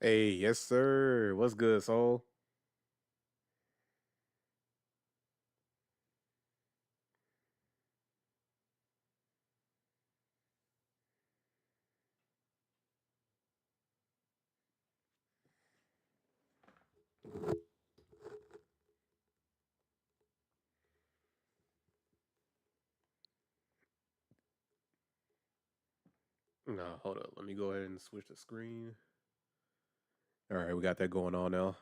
Hey, yes, sir. What's good, soul? No, hold up. Let me go ahead and switch the screen. All right, we got that going on now.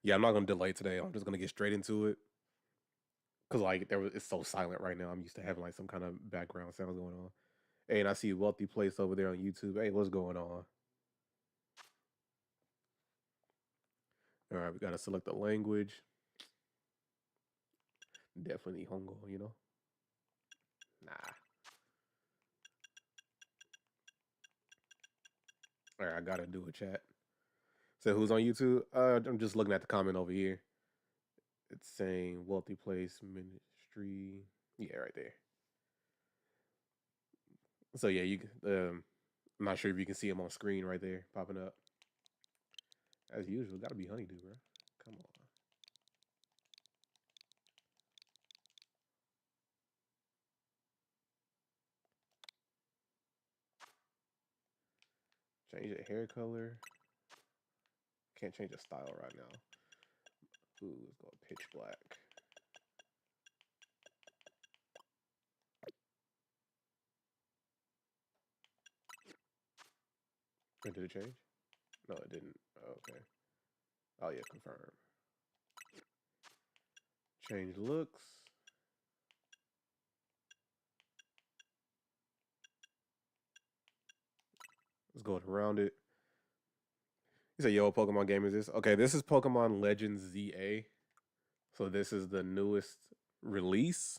Yeah, I'm not gonna delay today. I'm just gonna get straight into it because like it's so silent right now. I'm used to having like some kind of background sounds going on. Hey, and I see Wealthy Place over there on YouTube. Hey, what's going on? All right, we gotta select the language. Definitely Hongo, you know. Nah. All right, I gotta do a chat. So who's on YouTube? I'm just looking at the comment over here. It's saying Wealthy Place Ministry. Yeah, right there. So yeah, I'm not sure if you can see him on screen right there popping up as usual. Got to be Honeydew, bro. Come on, change the hair color. Can't change the style right now. Ooh, let's go pitch black. Did it change? No, it didn't. Oh, okay. Oh yeah, confirm. Change looks. Let's go around it. You say, yo, what Pokemon game is this? Okay, this is Pokemon Legends ZA. So this is the newest release.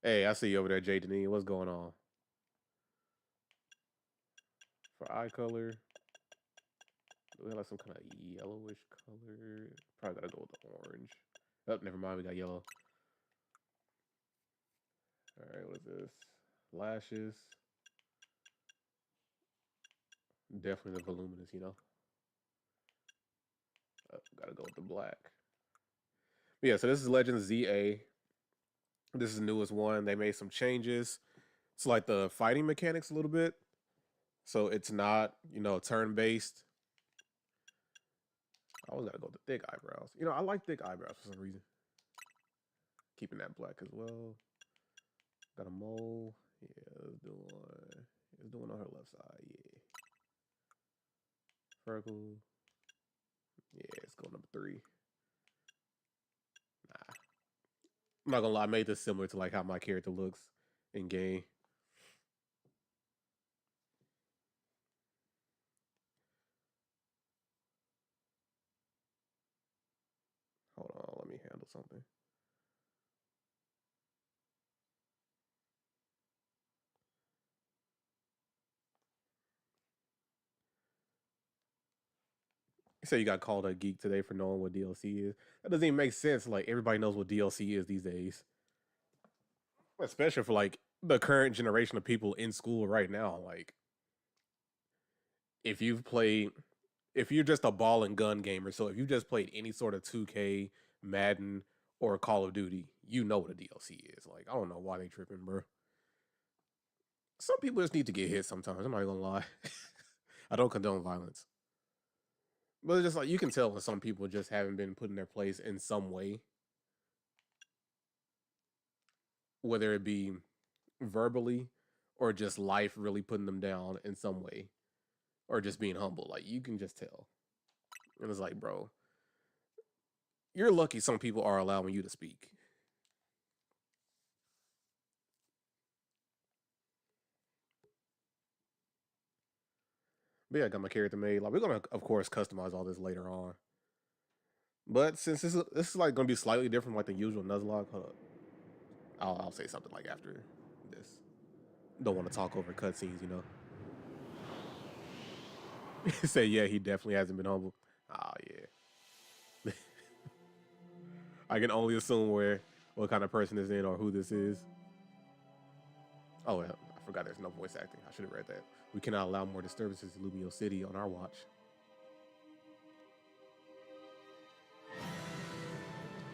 Hey, I see you over there, Jay Deneen. What's going on? For eye color, we have like some kind of yellowish color. Probably gotta go with the orange. Oh, never mind. We got yellow. All right, what is this? Lashes. Definitely the voluminous, you know. Gotta go with the black. But yeah, so this is Legends ZA. This is the newest one. They made some changes. It's like the fighting mechanics a little bit. So it's not, turn based. I always gotta go with the thick eyebrows. I like thick eyebrows for some reason. Keeping that black as well. Got a mole. Yeah, it's doing on her left side. Yeah. Freckle. Yeah, it's go number three. Nah. I'm not gonna lie, I made this similar to like how my character looks in game. Hold on, let me handle something. You say you got called a geek today for knowing what DLC is. That doesn't even make sense. Like everybody knows what DLC is these days. Especially for like the current generation of people in school right now. Like if you've played if you're just a ball and gun gamer, so if you just played any sort of 2K, Madden, or Call of Duty, you know what a DLC is. Like, I don't know why they tripping, bro. Some people just need to get hit sometimes. I'm not gonna lie. I don't condone violence. But it's just like you can tell when some people just haven't been put in their place in some way, whether it be verbally or just life really putting them down in some way, or just being humble. Like you can just tell. And it's like, bro, you're lucky some people are allowing you to speak. But yeah, I got my character made. Like we're gonna, of course, customize all this later on. But since this is like gonna be slightly different from like the usual Nuzlocke, hold up. I'll say something like after this. Don't want to talk over cutscenes, you know. Say yeah, he definitely hasn't been humble. Oh yeah. I can only assume what kind of person is in or who this is. Oh, well, I forgot there's no voice acting. I should have read that. We cannot allow more disturbances in Lumio City on our watch.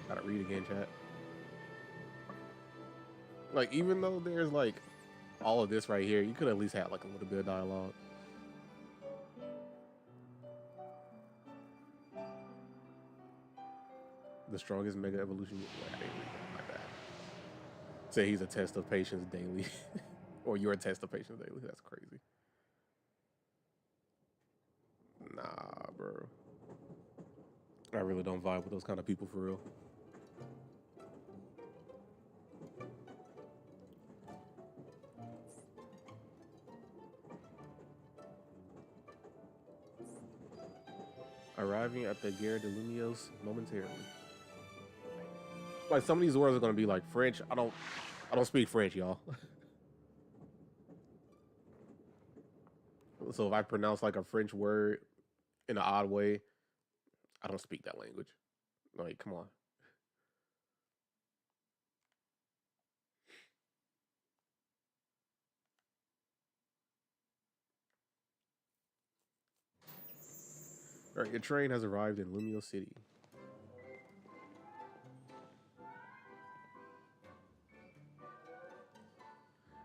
Gotta read again, chat. Like, even though there's like all of this right here, you could at least have like a little bit of dialogue. The strongest mega evolution. I didn't read that. My bad. Say he's a test of patience daily. Or you're a test of patience daily. That's crazy. Nah, bro. I really don't vibe with those kind of people for real. Arriving at the Gare de Lumios momentarily. Like some of these words are gonna be like French. I don't speak French, y'all. So if I pronounce like a French word in an odd way, I don't speak that language. Like, come on. All right, your train has arrived in Lumio City.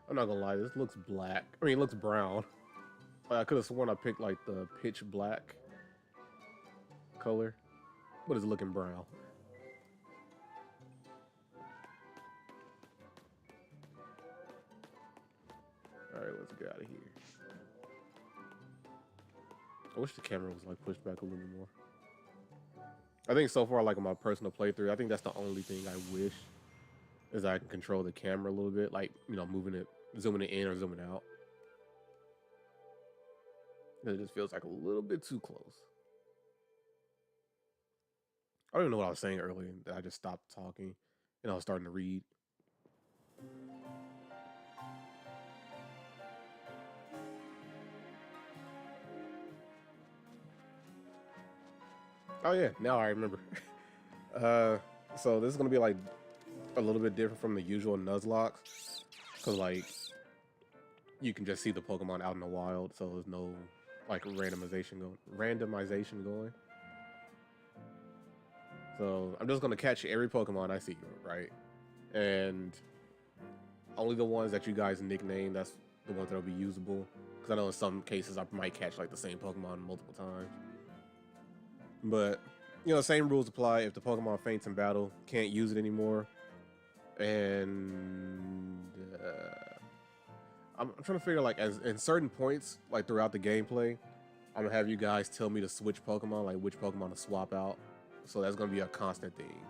I'm not gonna lie, this looks black. I mean, it looks brown. I could have sworn I picked like the pitch black color, but it's looking brown. All right, let's get out of here. I wish the camera was like pushed back a little more. I think so far, like in my personal playthrough, I think that's the only thing I wish is I can control the camera a little bit, like, you know, moving it, zooming it in or zooming out. It just feels like a little bit too close. I don't even know what I was saying earlier. That I just stopped talking and I was starting to read. Oh yeah, now I remember. So this is gonna be like a little bit different from the usual Nuzlocke, cause like you can just see the Pokemon out in the wild, so there's no like randomization going. So I'm just gonna catch every Pokemon I see, right? And only the ones that you guys nickname, that's the ones that'll be usable. Because I know in some cases I might catch like the same Pokemon multiple times. But you know, same rules apply. If the Pokemon faints in battle, can't use it anymore. And I'm trying to figure like as in certain points, like throughout the gameplay, I'm gonna have you guys tell me to switch Pokemon, like which Pokemon to swap out. So that's gonna be a constant thing.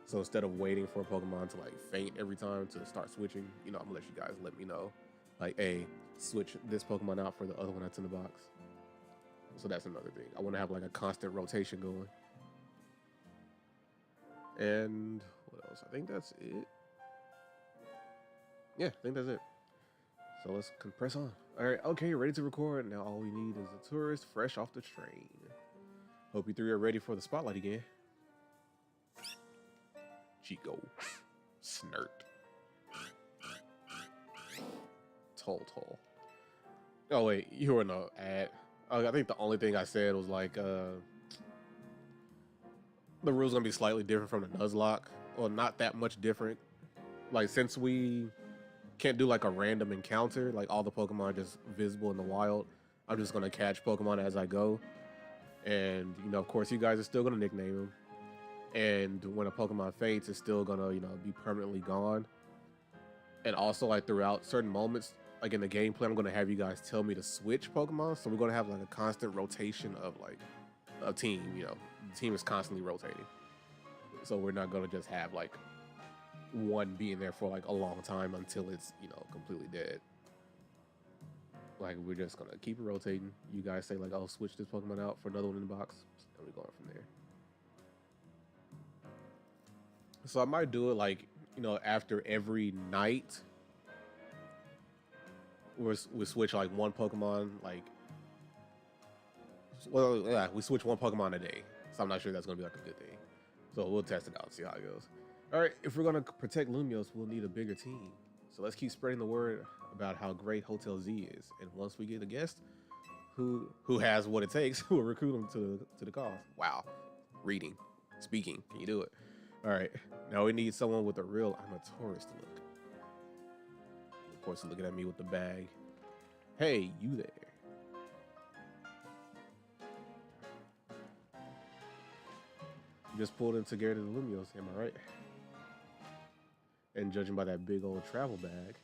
So instead of waiting for a Pokemon to like faint every time to start switching, you know, I'm gonna let you guys let me know. Like, hey, switch this Pokemon out for the other one that's in the box. So that's another thing. I want to have like a constant rotation going. And what else? I think that's it. Yeah, I think that's it. So let's press on. All right, okay, ready to record. Now all we need is a tourist fresh off the train. Hope you three are ready for the spotlight again. Chico. Snert. Tall. Oh wait, you were in the ad. I think the only thing I said was like the rules gonna be slightly different from the Nuzlocke. Well, not that much different. Like since we can't do like a random encounter, like all the Pokemon are just visible in the wild, I'm just gonna catch Pokemon as I go. And you know, of course, you guys are still gonna nickname them. And when a Pokemon faints, it's still gonna, you know, be permanently gone. And also, like throughout certain moments, like in the gameplay, I'm gonna have you guys tell me to switch Pokemon. So we're gonna have like a constant rotation of like a team. You know, the team is constantly rotating. So we're not gonna just have like one being there for like a long time until it's, you know, completely dead. Like we're just gonna keep it rotating. You guys say like, "I'll switch this Pokemon out for another one in the box," and we're going from there. So I might do it like, you know, after every night. We switch like one Pokemon, like, well, yeah, we switch one Pokemon a day. So I'm not sure that's gonna be like a good thing. So we'll test it out and see how it goes. All right, if we're gonna protect Lumios, we'll need a bigger team. So let's keep spreading the word about how great Hotel Z is. And once we get a guest who has what it takes, we'll recruit them to the cause. Wow, reading, speaking, can you do it? All right, now we need someone with a real I'm a tourist look. Of course, looking at me with the bag. Hey, you there? You just pulled into Garrett and the Lumios, am I right? And judging by that big old travel bag,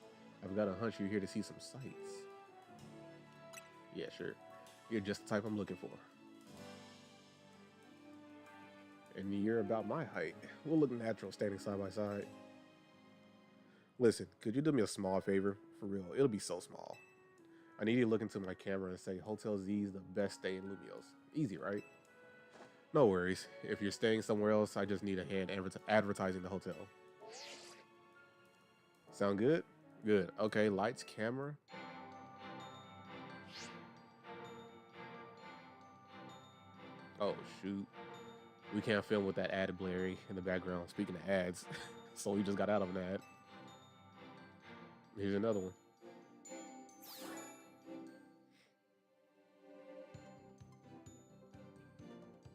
I've got a hunch you're here to see some sights. Yeah, sure. You're just the type I'm looking for. And you're about my height. We'll look natural standing side by side. Listen, could you do me a small favor? For real, it'll be so small. I need you to look into my camera and say Hotel Z is the best stay in Lumios. Easy, right? No worries. If you're staying somewhere else, I just need a hand advertising the hotel. Sound good? Good. Okay, lights, camera. Oh, shoot. We can't film with that ad blaring in the background. Speaking of ads, so we just got out of an ad. Here's another one.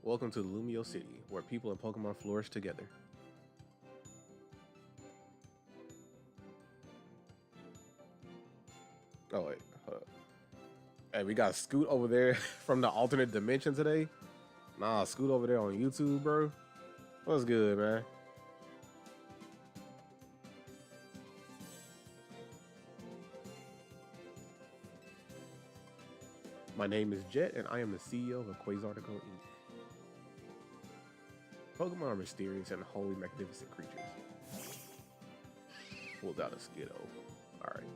Welcome to Lumio City, where people and Pokemon flourish together. Oh, wait. Hold up. Hey, we got Scoot over there from the alternate dimension today. Nah, Scoot over there on YouTube, bro. What's good, man? My name is Jet, and I am the CEO of Quasarticle Inc. Pokemon are mysterious and wholly magnificent creatures. Pulled out a Skiddo. Alright.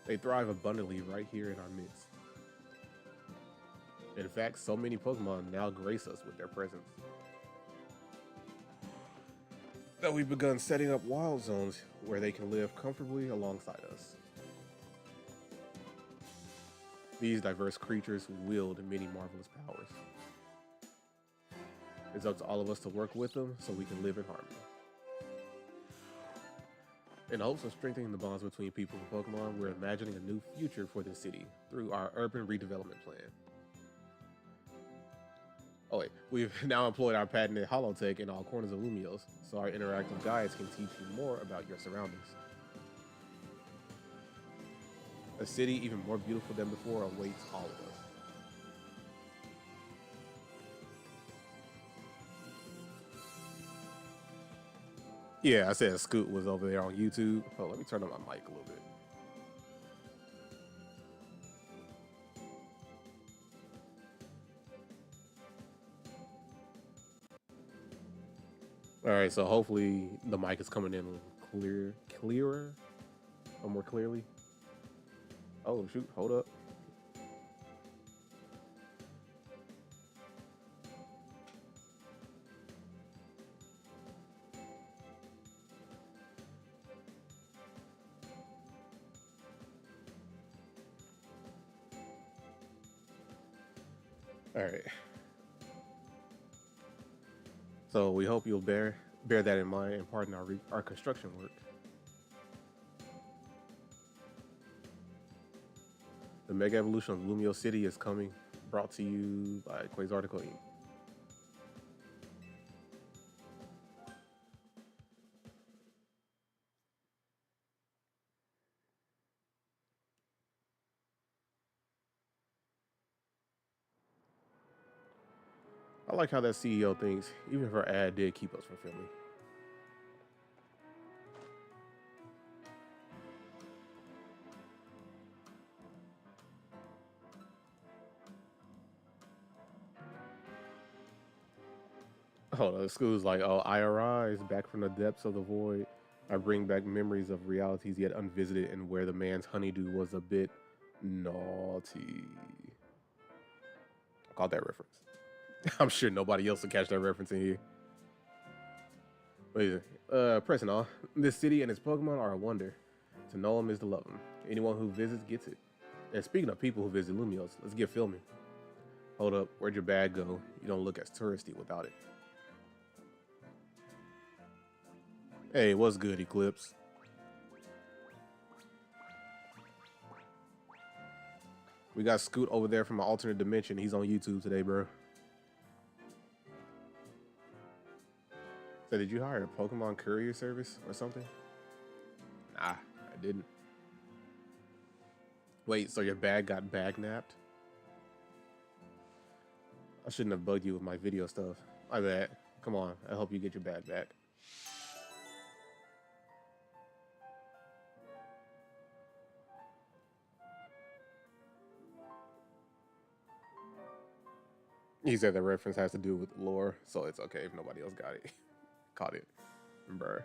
They thrive abundantly right here in our midst. In fact, so many Pokemon now grace us with their presence that we've begun setting up wild zones where they can live comfortably alongside us. These diverse creatures wield many marvelous powers. It's up to all of us to work with them so we can live in harmony. In hopes of strengthening the bonds between people and Pokemon, we're imagining a new future for this city through our urban redevelopment plan. Oh wait, we've now employed our patented Holotech in all corners of Lumios, so our interactive guides can teach you more about your surroundings. A city even more beautiful than before awaits all of us. Yeah, I said Scoot was over there on YouTube. Oh, let me turn on my mic a little bit. All right, so hopefully the mic is coming in clearer, or more clearly. Oh shoot, hold up. All right. So we hope you'll bear that in mind and pardon our construction work. The Mega Evolution of Lumio City is coming, brought to you by Quasarticle Inc. I like how that CEO thinks, even if her ad did keep us from filming. Oh, the school's like, oh, I arise back from the depths of the void. I bring back memories of realities yet unvisited and where the man's honeydew was a bit naughty. I caught that reference. I'm sure nobody else will catch that reference in here. Wait, pressing on. This city and its Pokemon are a wonder. To know them is to love them. Anyone who visits gets it. And speaking of people who visit Lumios, let's get filming. Hold up, where'd your bag go? You don't look as touristy without it. Hey, what's good, Eclipse? We got Scoot over there from an alternate dimension. He's on YouTube today, bro. So did you hire a Pokemon courier service or something? Nah, I didn't. Wait, so your bag got bag napped? I shouldn't have bugged you with my video stuff. My bad. Come on, I'll help you get your bag back. He said the reference has to do with lore, so it's okay if nobody else got it. Caught it. Bruh.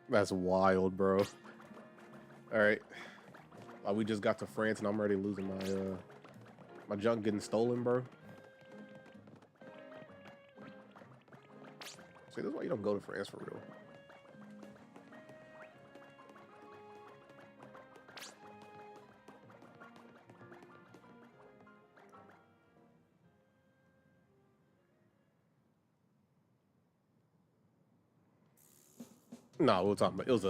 That's wild, bro. Alright. We just got to France and I'm already losing my my junk getting stolen, bro. See, this is why you don't go to France for real. No, we were talking about it was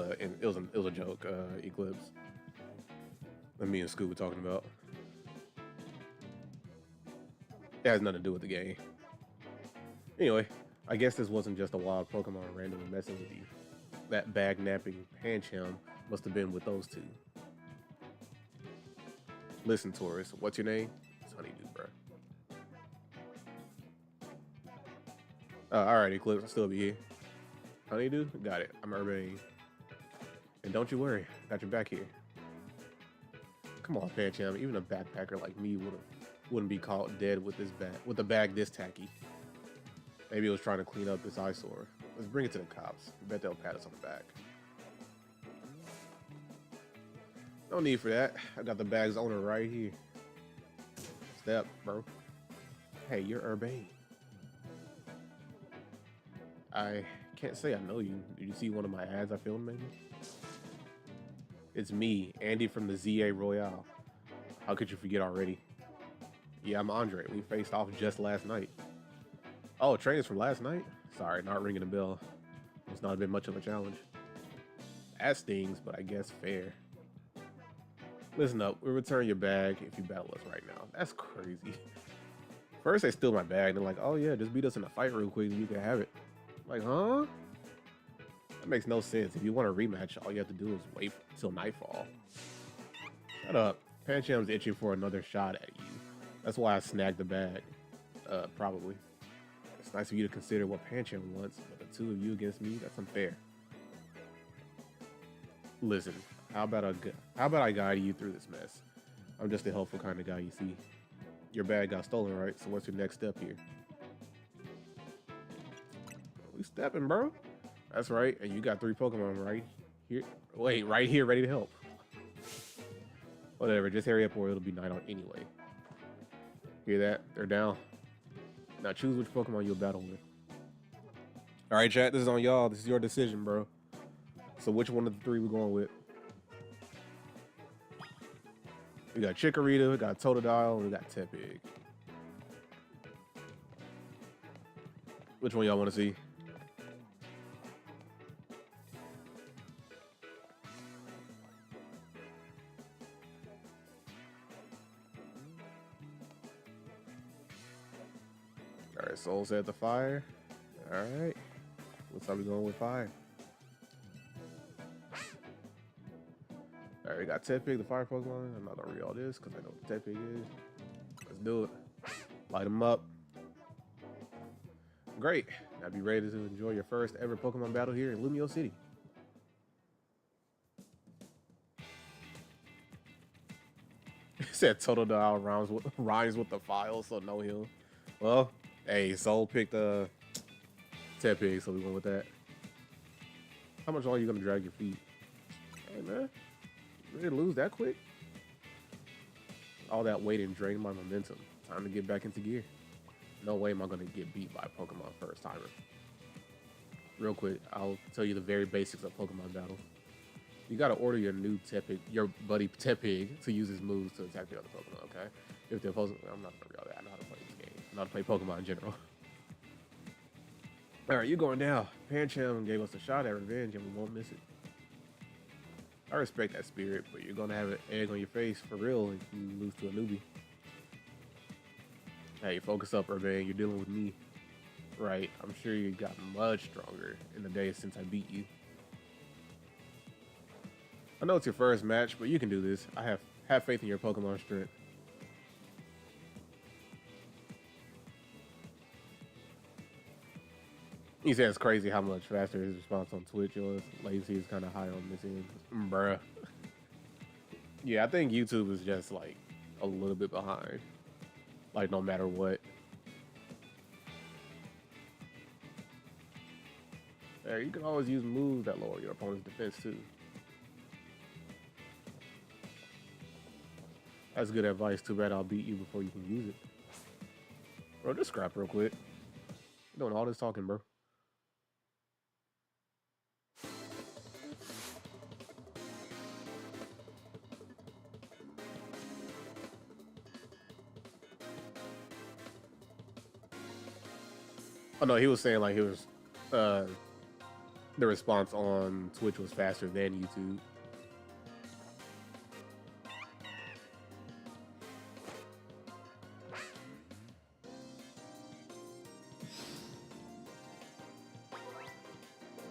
a joke, Eclipse. That me and Scoot were talking about. It has nothing to do with the game. Anyway, I guess this wasn't just a wild Pokemon randomly messing with you. That bag napping Pancham must have been with those two. Listen, Taurus, what's your name? It's Honeydew, bro. Alright, Eclipse, I'll still be here. Honeydew? Got it. I'm Urbane. And don't you worry, got your back here. Come on, Pancham. Even a backpacker like me wouldn't be caught dead with a bag this tacky. Maybe it was trying to clean up this eyesore. Let's bring it to the cops. I bet they'll pat us on the back. No need for that. I got the bag's owner right here. Step, bro. Hey, you're Urbane. I can't say I know you. Did you see one of my ads I filmed, maybe? It's me, Andy from the ZA Royale. How could you forget already? Yeah, I'm Andre. We faced off just last night. Oh, trainers from last night? Sorry, not ringing a bell. It's not been much of a challenge. That stings, but I guess fair. Listen up, we'll return your bag if you battle us right now. That's crazy. First they steal my bag, they're like, oh yeah, just beat us in a fight real quick and you can have it. Like, huh? That makes no sense. If you want a rematch, all you have to do is wait till nightfall. Shut up. Pancham's itching for another shot at you. That's why I snagged the bag. Probably. It's nice of you to consider what Pancham wants, but the two of you against me, that's unfair. Listen, how about I guide you through this mess? I'm just a helpful kind of guy, you see. Your bag got stolen, right? So what's your next step here? We stepping, bro. That's right, and you got 3 Pokemon right here. Wait, right here, ready to help. Whatever, just hurry up or it'll be night on anyway. Hear that? They're down. Now choose which Pokemon you'll battle with. Alright, chat, this is on y'all. This is your decision, bro. So which one of the 3 we going with? We got Chikorita, we got Totodile, and we got Tepig. Which one y'all want to see? Alright, Soul said the fire. Alright. Looks like we're going with fire. Alright, we got Tepig, the fire Pokemon. I'm not gonna read all this because I know what Tepig is. Let's do it. Light them up. Great. Now be ready to enjoy your first ever Pokemon battle here in Lumio City. Said Totodile rhymes with the file, so no heal. Well, hey, Soul picked Tepig, so we went with that. How much longer are you gonna drag your feet? Hey man, you ready to lose that quick? All that waiting drained my momentum. Time to get back into gear. No way am I gonna get beat by a Pokemon first timer. Real quick, I'll tell you the very basics of Pokemon Battle. You gotta order your new Tepig, your buddy Tepig, to use his moves to attack the other Pokemon. Okay, if they're opposing, I'm not gonna read all that. I know how to play this game. I know how to play Pokemon in general. All right, you going down. Pancham gave us a shot at revenge, and we won't miss it. I respect that spirit, but you're gonna have an egg on your face for real if you lose to a newbie. Hey, focus up, Urban. You're dealing with me, right? I'm sure you got much stronger in the days since I beat you. I know it's your first match, but you can do this. I have faith in your Pokemon strength. He says it's crazy how much faster his response on Twitch was. Latency is kind of high on this end. Bruh. Yeah, I think YouTube is just like a little bit behind. Like no matter what. Yeah, you can always use moves that lower your opponent's defense too. That's good advice. Too bad I'll beat you before you can use it. Bro, just scrap real quick. You're doing all this talking, bro. Oh no, he was saying like he was uh the response on Twitch was faster than YouTube.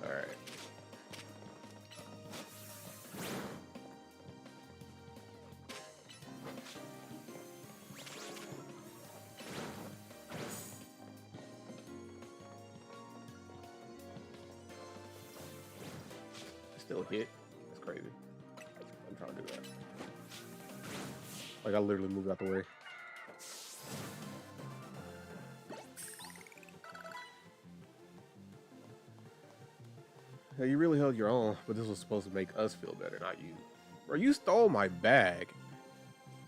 All right. Still hit. That's crazy. I'm trying to do that. Like I literally moved out the way. Hey, you really held your own, but this was supposed to make us feel better, not you. Bro, you stole my bag.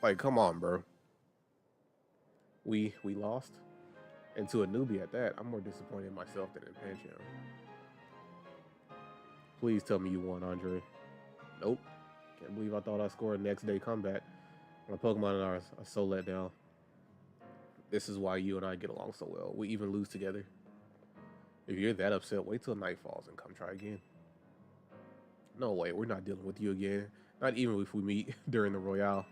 Like, come on, bro. We lost. And to a newbie at that, I'm more disappointed in myself than in Pancham. Please tell me you won, Andre. Nope. Can't believe I thought I scored a next day comeback. My Pokemon and ours are so let down. This is why you and I get along so well. We even lose together. If you're that upset, wait till night falls and come try again. No way, we're not dealing with you again. Not even if we meet during the Royale.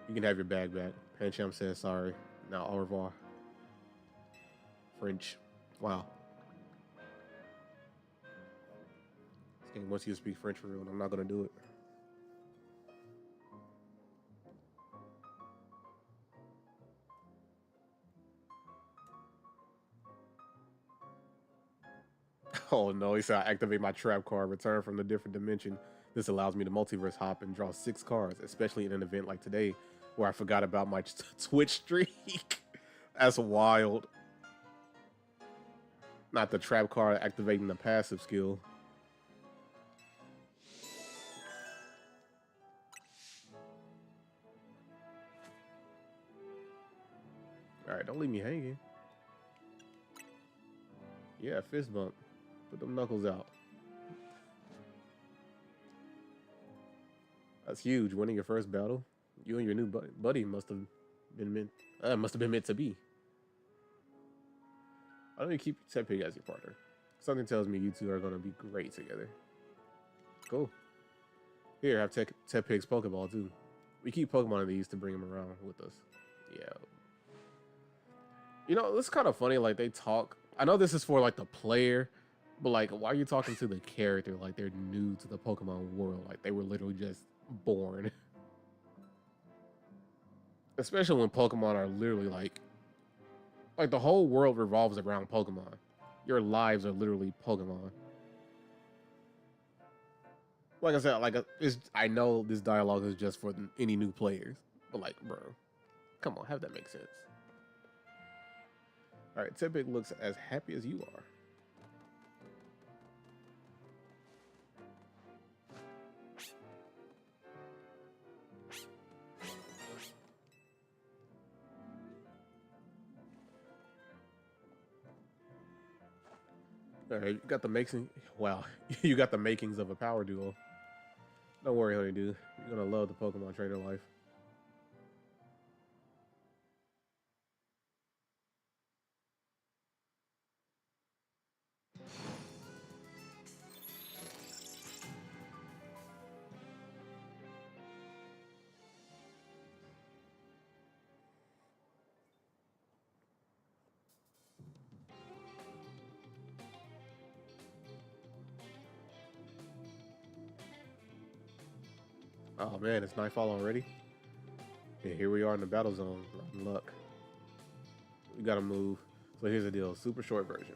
You can have your bag back. Pancham says sorry. Now au revoir. French. Wow. This game wants you to speak French for real, and I'm not gonna do it. Oh no, he said I activate my trap card, return from the different dimension. This allows me to multiverse hop and draw 6 cards, especially in an event like today where I forgot about my Twitch streak. That's wild. Not the trap card activating the passive skill. Alright, don't leave me hanging. Yeah, fist bump. Put them knuckles out. That's huge. Winning your first battle. You and your new buddy must have been meant to be. Why don't you keep Tepig as your partner? Something tells me you two are gonna be great together. Cool. Here, have Tepig's Pokeball too. We keep Pokemon these to bring him around with us. Yeah. You know, it's kind of funny. Like they talk. I know this is for like the player, but like, why are you talking to the character like they're new to the Pokemon world? Like they were literally just born. Especially when Pokemon are literally like the whole world revolves around Pokemon. Your lives are literally Pokemon. Like I said, I know this dialogue is just for any new players, but like, bro, come on, have that make sense. All right, Tepig looks as happy as you are. All right, you got the making. Wow, you got the makings of a power duo. Don't worry, honey, dude. You're gonna love the Pokemon trainer life. Oh man, it's nightfall already. Yeah, here we are in the battle zone. Rotten luck. We gotta move. So here's the deal: super short version.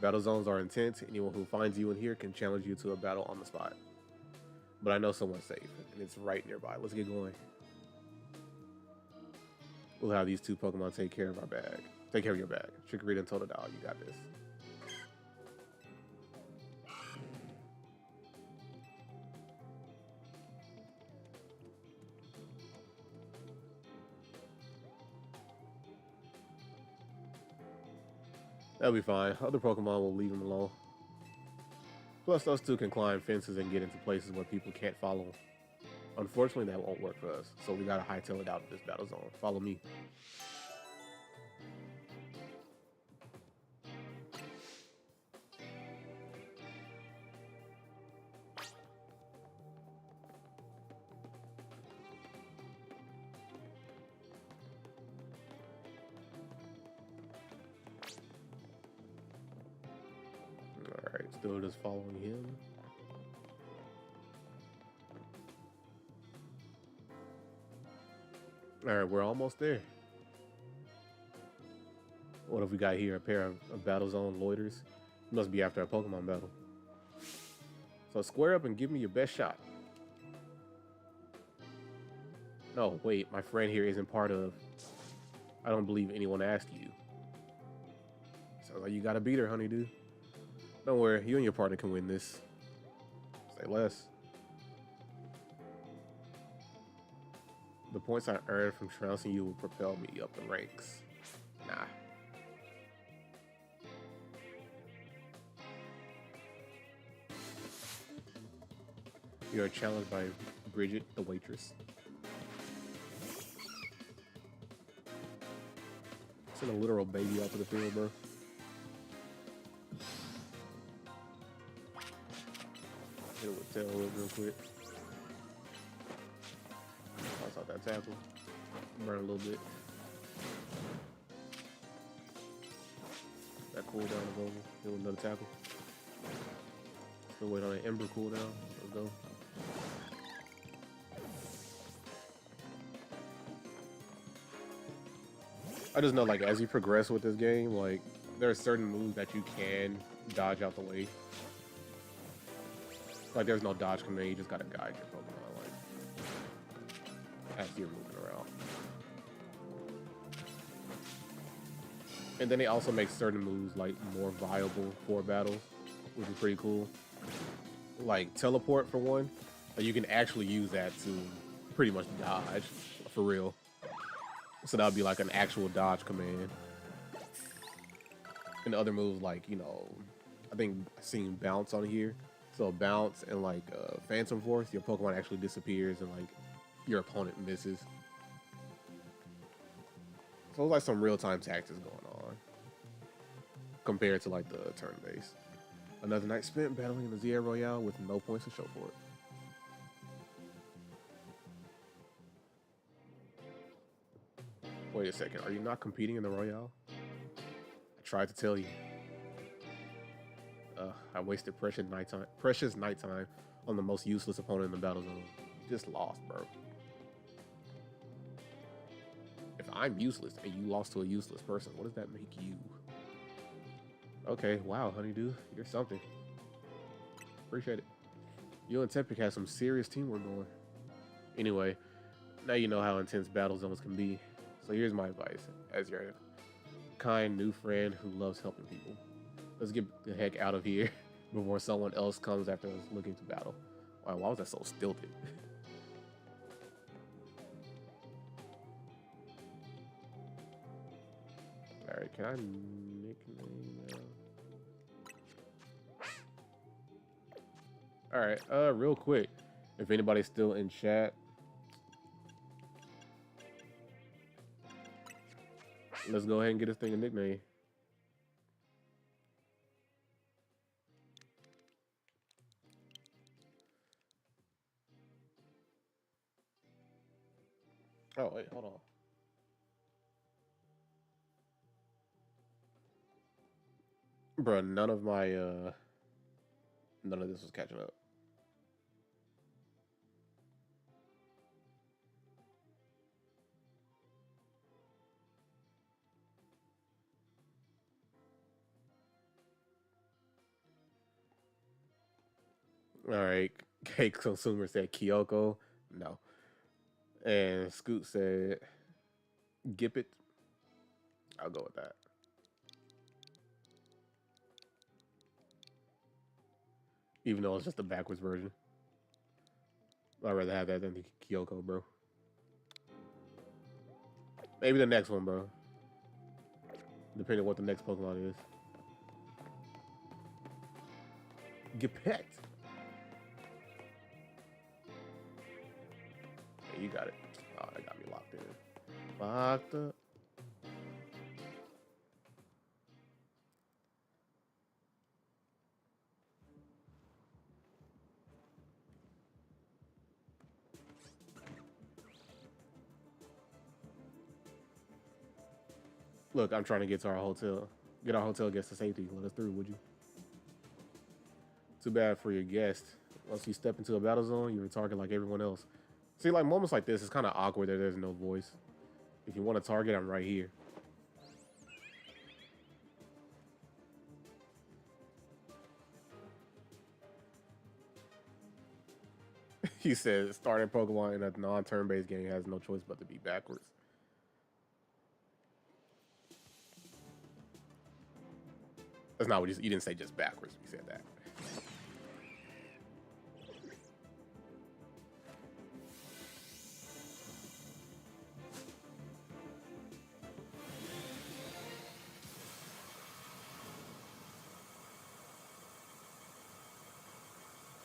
Battle zones are intense. Anyone who finds you in here can challenge you to a battle on the spot. But I know someone's safe, and it's right nearby. Let's get going. We'll have these two Pokemon take care of our bag. Take care of your bag. Chikorita and Totodile, you got this. That'll be fine. Other Pokemon will leave them alone. Plus, those two can climb fences and get into places where people can't follow. Unfortunately, that won't work for us, so we gotta hightail it out of this battle zone. Follow me. Alright, still just following him. Alright, we're almost there. What have we got here? A pair of battle zone loiters? Must be after a Pokemon battle. So square up and give me your best shot. No, wait, my friend here isn't part of... I don't believe anyone asked you. Sounds like you gotta beat her, honeydew. Don't worry, you and your partner can win this. Say less. The points I earned from trouncing you will propel me up the ranks. Nah. You are challenged by Bridget, the waitress. Send a literal baby out to the field, bro. Hit it with tail whip real quick. Toss out that tackle. Burn a little bit. That cooldown is over. Hit with another tackle. Still wait on an Ember cooldown. Let's go. I just know, like, as you progress with this game, like, there are certain moves that you can dodge out the way. Like, there's no dodge command, you just gotta guide your Pokemon, like, as you're moving around. And then they also make certain moves, like, more viable for battles, which is pretty cool. Like, teleport, for one. Like, you can actually use that to pretty much dodge, for real. So that would be like an actual dodge command. And other moves like, you know, I think I've seen bounce on here. So bounce and like Phantom Force, your Pokemon actually disappears and like your opponent misses. So it's like some real-time tactics going on compared to like the turn base. Another night spent battling in the ZA Royale with no points to show for it. Wait a second, are you not competing in the Royale? I tried to tell you. I wasted precious nighttime on the most useless opponent in the battle zone. You just lost, bro. If I'm useless and you lost to a useless person, what does that make you? Okay, wow, honeydew, you're something. Appreciate it. You and Tepik have some serious teamwork going. Anyway, now you know how intense battle zones can be. So here's my advice, as your kind new friend who loves helping people. Let's get the heck out of here before someone else comes after us looking to battle. Wow, why was that so stilted? Alright, can I nickname All right. Real quick, if anybody's still in chat, let's go ahead and get this thing a nickname. Oh wait, hold on. Bro, none of this was catching up. All right. Cake Consumer said Kyoko. No. And Scoot said Gippet. I'll go with that. Even though it's just the backwards version. I'd rather have that than the Kyoko, bro. Maybe the next one, bro. Depending on what the next Pokemon is. Gepet. Hey, you got it. Oh, that got me locked in. Locked up. Look, I'm trying to get to our hotel. Get our hotel guests to safety. Let us through, would you? Too bad for your guest. Once you step into a battle zone, you're a target like everyone else. See, like moments like this, it's kind of awkward that there's no voice. If you want a target, I'm right here. He said starting Pokemon in a non-turn-based game has no choice but to be backwards. That's not what you didn't say just backwards. You said that.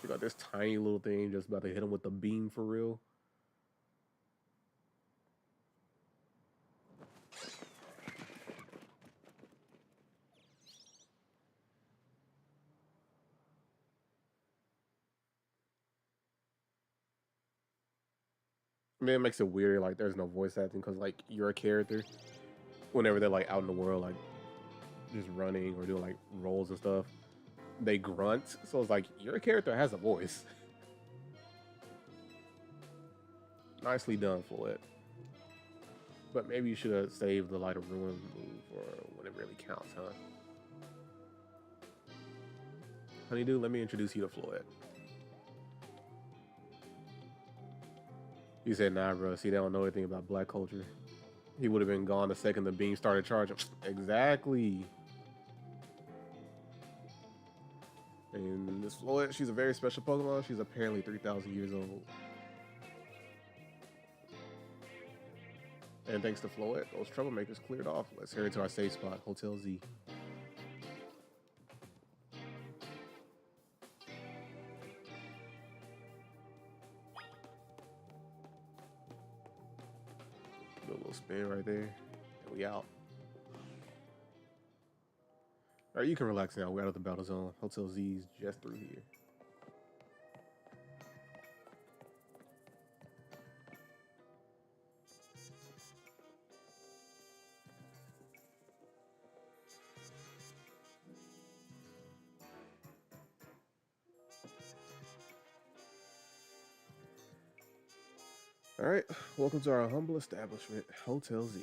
You got this tiny little thing just about to hit him with the beam for real. I mean, it makes it weird. Like, there's no voice acting because, like, you're a character. Whenever they're like out in the world, like just running or doing like rolls and stuff, they grunt. So it's like your character has a voice. Nicely done, Floyd. But maybe you should have saved the Light of Ruin move for when it really counts, huh? Honeydew, let me introduce you to Floyd. He said, nah, bro. See, they don't know anything about black culture. He would have been gone the second the beam started charging. Exactly. And this Floyd, she's a very special Pokemon. She's apparently 3,000 years old. And thanks to Floyd, those troublemakers cleared off. Let's head to our safe spot, Hotel Z. Do a little spin right there. And we out. All right, you can relax now. We're out of the battle zone. Hotel Z's just through here. All right, welcome to our humble establishment, Hotel Z.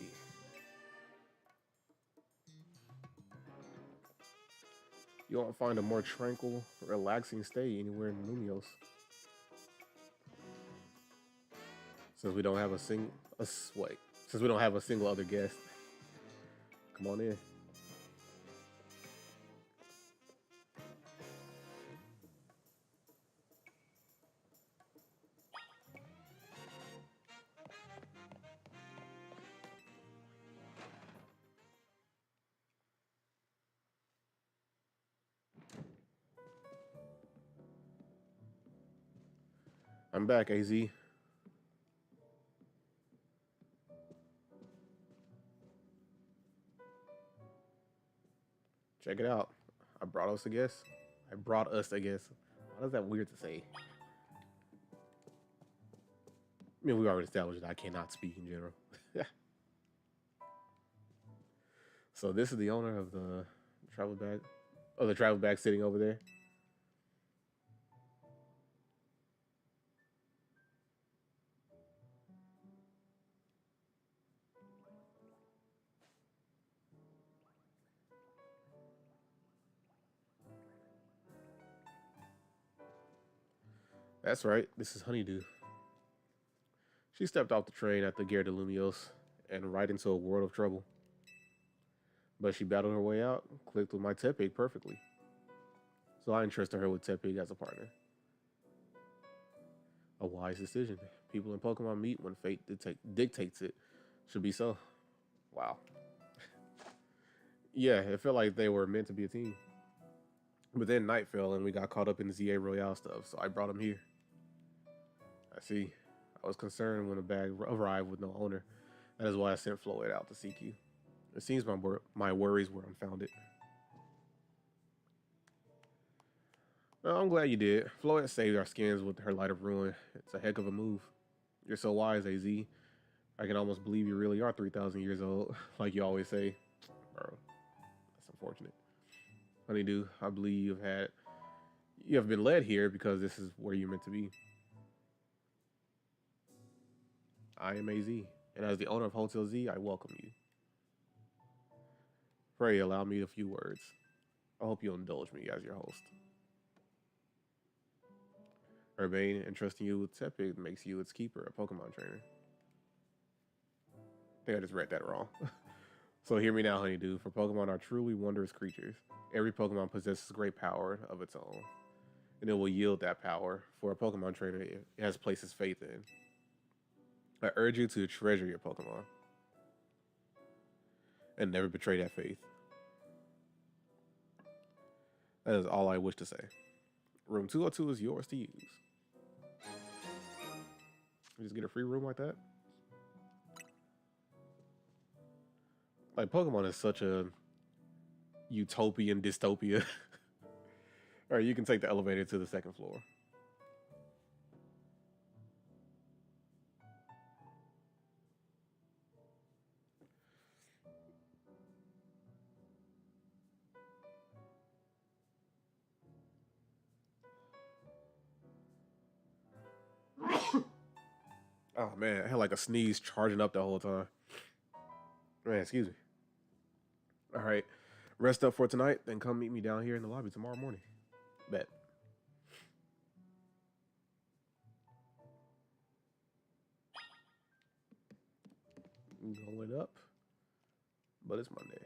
You won't find a more tranquil, relaxing stay anywhere in Lumios. Since we don't have a single, wait, since we don't have a single other guest, come on in. I'm back, AZ. Check it out. I brought us a guest. I brought us a guest. Why is that weird to say? I mean, we already established that I cannot speak in general. So this is the owner of the travel bag. Oh, the travel bag sitting over there. That's right. This is Honeydew. She stepped off the train at the Gare de Lumios and right into a world of trouble. But she battled her way out, clicked with my Tepig perfectly. So I entrusted her with Tepig as a partner. A wise decision. People in Pokemon meet when fate dictates it. Should be so. Wow. Yeah, it felt like they were meant to be a team. But then night fell and we got caught up in the ZA Royale stuff, so I brought him here. I see. I was concerned when the bag arrived with no owner. That is why I sent Floyd out to seek you. It seems my worries were unfounded. Well, I'm glad you did. Floyd saved our skins with her Light of Ruin. It's a heck of a move. You're so wise, AZ. I can almost believe you really are 3,000 years old, like you always say. Bro, that's unfortunate. Honeydew, I believe you have been led here because this is where you're meant to be. I am AZ, and as the owner of Hotel Z, I welcome you. Pray allow me a few words. I hope you'll indulge me as your host. Urbane, entrusting you with Tepig makes you its keeper, a Pokemon trainer. I think I just read that wrong. So hear me now, Honeydew, for Pokemon are truly wondrous creatures. Every Pokemon possesses great power of its own, and it will yield that power for a Pokemon trainer it has placed its faith in. I urge you to treasure your Pokemon and never betray that faith. That is all I wish to say. Room 202 is yours to use. You just get a free room like that? Like, Pokemon is such a utopian dystopia. Alright, you can take the elevator to the second floor. Oh man, I had like a sneeze charging up the whole time. Man, excuse me. Alright, rest up for tonight, then come meet me down here in the lobby tomorrow morning. Bet. Going up, but it's Monday.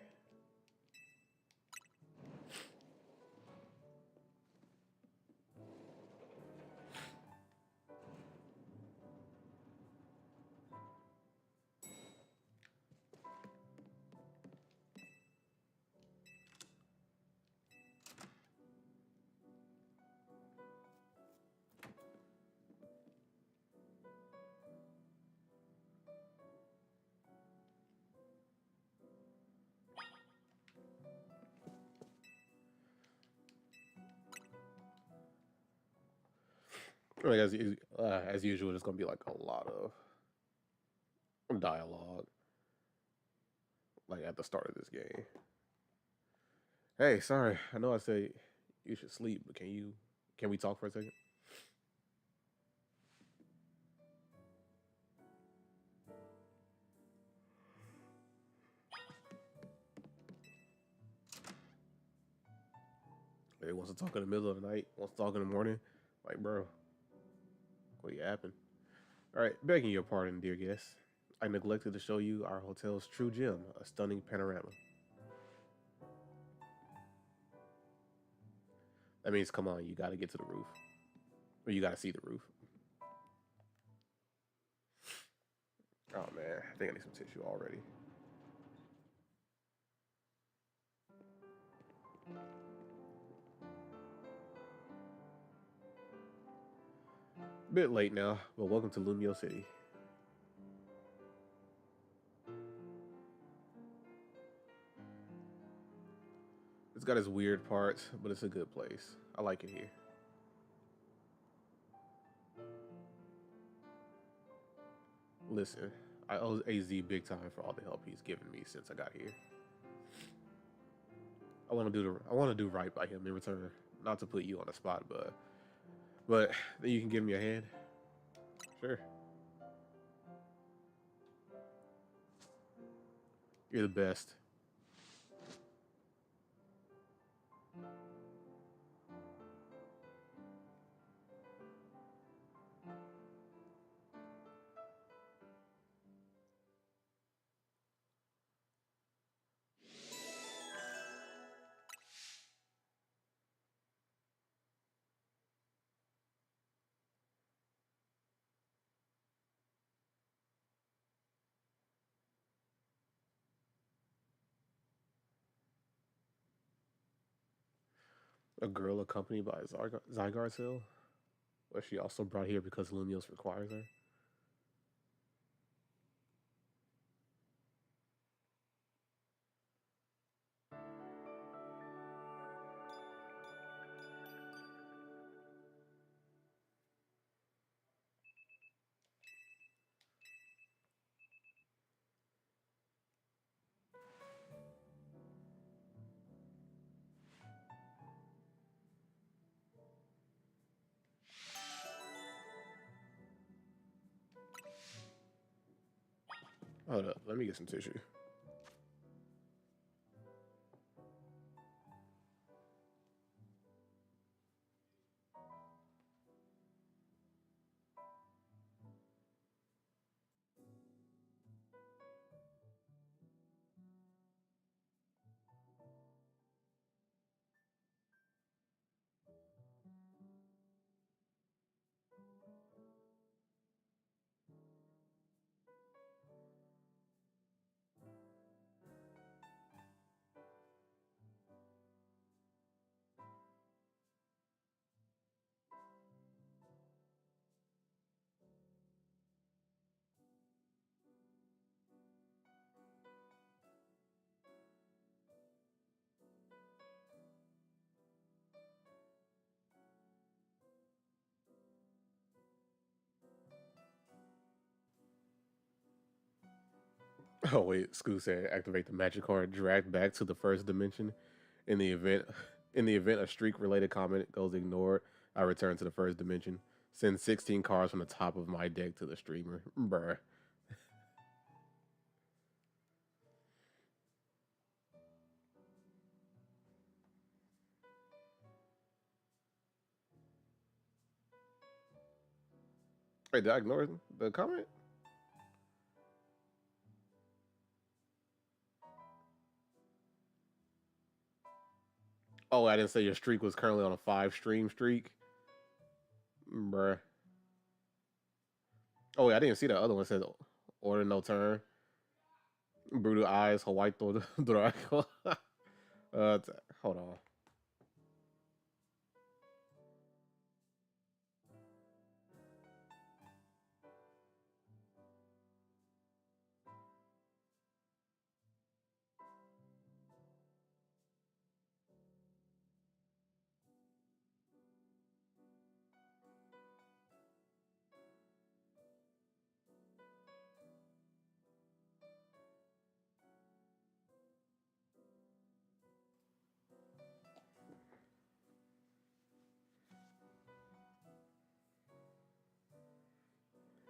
Like as usual, there's gonna be like a lot of dialogue, like at the start of this game. Hey, sorry, I know I said you should sleep, but can we talk for a second? He wants to talk in the middle of the night, wants to talk in the morning. Like, bro, what happened? All right, begging your pardon, dear guest. I neglected to show you our hotel's true gem, a stunning panorama. That means, come on, you got to get to the roof, or you got to see the roof. Oh man, I think I need some tissue already. Bit late now, but welcome to Lumio City. It's got its weird parts, but it's a good place. I like it here. Listen, I owe AZ big time for all the help he's given me since I got here. I want to do right by him in return. Not to put you on the spot, but then you can give me a hand. Sure, you're the best. A girl accompanied by Zygarde. Was she also brought here because Lumios requires her? Hold up, let me get some tissue. Oh wait, Scoo said activate the magic card, dragged back to the first dimension. In the event, in the event a streak-related comment goes ignored, I return to the first dimension. Send 16 cards from the top of my deck to the streamer. Bruh. Wait, did I ignore the comment? Oh, I didn't say your streak was currently on a 5 stream streak. Bruh. Oh, wait, I didn't see the other one. It says order no turn. Brutal eyes, Hawaii Draco. Hold on.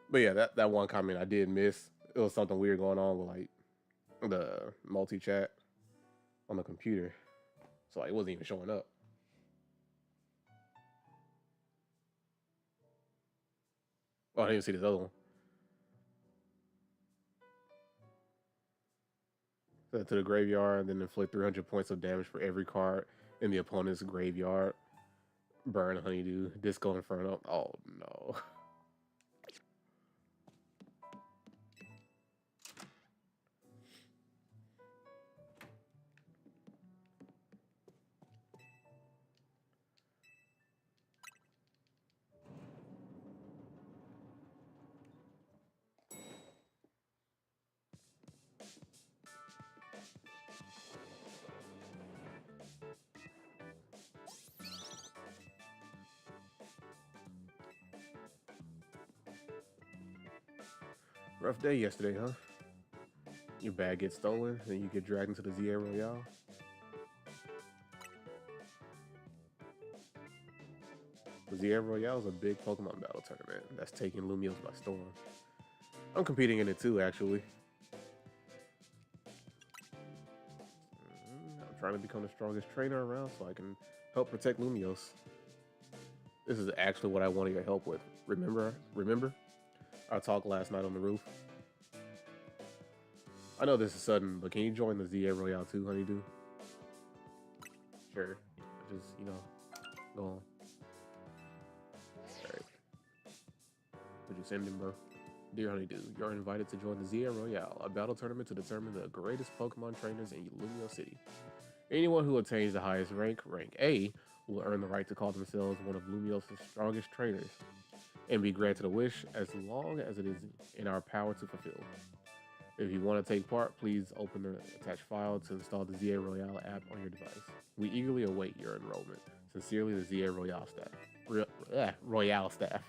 But yeah, that one comment I did miss. It was something weird going on with like the multi chat on the computer, so like, it wasn't even showing up. Oh, I didn't see this other one. Send it to the graveyard, and then inflict 300 points of damage for every card in the opponent's graveyard. Burn Honeydew, Disco Inferno. Oh no. Rough day yesterday, huh? Your bag gets stolen, and you get dragged into the ZA Royale. The ZA Royale is a big Pokemon battle tournament that's taking Lumiose by storm. I'm competing in it too, actually. I'm trying to become the strongest trainer around so I can help protect Lumiose. This is actually what I wanted your help with. Remember? Our talk last night on the roof. I know this is sudden, but can you join the ZA Royale too, Honeydew? Sure. Just, go on. Alright. Would you send him, bro? Dear Honeydew, you're invited to join the ZA Royale, a battle tournament to determine the greatest Pokemon trainers in Lumiose City. Anyone who attains the highest rank A, will earn the right to call themselves one of Lumiose's strongest trainers and be granted a wish as long as it is in our power to fulfill. If you want to take part, please open the attached file to install the ZA Royale app on your device. We eagerly await your enrollment. Sincerely, the ZA Royale staff. Royale staff.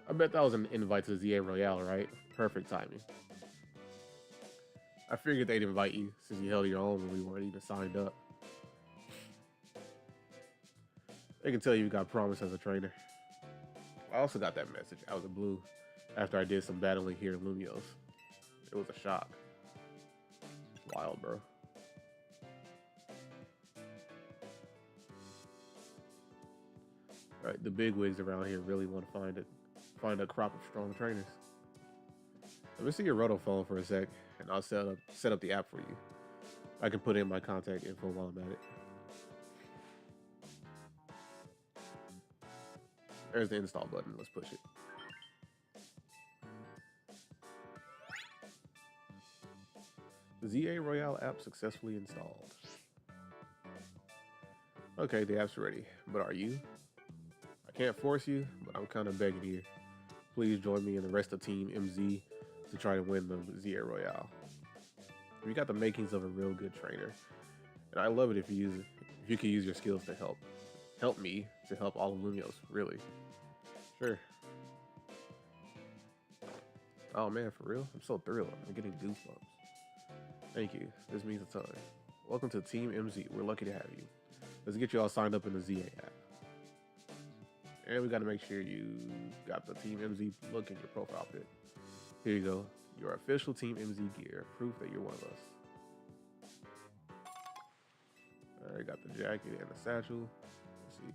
I bet that was an invite to the ZA Royale, right? Perfect timing. I figured they'd invite you since you held your own when we weren't even signed up. They can tell you got promised as a trainer. I also got that message out of the blue after I did some battling here in Lumiose. It was a shock. It's wild, bro. All right, the bigwigs around here really want to find a crop of strong trainers. Let me see your Rotophone for a sec, and I'll set up the app for you. I can put in my contact info while I'm at it. There's the install button. Let's push it. The ZA Royale app successfully installed. Okay, the app's ready, but are you? I can't force you, but I'm kind of begging here. Please join me and the rest of Team MZ to try to win the ZA Royale. You got the makings of a real good trainer, and I love it if you can use your skills to help me to help all of Lumiose. Really, sure. Oh man, for real? I'm so thrilled. I'm getting goosebumps. Thank you. This means a ton. Welcome to Team MZ. We're lucky to have you. Let's get you all signed up in the ZA app. And we got to make sure you got the Team MZ look in your profile pic. Here you go. Your official Team MZ gear. Proof that you're one of us. Alright, got the jacket and the satchel. Let's see.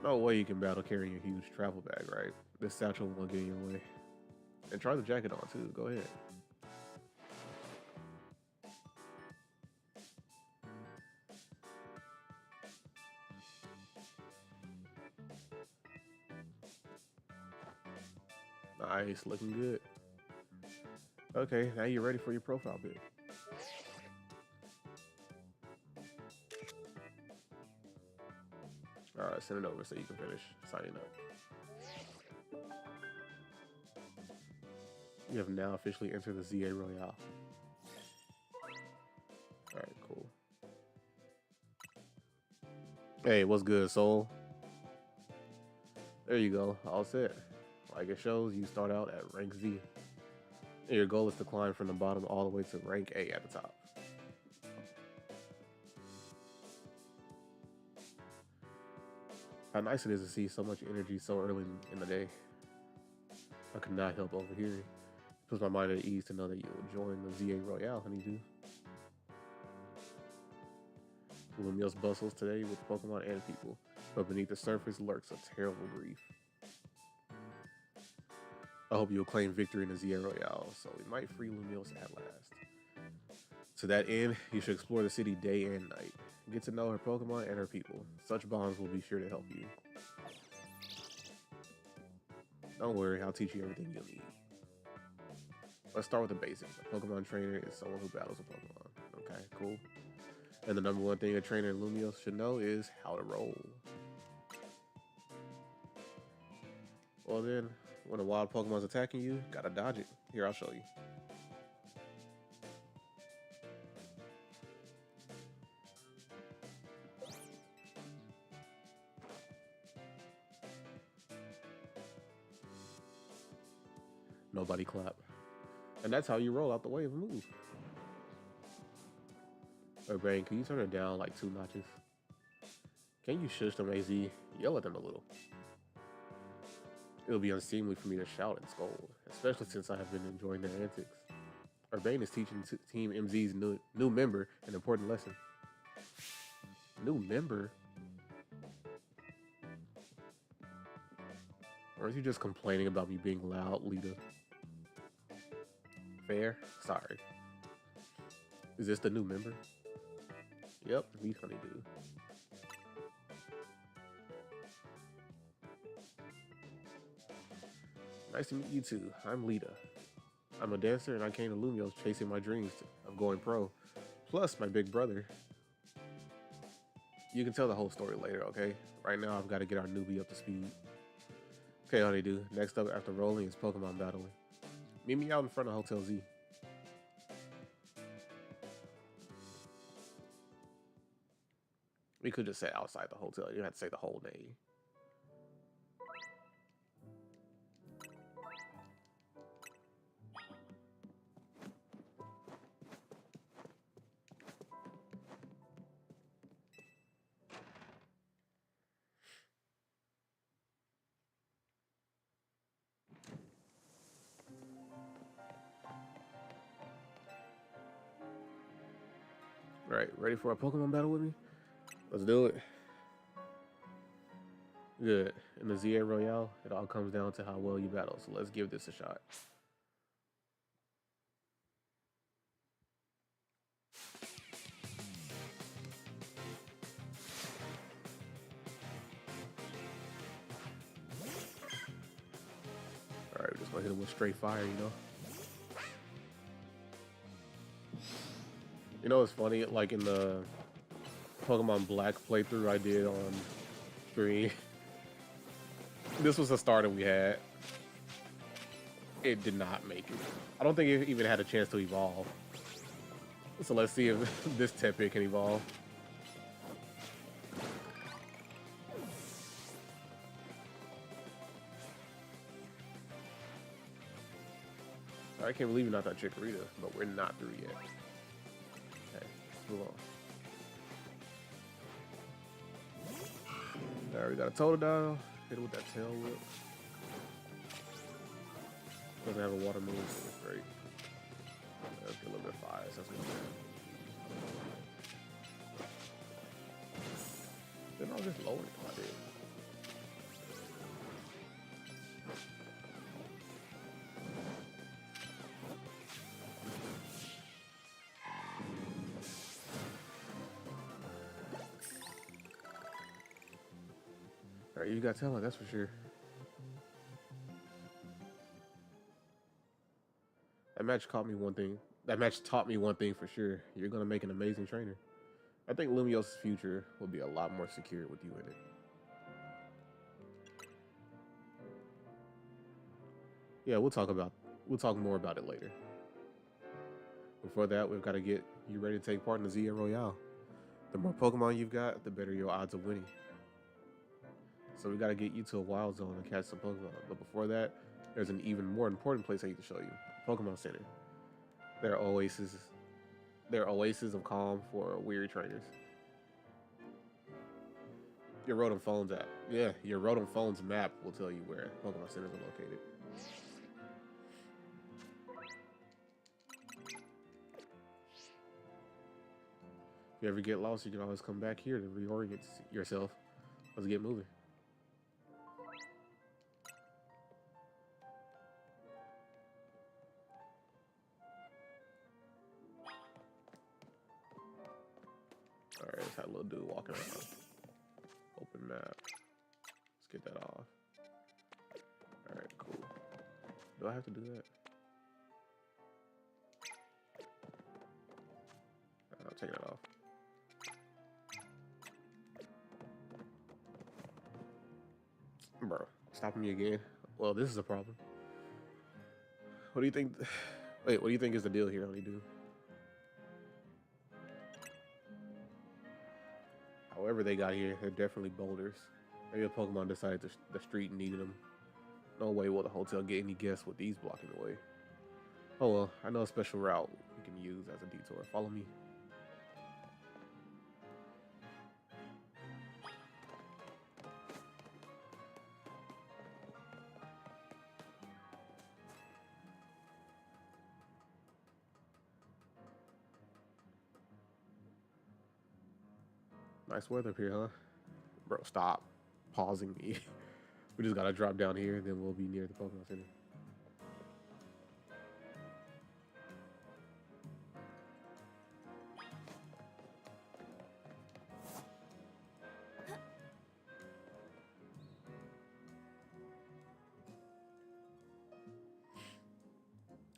No way you can battle carrying a huge travel bag, right? This satchel won't get in your way. And try the jacket on too. Go ahead. Nice, looking good. Okay, now you're ready for your profile pic. Alright, send it over so you can finish signing up. You have now officially entered the ZA Royale. Alright, cool. Hey, what's good, Soul? There you go, all set. Like it shows, you start out at rank Z. And your goal is to climb from the bottom all the way to rank A at the top. How nice it is to see so much energy so early in the day. I could not help overhearing. It puts my mind at ease to know that you will join the ZA Royale, Honeydew. Lumiose bustles today with Pokemon and people, but beneath the surface lurks a terrible grief. I hope you'll claim victory in the ZA Royale, so we might free Lumiose at last. To that end, you should explore the city day and night. Get to know her Pokemon and her people. Such bonds will be sure to help you. Don't worry, I'll teach you everything you'll need. Let's start with the basics. A Pokemon trainer is someone who battles a Pokemon. Okay, cool. And the number one thing a trainer in Lumiose should know is how to roll. Well then, when a wild Pokemon's attacking you, gotta dodge it. Here, I'll show you. Nobody clap. And that's how you roll out the way of a move. Or Brain, can you turn it down like 2 notches? Can you shush them, AZ? Yell at them a little. It'll be unseemly for me to shout and scold, especially since I have been enjoying their antics. Urbane is teaching Team MZ's new member an important lesson. New member? Or are you just complaining about me being loud, Lita? Fair? Sorry. Is this the new member? Yep, meet Honeydew. Nice to meet you too. I'm Lita. I'm a dancer and I came to Lumio's chasing my dreams of going pro. Plus my big brother. You can tell the whole story later, okay? Right now I've got to get our newbie up to speed. Okay, Honeydew. Next up after rolling is Pokemon battling. Meet me out in front of Hotel Z. We could just say outside the hotel. You don't have to say the whole name. Alright, ready for a Pokemon battle with me? Let's do it. Good. In the ZA Royale, it all comes down to how well you battle, so let's give this a shot. Alright, we're just gonna hit him with straight fire, you know? You know what's funny? Like in the Pokemon Black playthrough I did on stream, this was the starter we had. It did not make it. I don't think it even had a chance to evolve. So let's see if this Tepig can evolve. I can't believe you're not that Chikorita, but we're not through yet. Okay, let's move on. Alright, we got a Totodile. Hit it with that tail whip. Doesn't have a water move, so it's great. Let's get a little bit of fire, so that's what I'm saying. Then I'll just lower it if I did. Alright, you got talent, that's for sure. That match taught me one thing for sure. You're gonna make an amazing trainer. I think Lumios' future will be a lot more secure with you in it. Yeah, we'll talk more about it later. Before that, we've got to get you ready to take part in the ZA Royale. The more Pokemon you've got, the better your odds of winning. So we got to get you to a wild zone and catch some Pokemon. But before that, there's an even more important place I need to show you. Pokemon Center. They're oases of calm for weary trainers. Your Rotom Phone's app. Yeah, your Rotom Phone's map will tell you where Pokemon Centers are located. If you ever get lost, you can always come back here to reorient yourself. Let's get moving. Alright, let's have a little dude walking around. Open map. Let's get that off. Alright, cool. Do I have to do that? I'll take that off. Bro, stopping me again. Well, this is a problem. What do you think? Wait, what do you think is the deal here, Honeydew? However they got here, they're definitely boulders. Maybe a Pokemon decided the street needed them. No way will the hotel get any guests with these blocking the way. Oh well, I know a special route we can use as a detour. Follow me. Nice weather up here, huh? Bro, stop pausing me. We just gotta drop down here, and then we'll be near the Pokemon Center.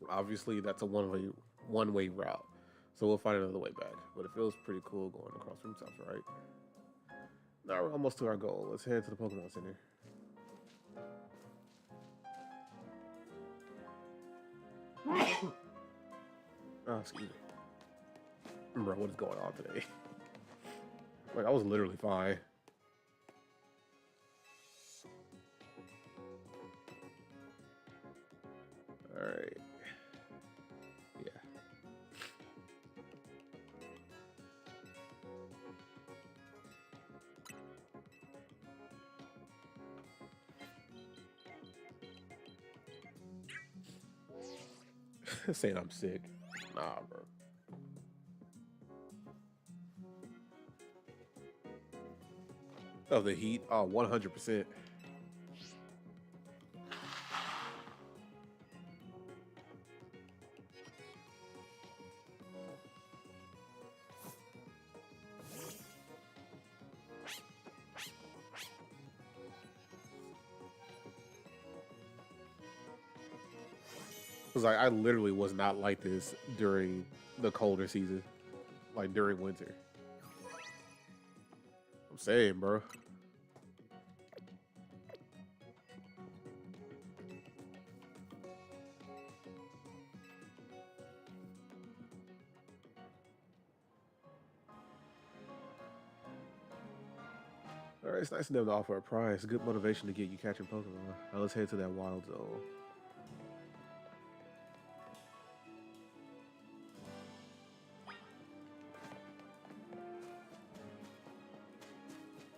Obviously, that's a one way route, so we'll find another way back. But it feels pretty cool going across rooftops, right? Now we're almost to our goal. Let's head to the Pokemon Center. Oh, excuse me. Bro, what is going on today? Like, I was literally fine. Alright. Yeah. Saying I'm sick. Nah, bro. Of the heat? Oh, 100%. Because like, I literally was not like this during the colder season. Like, during winter. I'm saying, bro. Alright, it's nice of them to offer a prize. Good motivation to get you catching Pokemon. Now let's head to that wild zone.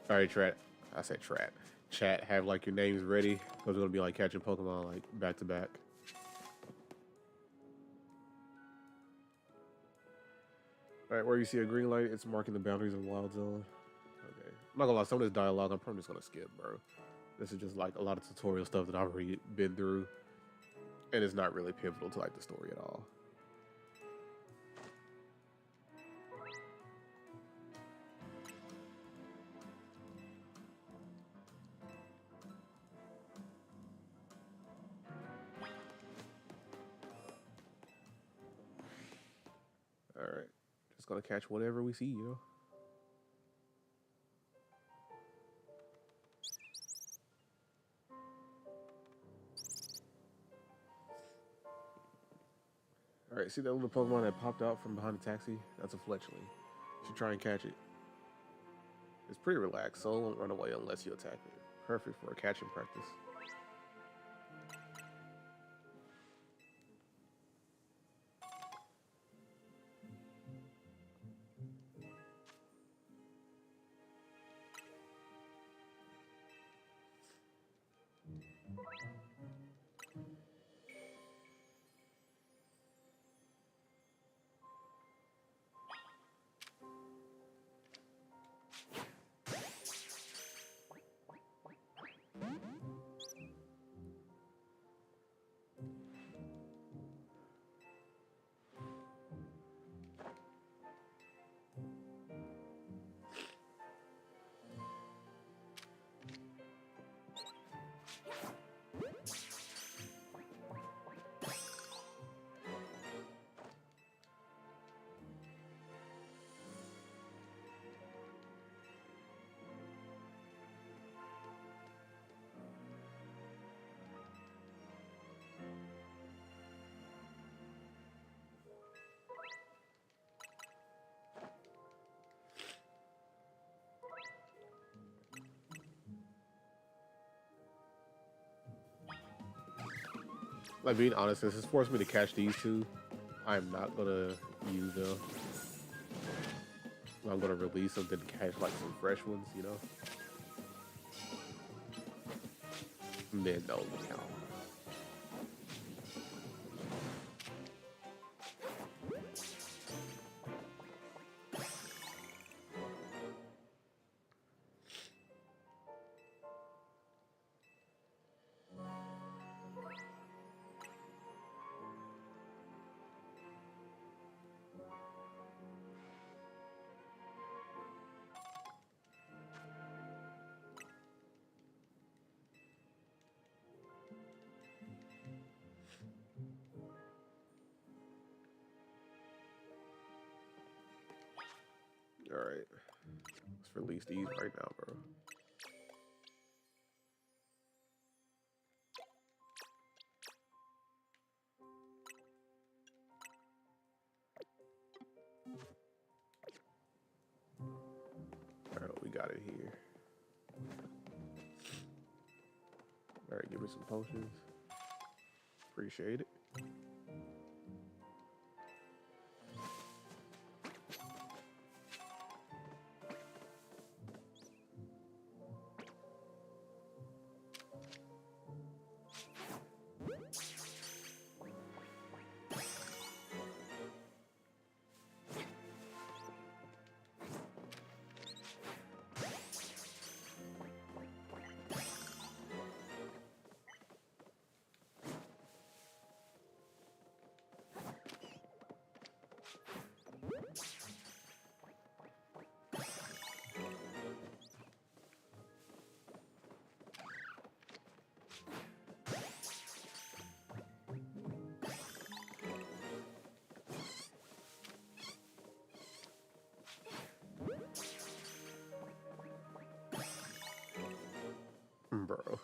Alright, Trat. I said Trat. Chat, have like your names ready. Because we're going to be like catching Pokemon like back to back. Alright, where you see a green light, it's marking the boundaries of the wild zone. Okay. I'm not gonna lie, some of this dialogue I'm probably just gonna skip, bro. This is just like a lot of tutorial stuff that I've already been through. And it's not really pivotal to like the story at all. Alright. Just gonna catch whatever we see, you know? Alright, see that little Pokemon that popped out from behind the taxi? That's a Fletchling. You should try and catch it. It's pretty relaxed, so it won't run away unless you attack it. Perfect for a catching practice. Like being honest, since it's forced me to catch these two, I'm not gonna use them. I'm gonna release them to catch like some fresh ones, you know. And then those will count. All right, let's release these right now, bro. All right, what we got it here. All right, give me some potions. Appreciate it. Bro,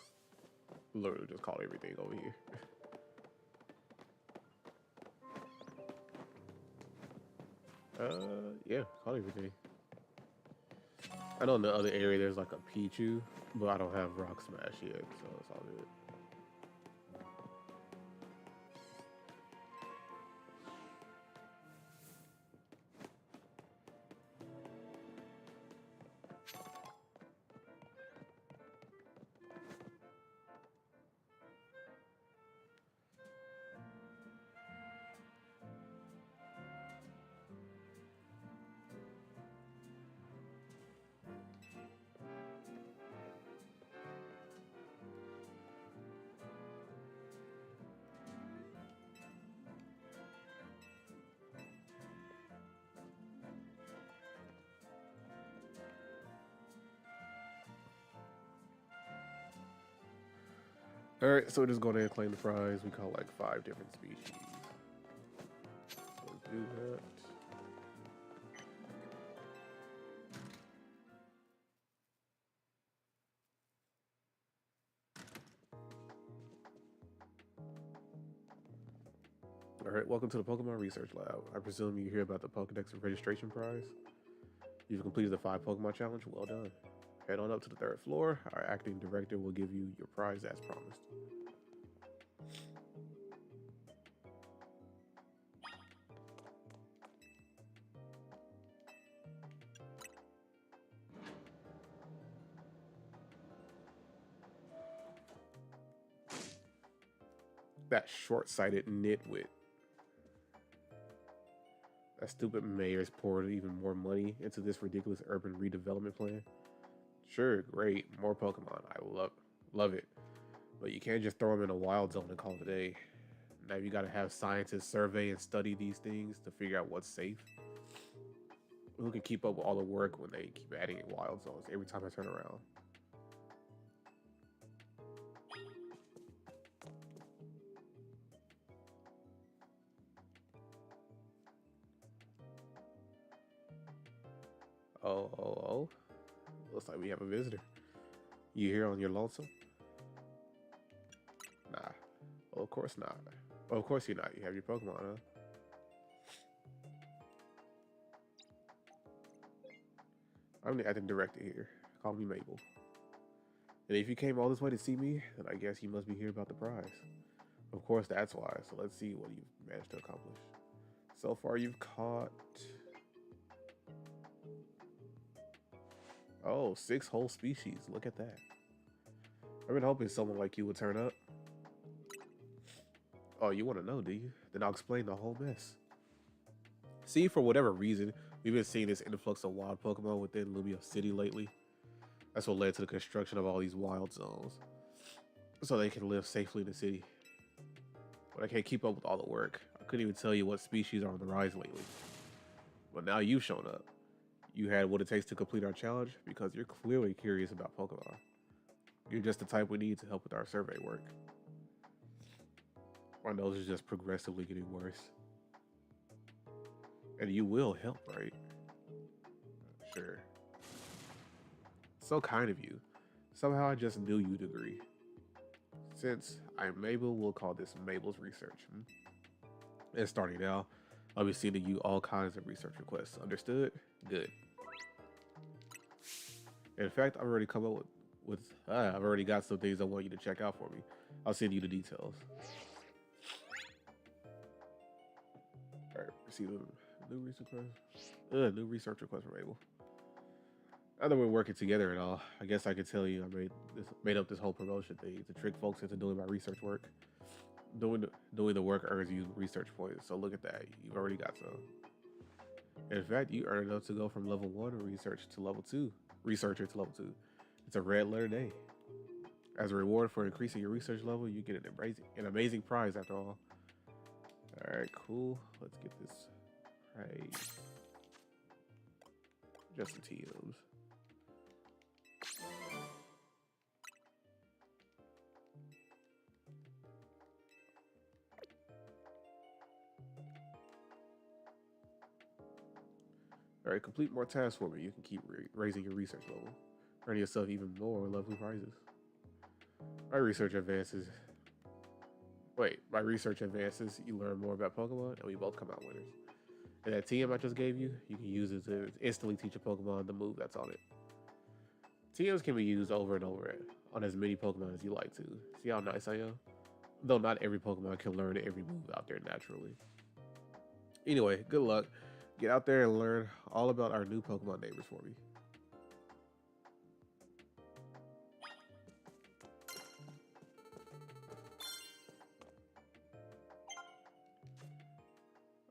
literally just call everything over here. Yeah, call everything. I know in the other area there's like a Pichu, but I don't have Rock Smash yet, so it's all good. All right, so we're just going to claim the prize. We caught like 5 different species. So let's do that. All right, welcome to the Pokemon Research Lab. I presume you hear about the Pokedex registration prize. You've completed the 5 Pokemon challenge. Well done. Head on up to the 3rd floor. Our acting director will give you your prize as promised. That short-sighted nitwit. That stupid mayor's poured even more money into this ridiculous urban redevelopment plan. Sure, great, more Pokemon. I love it. But you can't just throw them in a wild zone and call it a day. Now you gotta have scientists survey and study these things to figure out what's safe. Who can keep up with all the work when they keep adding in wild zones every time I turn around? Oh. Looks like we have a visitor. You here on your lonesome? Nah. Well, of course not. Well, of course you're not. You have your Pokemon, huh? I'm the acting director here. Call me Mabel. And if you came all this way to see me, then I guess you must be here about the prize. Of course, that's why. So let's see what you've managed to accomplish. So far, you've caught, oh, 6 whole species. Look at that. I've been hoping someone like you would turn up. Oh, you want to know, do you? Then I'll explain the whole mess. See, for whatever reason, we've been seeing this influx of wild Pokemon within Lumia City lately. That's what led to the construction of all these wild zones, so they can live safely in the city. But I can't keep up with all the work. I couldn't even tell you what species are on the rise lately. But now you've shown up. You had what it takes to complete our challenge because you're clearly curious about Pokemon. You're just the type we need to help with our survey work. My nose is just progressively getting worse. And you will help, right? Sure. So kind of you. Somehow I just knew you'd agree. Since I'm Mabel, we'll call this Mabel's research. And starting now, I'll be sending you all kinds of research requests. Understood? Good. In fact, I've already come up I've already got some things I want you to check out for me. I'll send you the details. Alright, receive a new research request. New research request from Mabel. Now that we're working together and all, I guess I could tell you I made up this whole promotion thing to trick folks into doing my research work. Doing the work earns you research points, so look at that. You've already got some. In fact, you earned enough to go from level 1 researcher to level 2. It's a red letter day. As a reward for increasing your research level, you get an amazing prize after all. Alright, cool. Let's get this prize. Just some TMs. Alright, complete more tasks for me. You can keep raising your research level. Earn yourself even more lovely prizes. My research advances. My research advances, you learn more about Pokemon, and we both come out winners. And that TM I just gave you, you can use it to instantly teach a Pokemon the move that's on it. TMs can be used over and over on as many Pokemon as you like to. See how nice I am? Though not every Pokemon can learn every move out there naturally. Anyway, good luck. Get out there and learn all about our new Pokemon neighbors for me.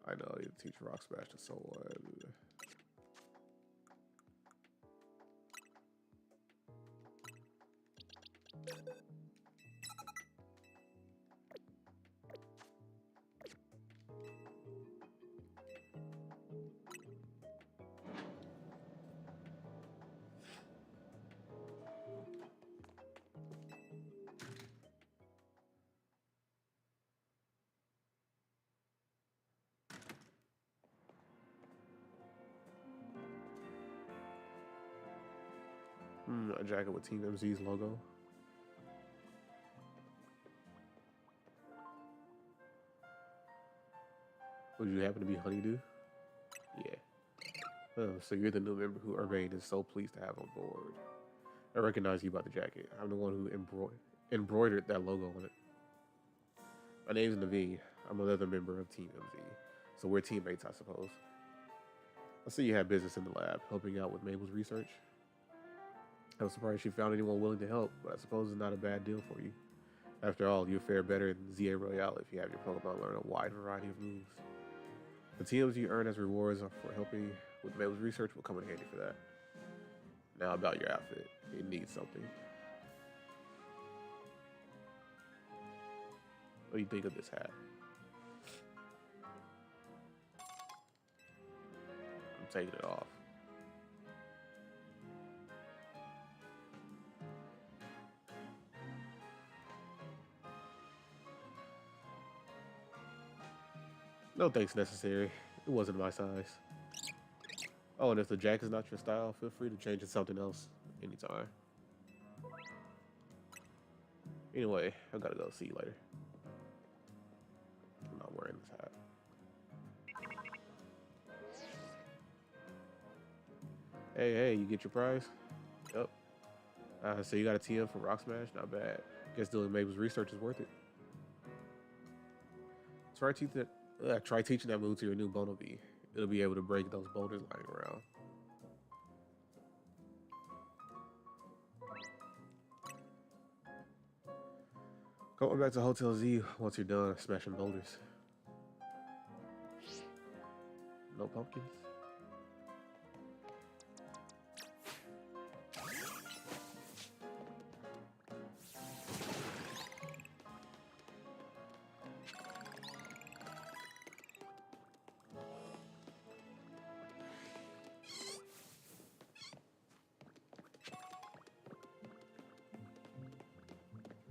I know, I need to teach Rock Smash to someone. A jacket with Team MZ's logo. Would you happen to be Honeydew? Yeah. Oh, so you're the new member who Urbane is so pleased to have on board. I recognize you by the jacket. I'm the one who embroidered that logo on it. My name's Naveen. I'm another member of Team MZ. So we're teammates, I suppose. I see you have business in the lab, helping out with Mabel's research. I'm surprised she found anyone willing to help, but I suppose it's not a bad deal for you. After all, you'll fare better in ZA Royale if you have your Pokemon learn a wide variety of moves. The TMs you earn as rewards for helping with Mabel's research will come in handy for that. Now about your outfit. It needs something. What do you think of this hat? I'm taking it off. No thanks necessary. It wasn't my size. Oh, and if the jacket's not your style, feel free to change it to something else anytime. Anyway, I gotta go. See you later. I'm not wearing this hat. Hey, you get your prize? Yep. So you got a TM for Rock Smash? Not bad. Guess doing Mabel's research is worth it. Try teaching that move to your new Bunnelby. It'll be able to break those boulders lying around. Going back to Hotel Z once you're done smashing boulders. No pumpkins.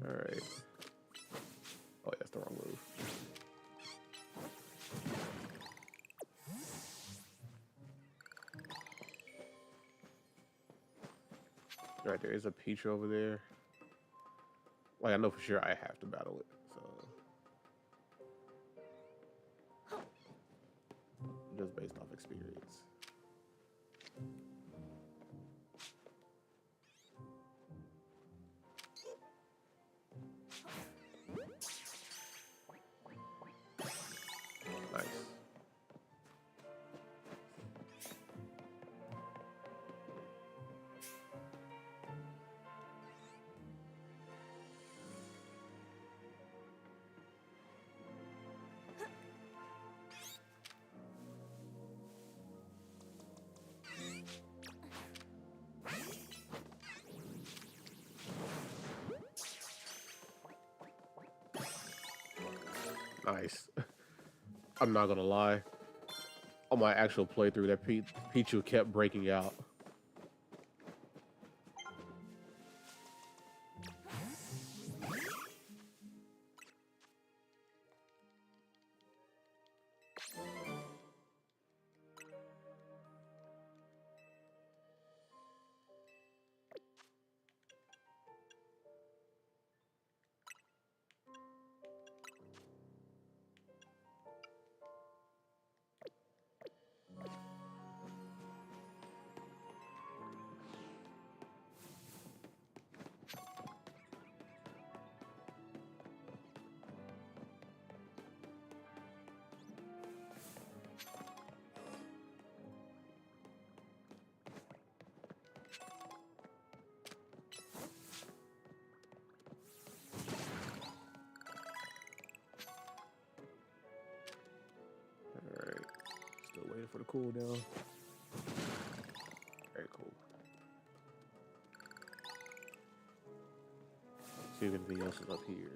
All right. Oh, yeah, that's the wrong move. All right, there is a Pichu over there. Like, I know for sure I have to battle it, so just based off experience. Nice. Nice. I'm not gonna lie. On my actual playthrough, that Pichu kept breaking out. Alright. Still waiting for the cooldown. Very cool. See if anything else is up here.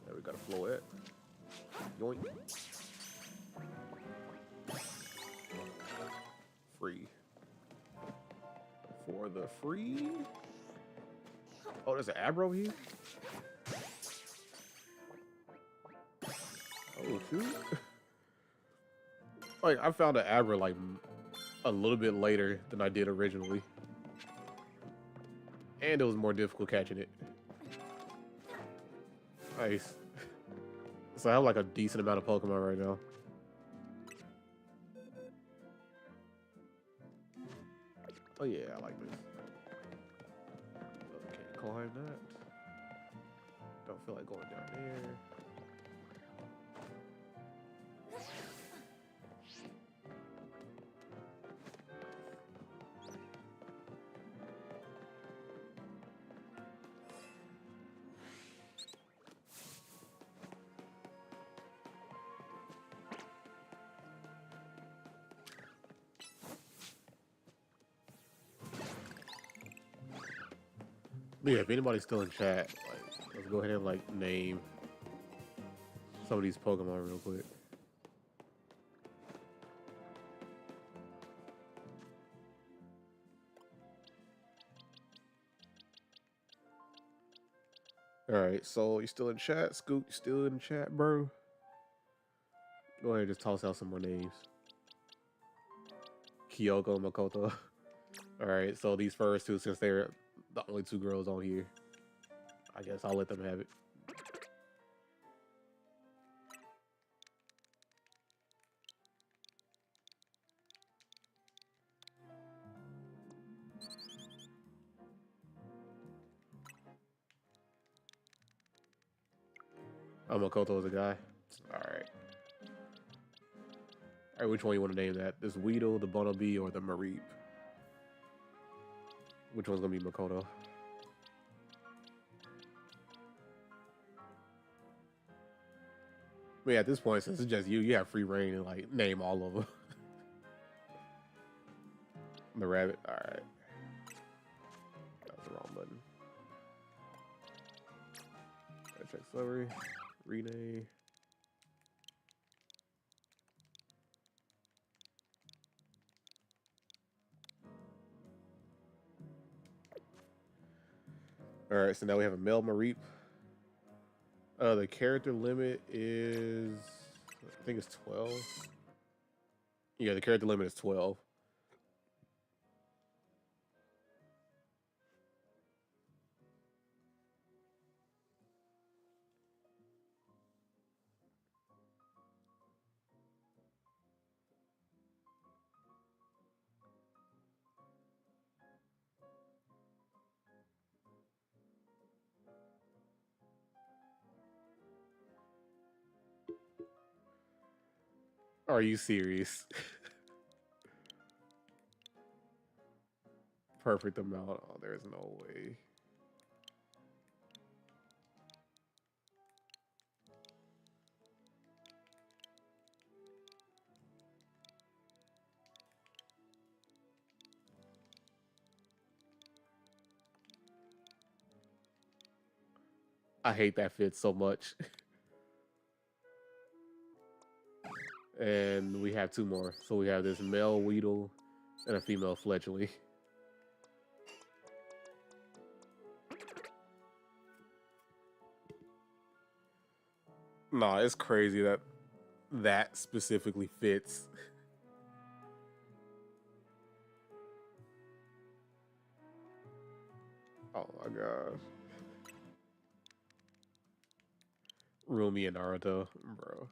There we got a Floette. Yoink. Free. For the free? Oh, there's an Abro here? Oh, shoot. Like, I found an Abra, like, a little bit later than I did originally. And it was more difficult catching it. Nice. So I have, like, a decent amount of Pokemon right now. Oh, yeah, I like this. Okay, climb that. Don't feel like going down there. But yeah, if anybody's still in chat, like, let's go ahead and like name some of these Pokemon real quick. Alright, so you still in chat? Scoop, you still in chat, bro? Go ahead and just toss out some more names. Kyoko, Makoto. Alright, so these first two, since they're the only two girls on here, I guess I'll let them have it. Oh, Makoto is a guy. All right. All right, which one you want to name that? This Weedle, the Bunnelby, or the Mareep? Which one's gonna be Makoto? But yeah, at this point, since it's just you, you have free reign and like name all of them. The rabbit. All right. That was the wrong button. Check celery. Rename. All right, so now we have a male Mareep. The character limit is, I think it's 12. Yeah, the character limit is 12. Are you serious? Perfect amount. Oh, there's no way. I hate that fit so much. And we have two more. So we have this male Weedle and a female Fletchling. Nah, it's crazy that that specifically fits. Oh my gosh. Rumi and Naruto, bro.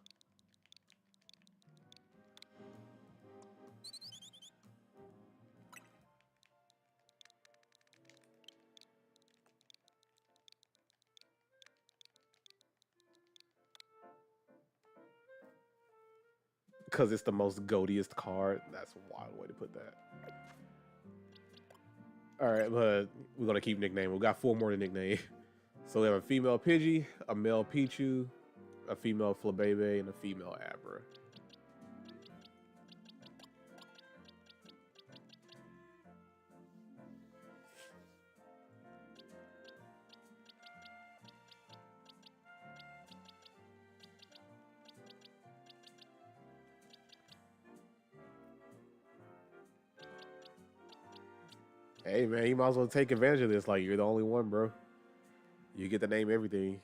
Because it's the most goatiest card. That's a wild way to put that. All right, but we're gonna keep nickname. We got four more to nickname. So we have a female Pidgey, a male Pichu, a female Flabebe, and a female Abra. Hey man, you might as well take advantage of this. Like you're the only one, bro. You get to name everything.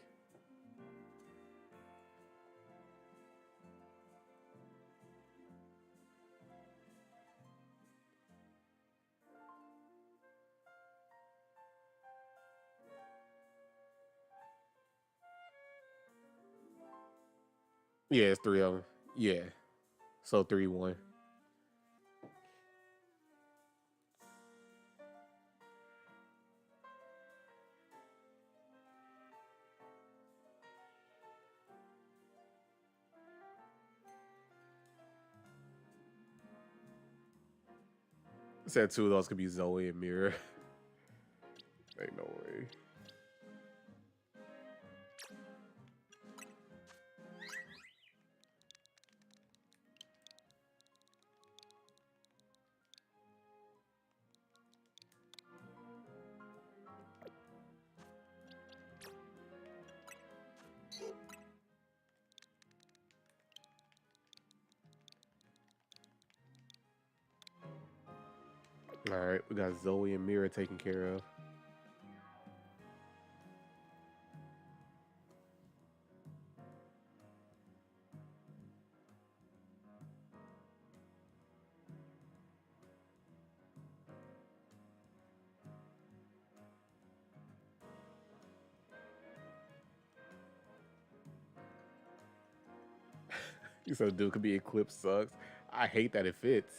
Yeah, it's three of them. Yeah, so 3-1. Said two of those could be Zoe and Mira. Ain't no way. All right, we got Zoe and Mira taken care of. You said dude could be Eclipse sucks. I hate that it fits.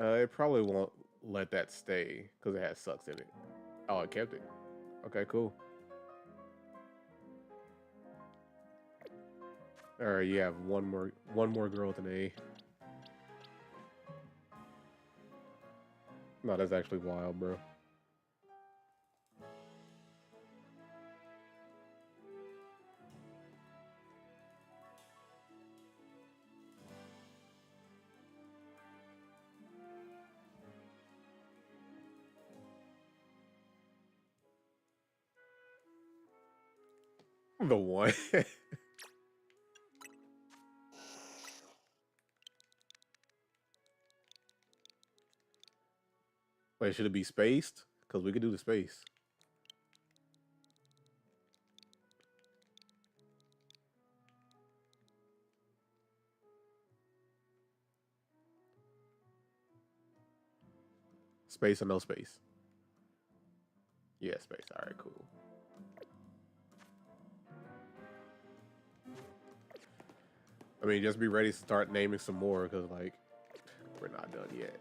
It probably won't let that stay because it has sucks in it. Oh, it kept it. Okay, cool. All right, you have one more girl with an A. No, that's actually wild, bro. The one. Wait, should it be spaced? Because we could do the space. Space or no space? Yeah, space. All right, cool. I mean, just be ready to start naming some more because, like, we're not done yet.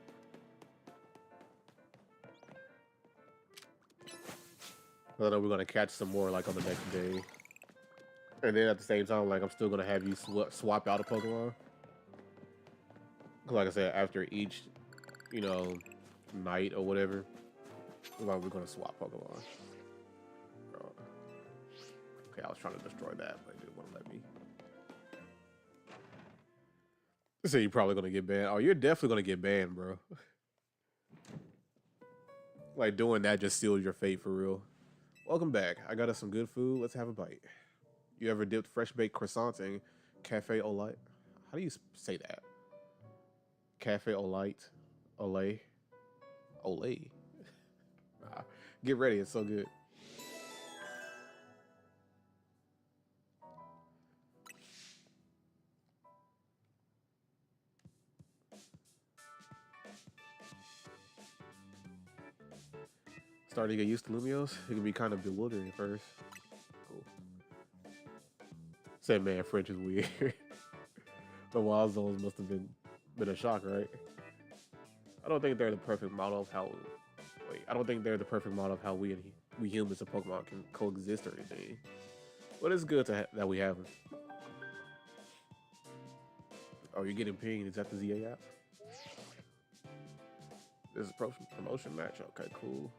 I know we're gonna catch some more like on the next day, and then at the same time, like I'm still gonna have you swap out a Pokemon. 'Cause like I said, after each, you know, night or whatever, we're gonna swap Pokemon. Uh, okay, I was trying to destroy that, but it didn't want to let me. So you're probably gonna get banned. Oh, you're definitely gonna get banned, bro. Like doing that just seals your fate for real. Welcome back. I got us some good food. Let's have a bite. You ever dipped fresh baked croissants in cafe au lait? How do you say that? Cafe au lait, olay, olay. Nah, get ready. It's so good. Starting to get used to Lumios. It can be kind of bewildering at first. Cool. Said man, French is weird. The wild zones must have been a shock, right? I don't think they're the perfect model of how. Wait, I don't think they're the perfect model of how we humans and Pokemon can coexist or anything. But it's good that we have them. Oh, you're getting pinged. Is that the ZA app? This is a promotion match. Okay, cool.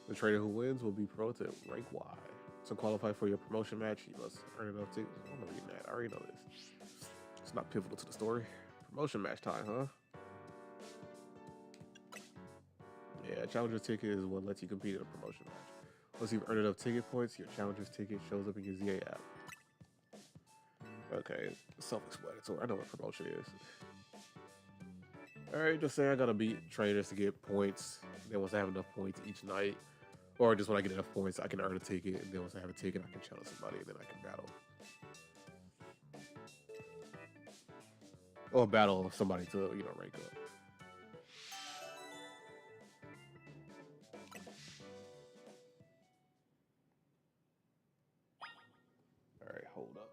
The trader who wins will be promoted rank Y. To qualify for your promotion match, you must earn enough tickets. I'm not reading that. I already know this. It's not pivotal to the story. Promotion match time, huh? Yeah, challenger's ticket is what lets you compete in a promotion match. Once you've earned enough ticket points, your challenger's ticket shows up in your ZA app. Okay, self-explanatory. I know what promotion is. Alright, just say I gotta beat trainers to get points. Then once I have enough points each night, or just when I get enough points, I can earn a ticket. And then once I have a ticket, I can challenge somebody, and then I can battle. Or battle somebody to, rank up. Alright, hold up.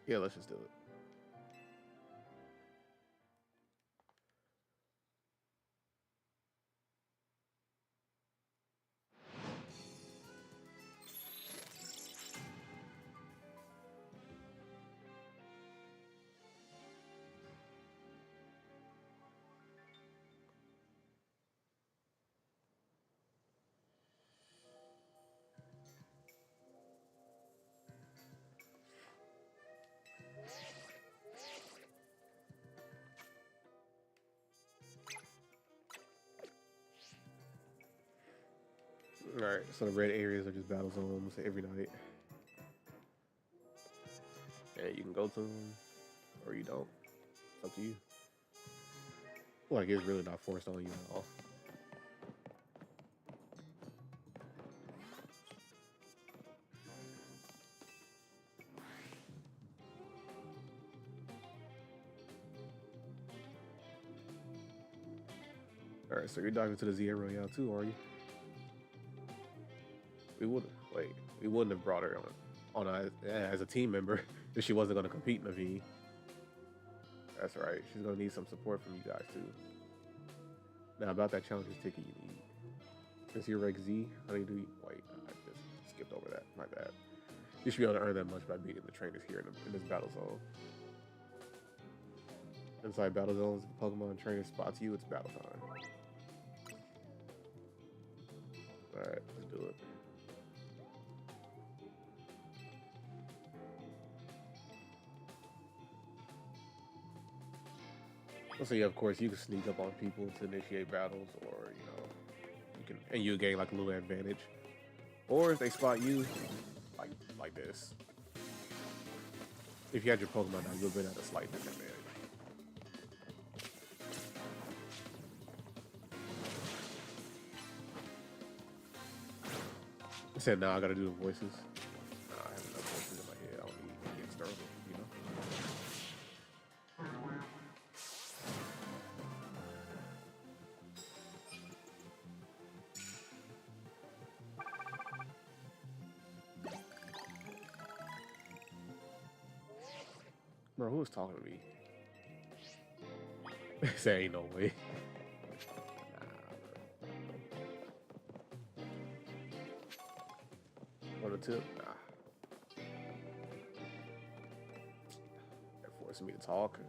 Yeah, let's just do it. Alright, so the red areas are just battle zones every night. And you can go to them, or you don't. It's up to you. Like, it's really not forced on you at all. Alright, so you're diving to the ZA Royale too, are you? We would wait. We wouldn't have brought her as a team member if she wasn't going to compete in the V. That's right. She's going to need some support from you guys too. Now about that challenges ticket you need. Since you're Reg Z, how do you do? Wait, I just skipped over that. My bad. You should be able to earn that much by beating the trainers here in this battle zone. Inside battle zones, if the Pokemon trainer spots you, it's battle time. Alright, let's do it. So yeah, of course, you can sneak up on people to initiate battles, or you can, and you gain like a little advantage. Or if they spot you, like this, if you had your Pokemon down, you'll be at a slight disadvantage. I said, now I gotta do the voices. I have enough voices in my head. I don't need the external, Bro, who was talking to me? Say ain't no way. On the tip? Nah. They're forcing me to talk.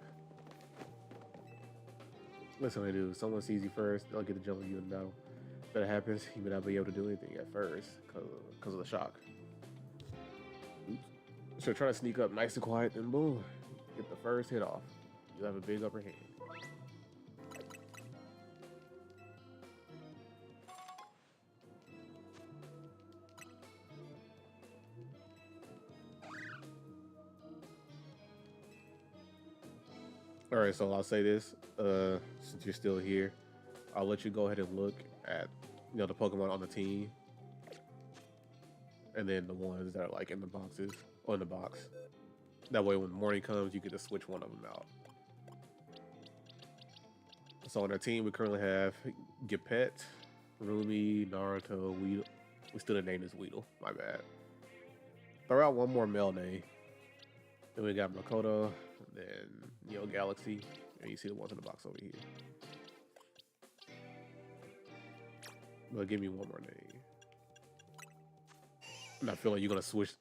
Listen, they do. If someone sees you first, they'll get the jump on you in the battle. If that happens, you may not be able to do anything at first because of the shock. Oops. So try to sneak up nice and quiet, then boom, get the first hit off. You'll have a big upper hand. All right, so I'll say this, since you're still here, I'll let you go ahead and look at, the Pokemon on the team, and then the ones that are like in the boxes, or in the box. That way when morning comes, you get to switch one of them out. So on our team, we currently have Gepet, Rumi, Naruto, Weedle. We still didn't name this Weedle, my bad. Throw out one more male name. Then we got Makoto, then Neo Galaxy, and you see the ones in the box over here. But give me one more name. I'm not feeling you're gonna switch,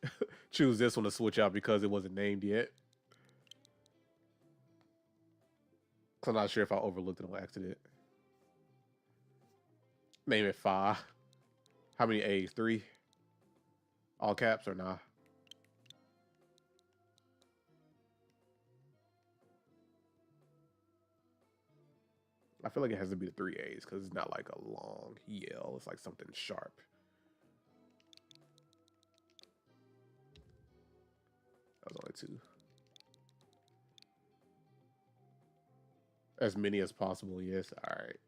choose this one to switch out because it wasn't named yet. Cause I'm not sure if I overlooked it on accident. Name it Fa. How many A's? 3? All caps or nah? I feel like it has to be the 3 A's because it's not like a long yell. It's like something sharp. That was only 2. As many as possible, yes. All right.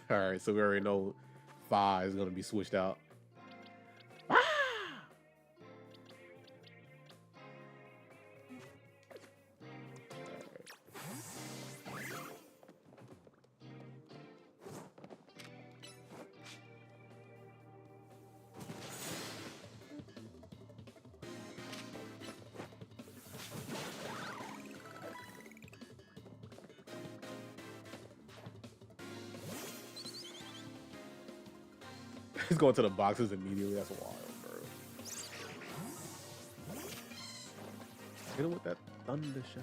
All right, so we already know Fa is going to be switched out. He's going to the boxes immediately. That's wild, bro. Hit him with that thunder shock.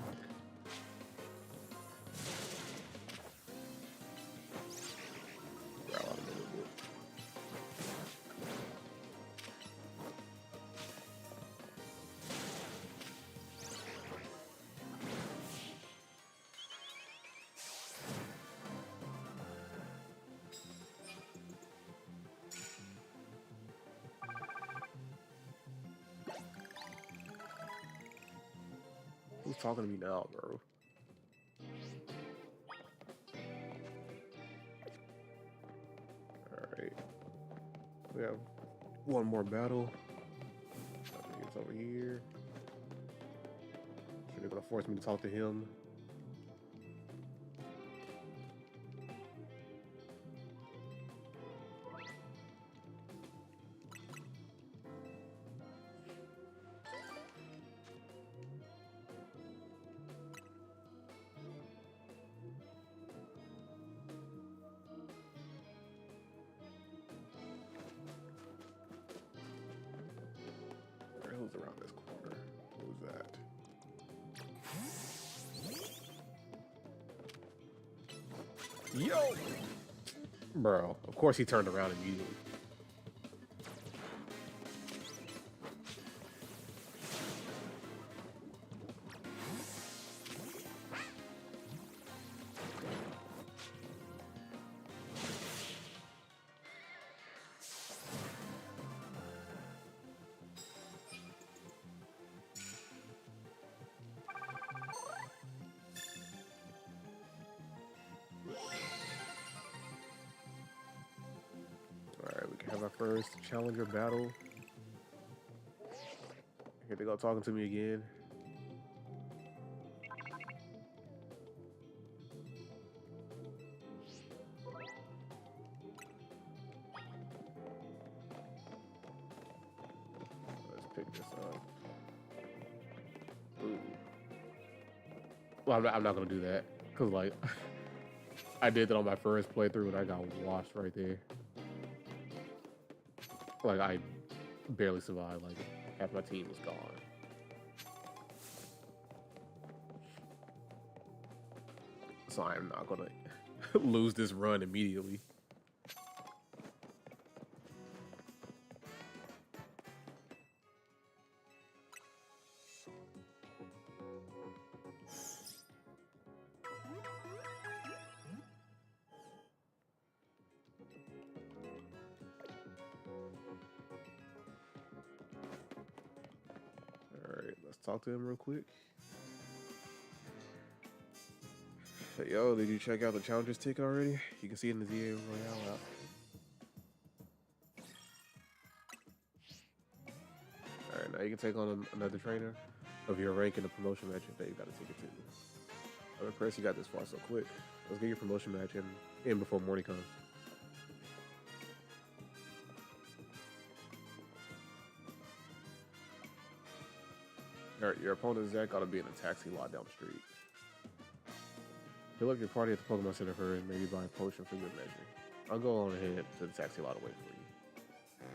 Who's talking to me now, bro? Alright. We have one more battle. I think it's over here. So they're gonna force me to talk to him. Who's around this corner? Who's that? Yo! Bro, of course he turned around immediately. Alright, we can have our first challenger battle. Here they go talking to me again. Let's pick this up. Ooh. Well, I'm not gonna do that because like I did that on my first playthrough and I got washed right there. Like I barely survived. Like half my team was gone. So I'm not gonna lose this run immediately. Let's talk to him real quick. Hey, yo, did you check out the Challengers ticket already? You can see it in the ZA Royale app. Alright, now you can take on another trainer of your rank in the promotion match that you got a ticket to. I'm impressed you got this far so quick. Let's get your promotion match in before morning comes. Alright, your opponent Zach ought to be in a taxi lot down the street. Fill up your party at the Pokemon Center first, maybe buy a potion for good measure. I'll go on ahead to the taxi lot and wait for you.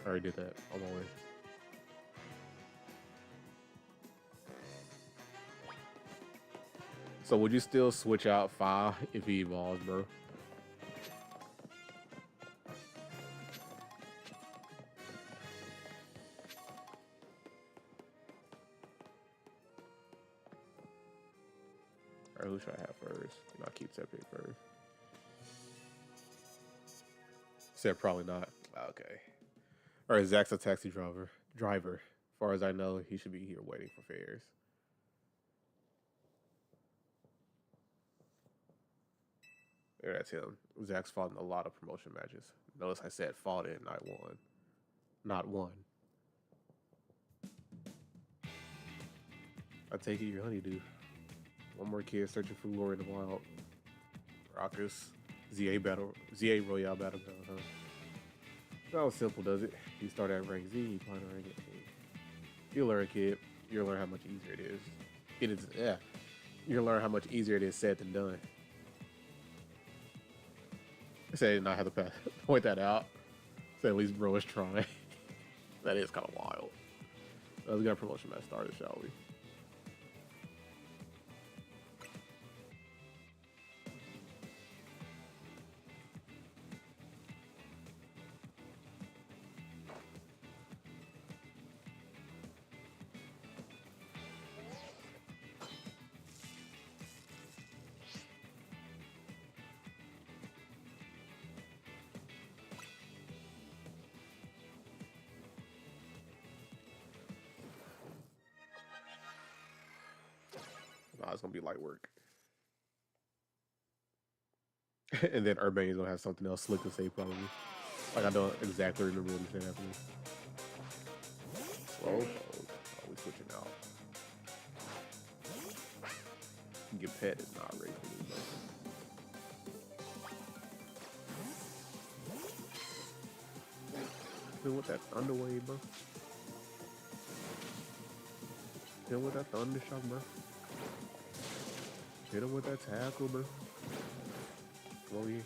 I already did that on my way. So would you still switch out Fi if he evolves, bro? Alright, who should I have first? I'll keep that pick first. Said probably not. Okay. Alright, Zach's a taxi driver. As far as I know, he should be here waiting for fares. Yeah, that's him. Zach's fought in a lot of promotion matches. Notice I said fought in, not won. Not won. I take it you're Honeydew. One more kid searching for lore in the wild. Raucous. ZA Royale Battleground, huh? That was simple, does it? You start at rank Z, you climb to rank A. You'll learn, kid. You'll learn how much easier it is. Yeah. You'll learn how much easier it is said than done. I say not have to point that out. Say at least bro is trying. That is kind of wild. Let's get our promotion match started, shall we? it's gonna be light work. And then Urbane's gonna have something else slick to say probably. Like I don't exactly remember what he said after this. Slow pose. Oh, we switching out. Your pet is not ready for me, bro. Hit with that thunder wave, bro. Hit with that thunder shot, bro. Hit him with that tackle, bro. Come over here.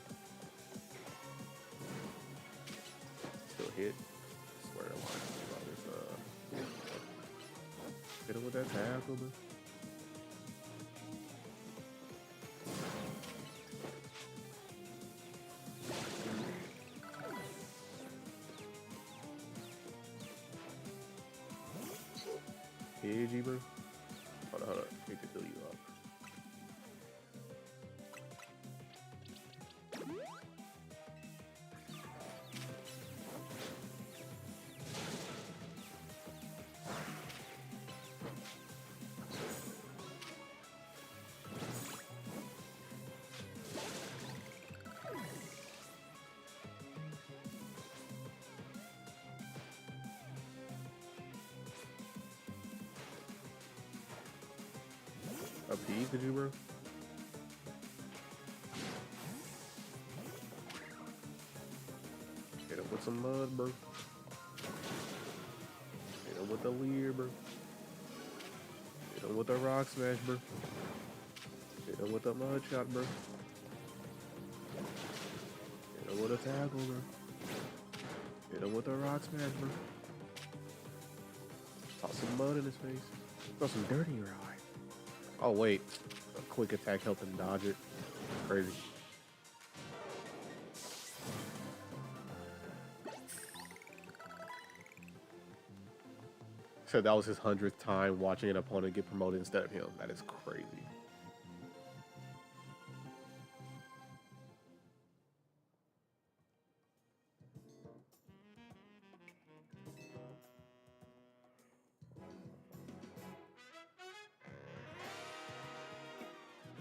Still hit. I swear to line. Hit him with that tackle, bro. Pidgey, bro. Hold on. I need to fill you up. Appease, did you, bro? Hit him with some mud, bro. Hit him with the leer, bro. Hit him with the rock smash, bro. Hit him with the mud shot, bro. Hit him with a tackle, bro. Hit him with the rock smash, bro. Toss some mud in his face. Throw some dirt in your eye. Oh wait, a quick attack helped him dodge it. Crazy. So that was his 100th time watching an opponent get promoted instead of him. That is crazy.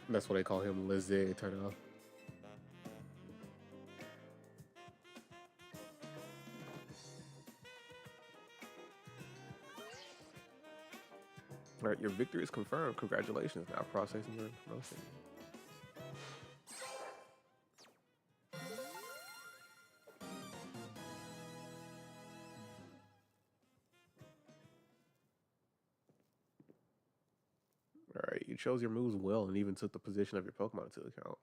That's what they call him, Lizzie Eternal. Alright, your victory is confirmed. Congratulations. Now processing your promotion. Alright, you chose your moves well and even took the position of your Pokemon into account.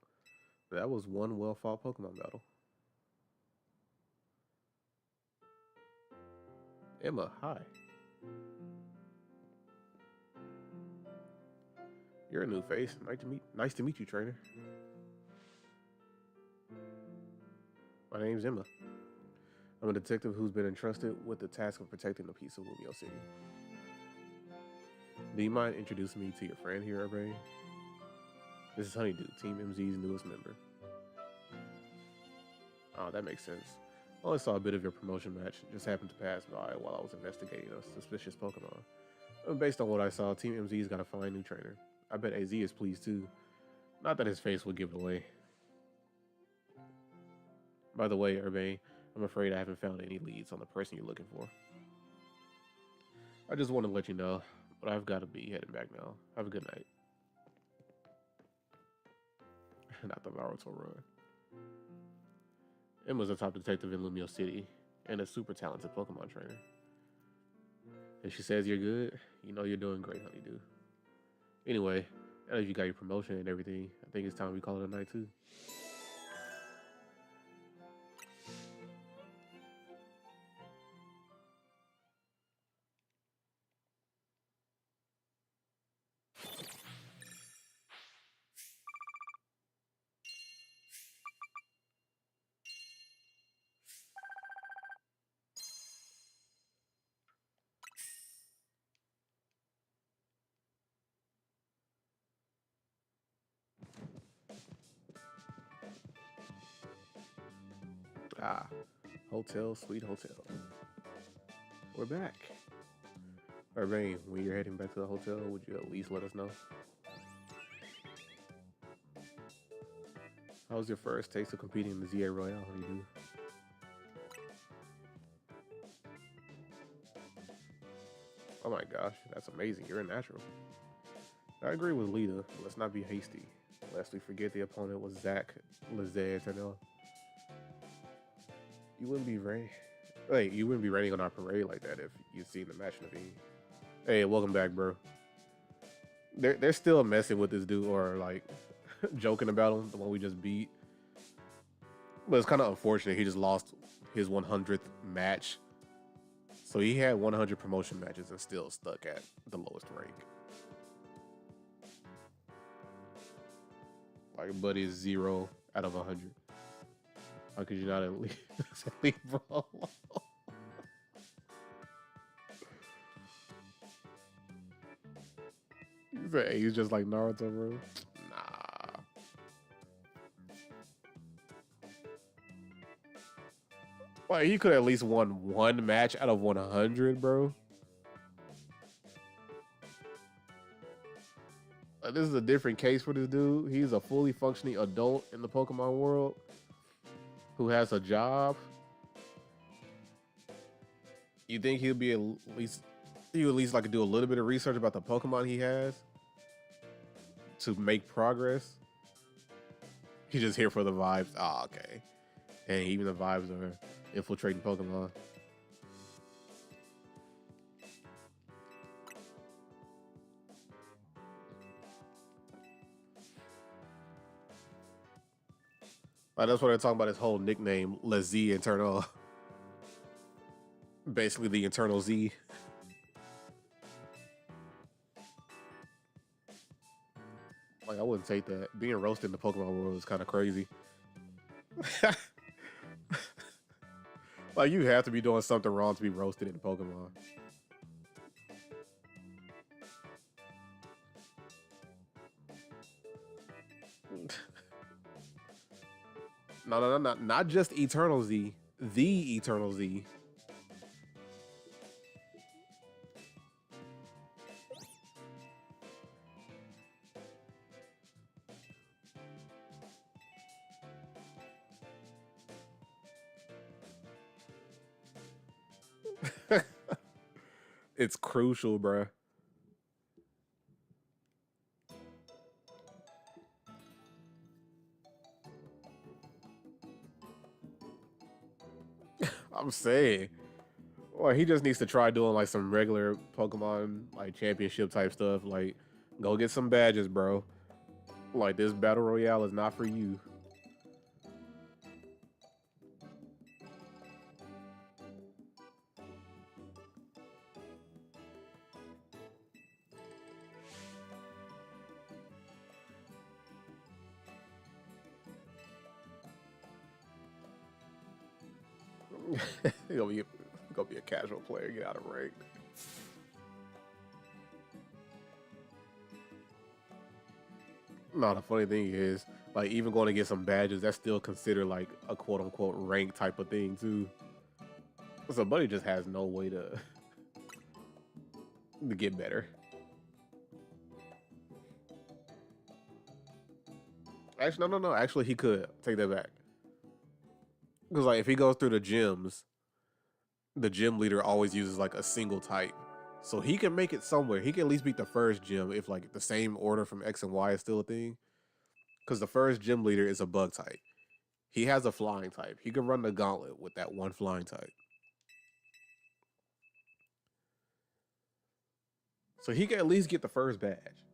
That was one well-fought Pokemon battle. Emma, hi. You're a new face. Nice to meet you, trainer. My name's Emma. I'm a detective who's been entrusted with the task of protecting the peace of Lumio City. Do you mind introducing me to your friend here, Ray? This is Honeydew, Team MZ's newest member. Oh, that makes sense. I only saw a bit of your promotion match. It just happened to pass by while I was investigating a suspicious Pokemon. And based on what I saw, Team MZ's got a fine new trainer. I bet AZ is pleased too. Not that his face would give it away. By the way, Urbane, I'm afraid I haven't found any leads on the person you're looking for. I just want to let you know, but I've got to be heading back now. Have a good night. Not the Naruto run. Emma's a top detective in Lumio City and a super talented Pokemon trainer. If she says you're good, you know you're doing great, Honeydew. Anyway, now that you got your promotion and everything, I think it's time we call it a night too. Ah, Hotel, Sweet Hotel. We're back. Urbane, when you're heading back to the hotel, would you at least let us know? How was your first taste of competing in the ZA Royale? How do you do? Oh my gosh, that's amazing. You're a natural. I agree with Lita. Let's not be hasty, lest we forget the opponent was Zach Lizette Eternal. You wouldn't be rain. Wait, you wouldn't be raining on our parade like that if you'd seen the match in the Naveen. Hey, welcome back, bro. They're still messing with this dude or like joking about him, the one we just beat. But it's kind of unfortunate he just lost his 100th match. So he had 100 promotion matches and still stuck at the lowest rank. Like Buddy is 0 out of 100. How could you not at least leave bro alone? He's just like Naruto, bro. Nah. Like he could at least won one match out of 100, bro. Like, this is a different case for this dude. He's a fully functioning adult in the Pokemon world who has a job. You think he'll be at least like do a little bit of research about the Pokemon he has to make progress? He's just here for the vibes. Ah, okay. And even the vibes are infiltrating Pokemon. Like, that's what they're talking about. His whole nickname, Le Z Internal. Basically, the Eternal Z. Like, I wouldn't take that. Being roasted in the Pokemon world is kind of crazy. Like, you have to be doing something wrong to be roasted in Pokemon. No, not just Eternal Z. The Eternal Z. It's crucial, bruh. I'm saying. Well, he just needs to try doing like some regular Pokemon like championship type stuff. Like, go get some badges, bro. Like, this battle royale is not for you. You're gonna be a casual player, get out of rank. No, the funny thing is, like, even going to get some badges, that's still considered like a quote unquote rank type of thing too. So Buddy just has no way to get better. Actually, no. Actually, he could take that back. Because like if he goes through the gyms, the gym leader always uses like a single type. So he can make it somewhere. He can at least beat the first gym if like the same order from X and Y is still a thing. Because the first gym leader is a bug type. He has a flying type. He can run the gauntlet with that one flying type. So he can at least get the first badge.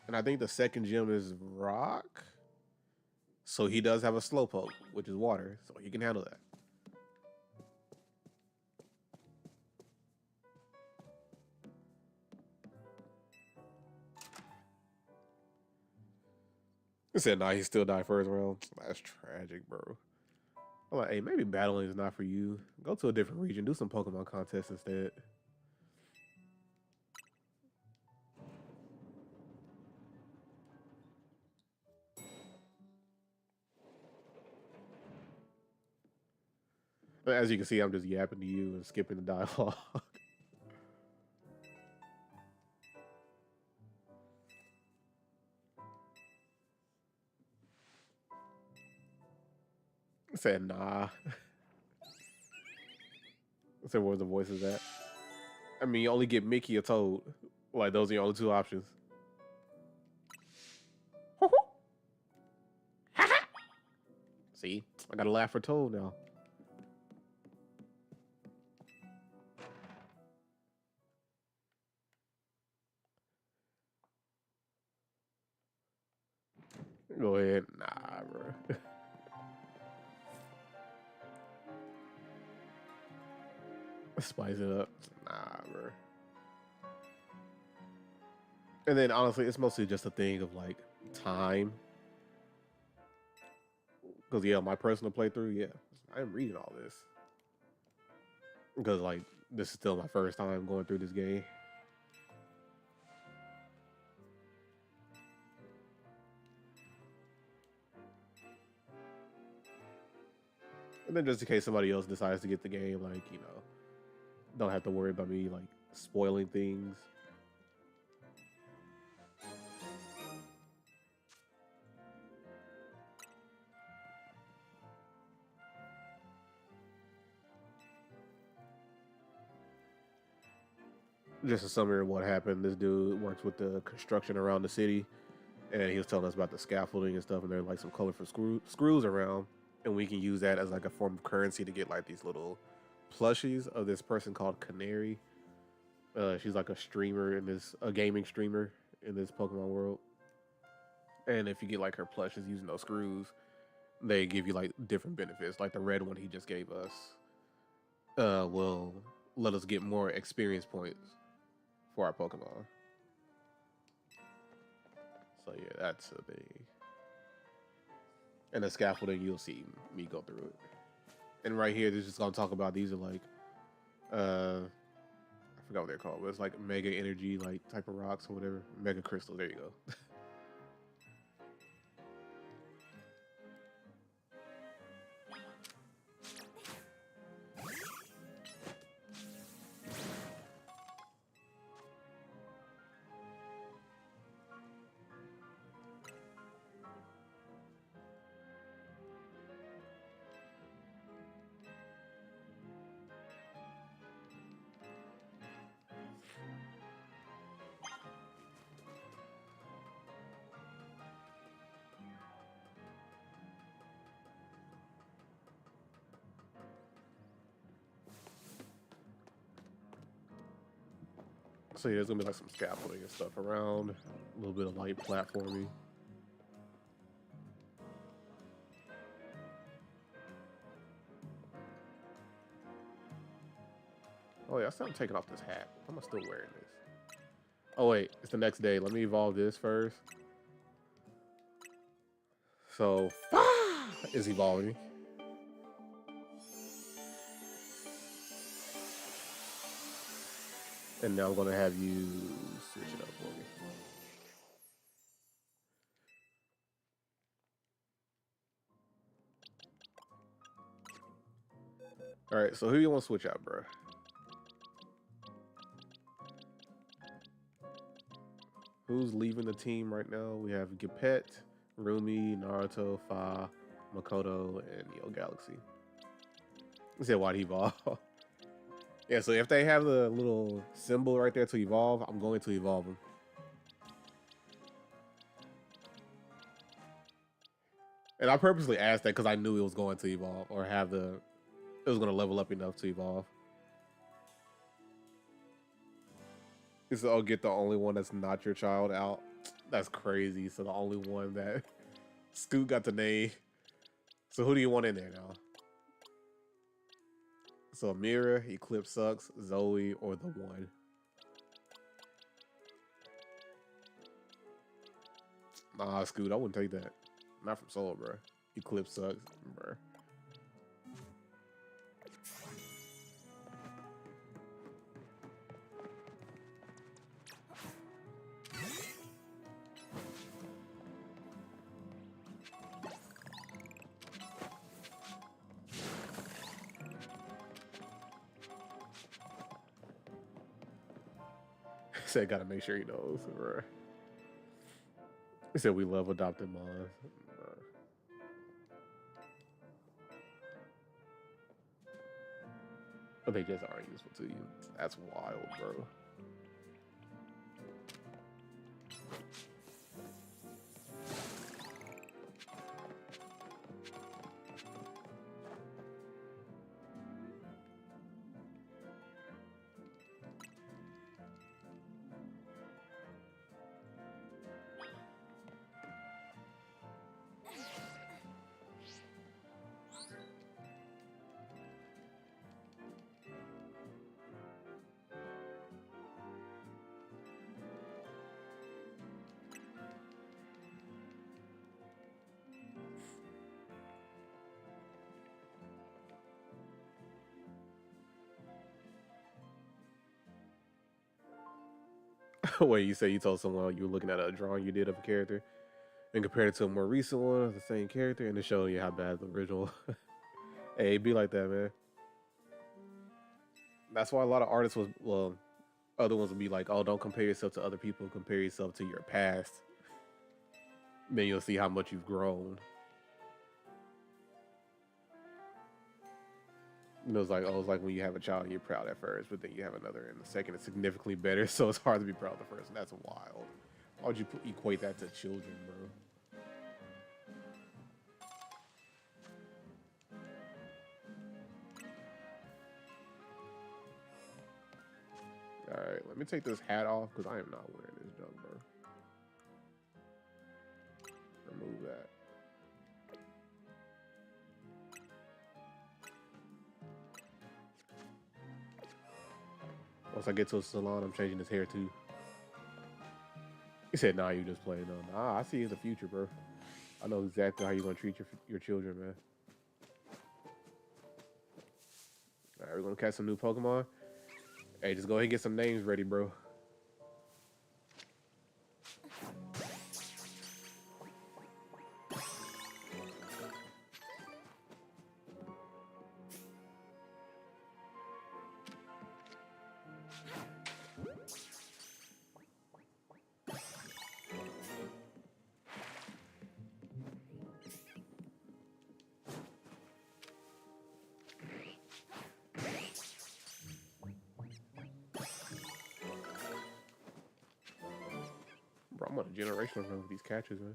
And I think the second gym is rock. So he does have a slowpoke, which is water. So he can handle that. He said, nah, he still died first round. That's tragic, bro. I'm like, hey, maybe battling is not for you. Go to a different region. Do some Pokemon contests instead. As you can see, I'm just yapping to you and skipping the dialogue. Said nah. Said where the voices at? I mean, you only get Mickey or Toad. Like those are your only two options. See, I gotta laugh for Toad now. Go ahead. Nah, bro. Spice it up. Nah, bro. And then honestly, it's mostly just a thing of like time. Because yeah, my personal playthrough, yeah, I'm reading all this because like this is still my first time going through this game. And then just in case somebody else decides to get the game, like don't have to worry about me like spoiling things. Just a summary of what happened. This dude works with the construction around the city, and he was telling us about the scaffolding and stuff. And there are like some colorful screws around, and we can use that as like a form of currency to get like these little plushies of this person called Canary. She's like a gaming streamer in this Pokemon world. And if you get like her plushes using those screws, they give you like different benefits. Like the red one he just gave us, will let us get more experience points for our Pokemon. So yeah, that's a thing. And the scaffolding, you'll see me go through it. And right here, this is just gonna talk about these are like, I forgot what they're called, but it's like mega energy, like type of rocks or whatever. Mega crystal. There you go. So yeah, there's gonna be like some scaffolding and stuff around, a little bit of light platforming. Oh yeah, I still taking off this hat. I'm still wearing this. Oh wait, it's the next day. Let me evolve this first. So is evolving. And now I'm gonna have you switch it up for me. All right, so who you want to switch out, bro? Who's leaving the team right now? We have Gepet, Rumi, Naruto, Fa, Makoto, and Neo Galaxy. He said, why'd he evolve? Yeah, so if they have the little symbol right there to evolve, I'm going to evolve them. And I purposely asked that because I knew it was going to evolve or it was going to level up enough to evolve. So I'll get the only one that's not your child out. That's crazy. So the only one that Scoot got the name. So who do you want in there now? So Mira, Eclipse sucks, Zoe, or the one. Nah, Scoot, I wouldn't take that. Not from Soul, bro. Eclipse sucks, bro. Said gotta make sure he knows, bro. He said we love adopted moms. But they just aren't useful to you. That's wild, bro. Wait, you say you told someone you were looking at a drawing you did of a character and compared it to a more recent one of the same character and it showed you how bad the original. Hey, it be like that, man. That's why a lot of artists was well, other ones would be like, "Oh, don't compare yourself to other people. Compare yourself to your past. Then you'll see how much you've grown." And it was like, oh, it's like when you have a child and you're proud at first, but then you have another and the second is significantly better. So it's hard to be proud of the first. And that's wild. Why would you equate that to children, bro? All right, let me take this hat off because I am not wearing this junk, bro. Remove that. Once I get to a salon, I'm changing his hair too. He said, "Nah, you just playing." No, nah, I see you in the future, bro. I know exactly how you're gonna treat your children, man. All right, we're gonna catch some new Pokemon. Hey, just go ahead and get some names ready, bro. Bro, I'm on a generational run with these catches, man.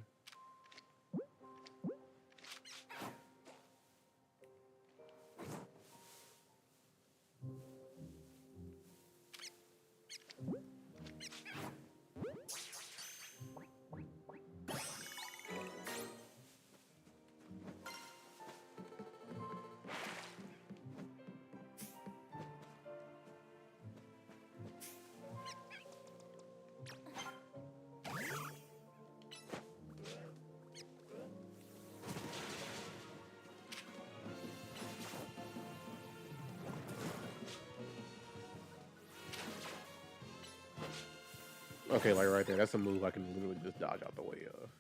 Okay, like right there, that's a move I can literally just dodge out the way of.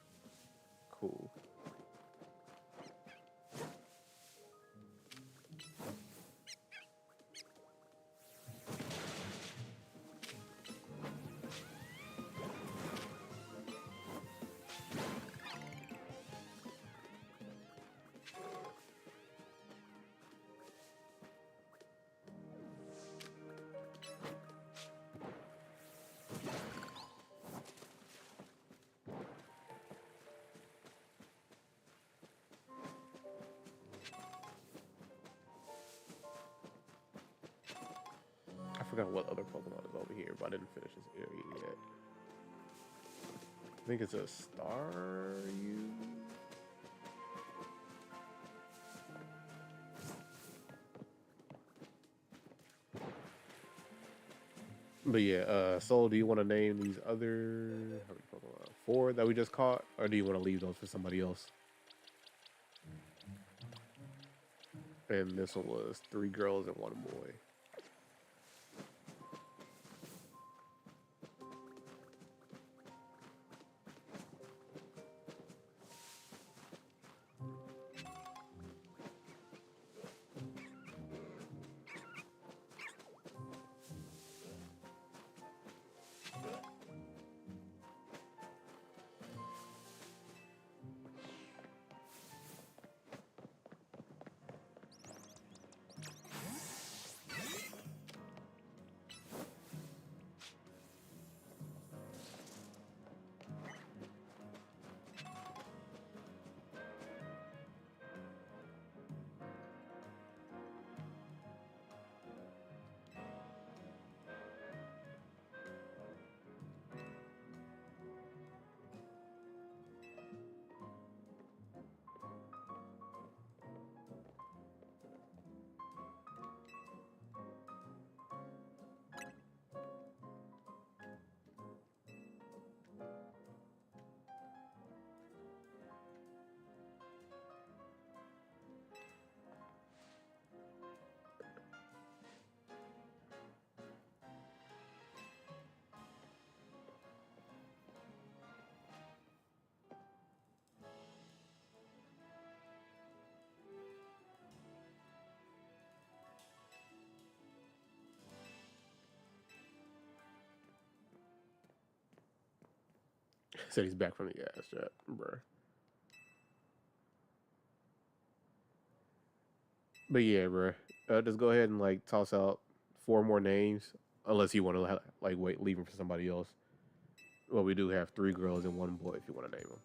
Cool. I forgot what other Pokemon is over here, but I didn't finish this area yet. I think it's a Staryu. But yeah, Soul, do you want to name these other how many Pokemon? 4 that we just caught, or do you want to leave those for somebody else? And this one was 3 girls and 1 boy. Said he's back from the gas trap, bruh. But yeah, bruh. Just go ahead and like toss out four more names, unless you want to like wait, leave them for somebody else. Well, we do have three girls and one boy if you want to name them.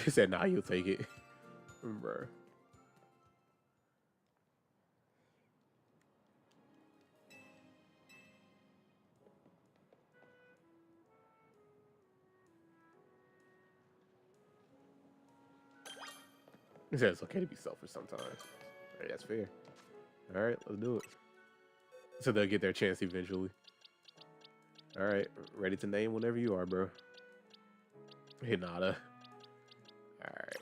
He said, "Nah, you'll take it, bruh." He said it's okay to be selfish sometimes. Hey, that's fair. All right, let's do it. So they'll get their chance eventually. All right, ready to name whenever you are, bro. Hinata. All right.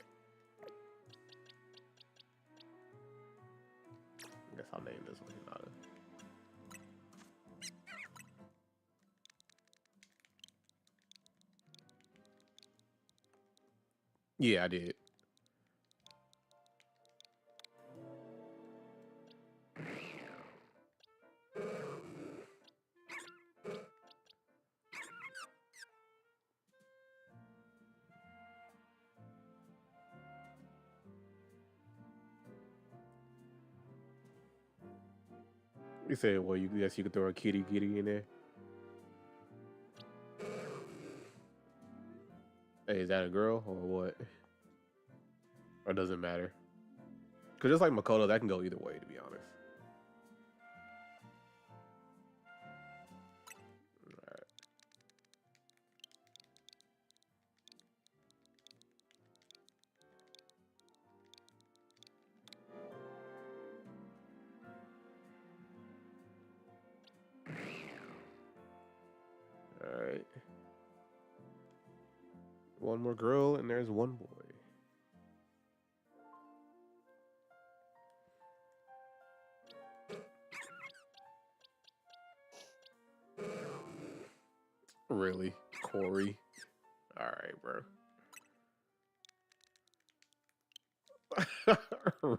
I guess I'll name this one Hinata. Yeah, I did. You said, well, you guess you could throw a kitty in there. Hey, is that a girl or what? Or does it matter? Because just like Makoto, that can go either way, to be honest. All right. One more girl, and there's one boy. Really? Corey? All right, bro.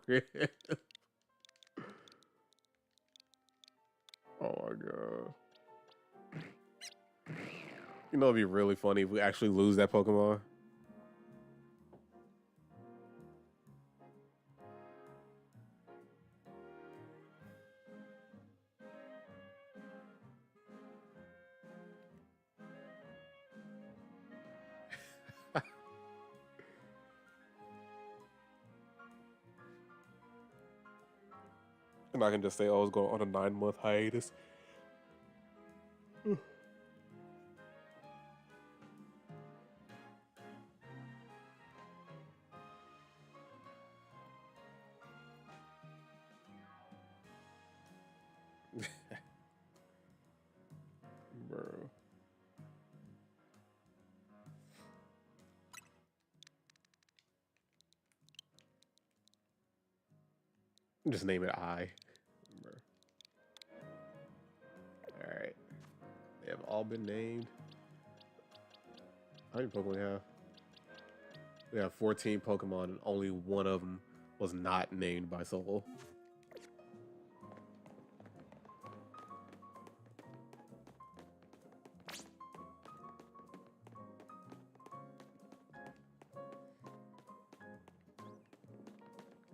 Really? Oh my god. You know, it'd be really funny if we actually lose that Pokemon. And I can just say, oh, I was going on a 9-month hiatus. Bro. Just name it I. Bro. Alright. They have all been named. How many Pokemon we have? We have 14 Pokemon, and only one of them was not named by Soul.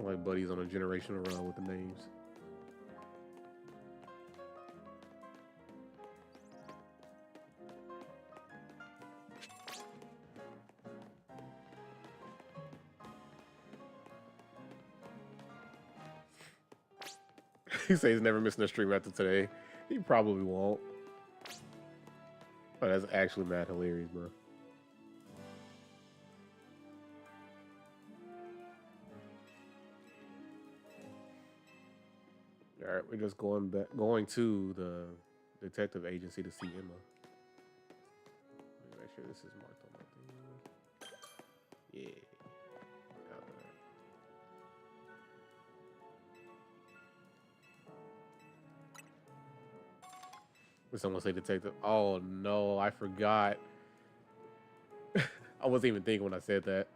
My buddy's on a generational run with the names. He says he's never missing a stream after today. He probably won't. But that's actually mad hilarious, bro. All right, we're just going to the detective agency to see Emma. Let me make sure this is marked on my thing. Yeah. Got that. Would someone say detective? Oh no, I forgot. I wasn't even thinking when I said that.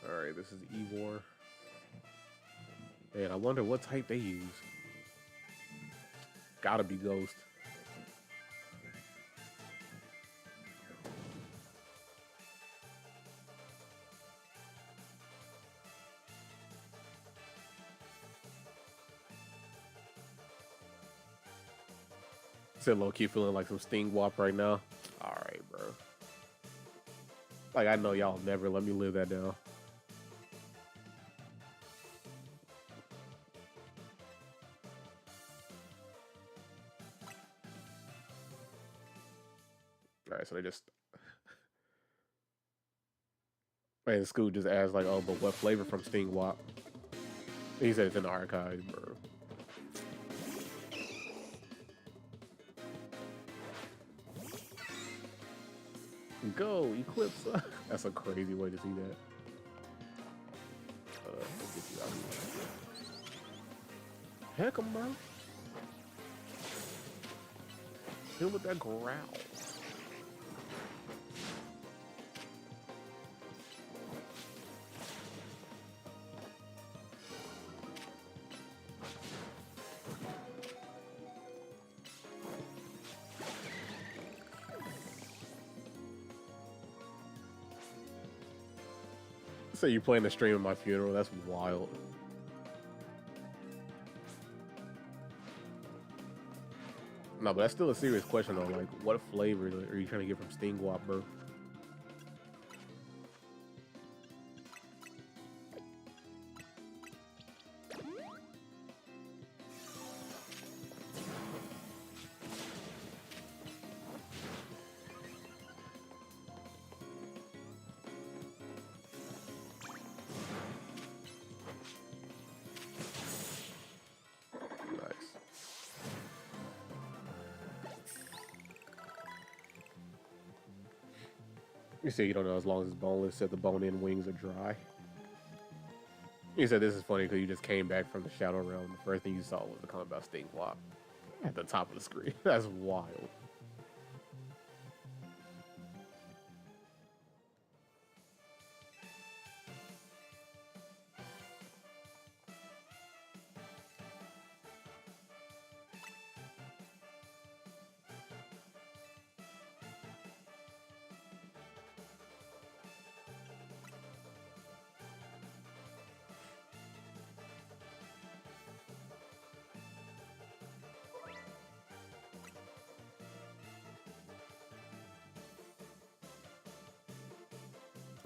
Alright, this is Evor. Man, I wonder what type they use. Gotta be Ghost. Said low-key feeling like some Stingwop right now. Alright, bro. Like, I know y'all never let me live that down. Alright, so they just... Man, Scoot just asked, like, oh, but what flavor from Stingwop? He said it's in the archives, bro. Go, Eclipse. That's a crazy way to see that. Let's get you out of here. Heck 'em, bro. Hit with that growl. So you playing the stream at my funeral? That's wild. No, but that's still a serious question though. Like, what flavor are you trying to get from Stingwop, bro? You say you don't know as long as it's boneless, said the bone-in wings are dry. You said this is funny because you just came back from the Shadow Realm. The first thing you saw was the comment about Stingwop at the top of the screen. That's wild.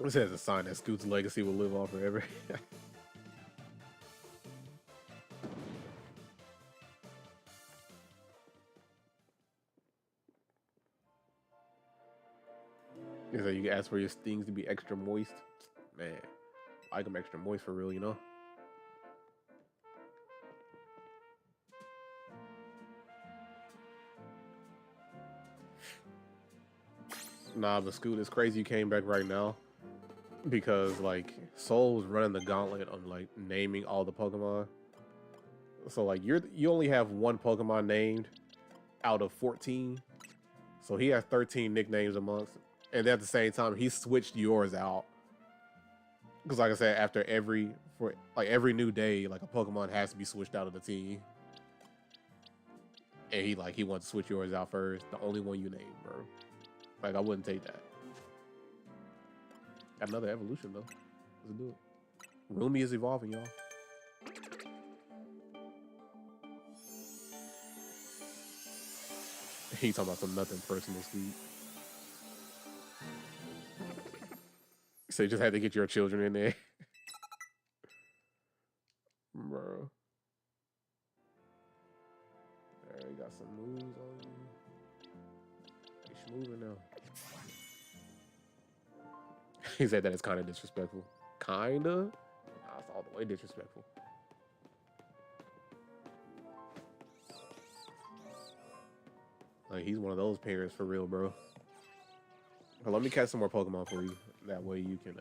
This has a sign that Scoot's legacy will live on forever. So you can ask for your stings to be extra moist. Man, I like them extra moist for real, you know? Nah, but Scoot, it's crazy you came back right now. Because, like, Soul was running the gauntlet on, like, naming all the Pokemon. So, like, you only have one Pokemon named out of 14. So he has 13 nicknames amongst. And then at the same time, he switched yours out. Because, like I said, after every new day, like, a Pokemon has to be switched out of the team. And he wants to switch yours out first. The only one you named, bro. Like, I wouldn't take that. Got another evolution, though. Let's do it. Rumi is evolving, y'all. He talking about some nothing personal, Steve. So you just had to get your children in there. Bro. Alright, got some moves on you. He's moving now. He said that it's kind of disrespectful. Kinda? Nah, it's all the way disrespectful. Like he's one of those parents for real, bro. But let me catch some more Pokemon for you. That way you can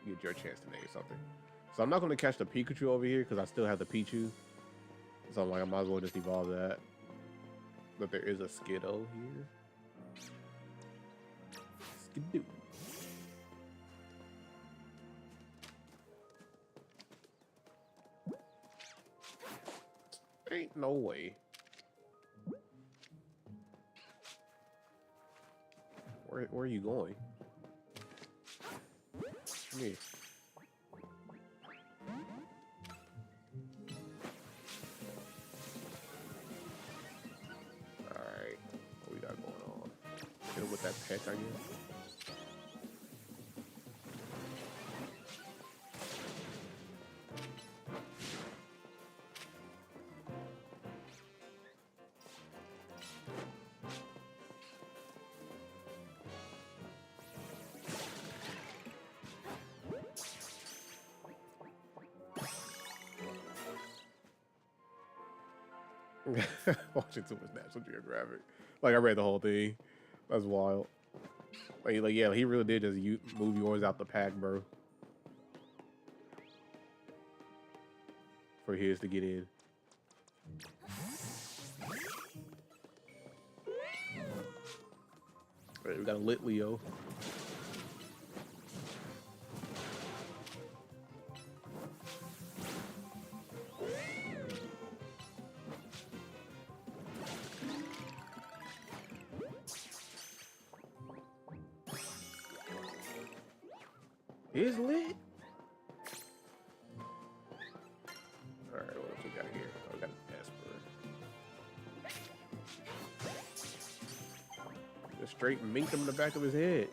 get your chance to name something. So I'm not going to catch the Pikachu over here because I still have the Pichu. So I'm like, I might as well just evolve that. But there is a Skiddo here. Skidoo. Ain't no way. Where are you going? Come here. Alright. What we got going on? Hit him with that peck, I guess. Watching too much National Geographic. Like I read the whole thing. That's wild. Like yeah, he really did just move yours out the pack, bro. For his to get in. Right, we got a Litleo. Is lit. All right, what else we got here? Oh, we got an Esper. Just straight minked him in the back of his head.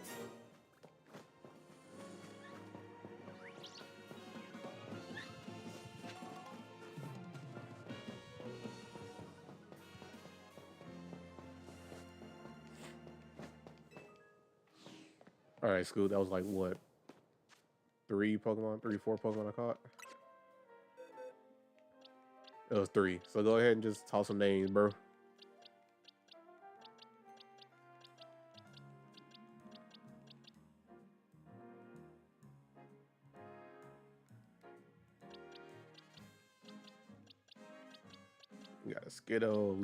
All right, Scoot. That was like what? 4 Pokemon I caught. It was 3. So go ahead and just toss some names, bro. We got a Skiddo,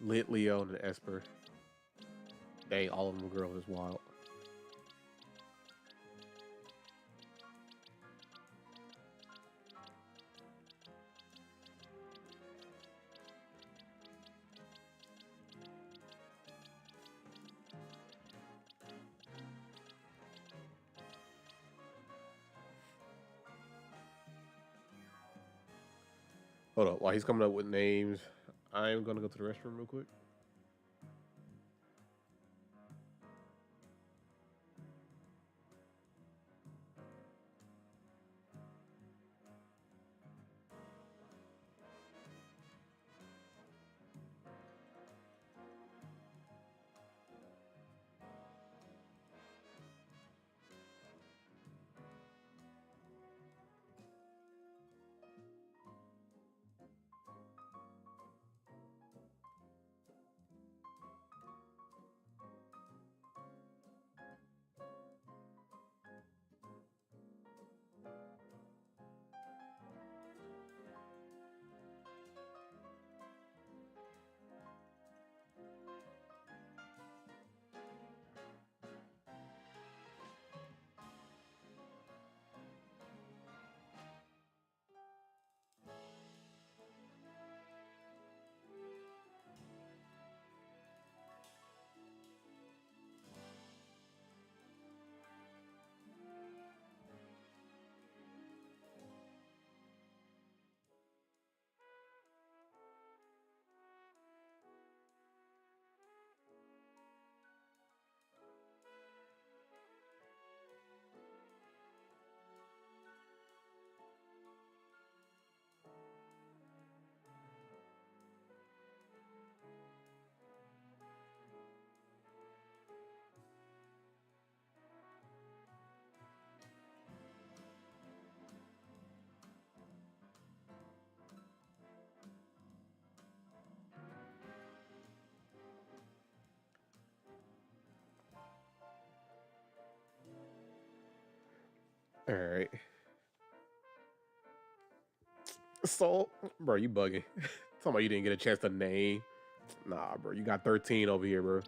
Litleo, and an Esper. Dang, all of them girls is wild. Hold up, while he's coming up with names, I'm gonna go to the restroom real quick. All right. So, bro, you bugging. Talking about you didn't get a chance to name. Nah, bro, you got 13 over here, bro.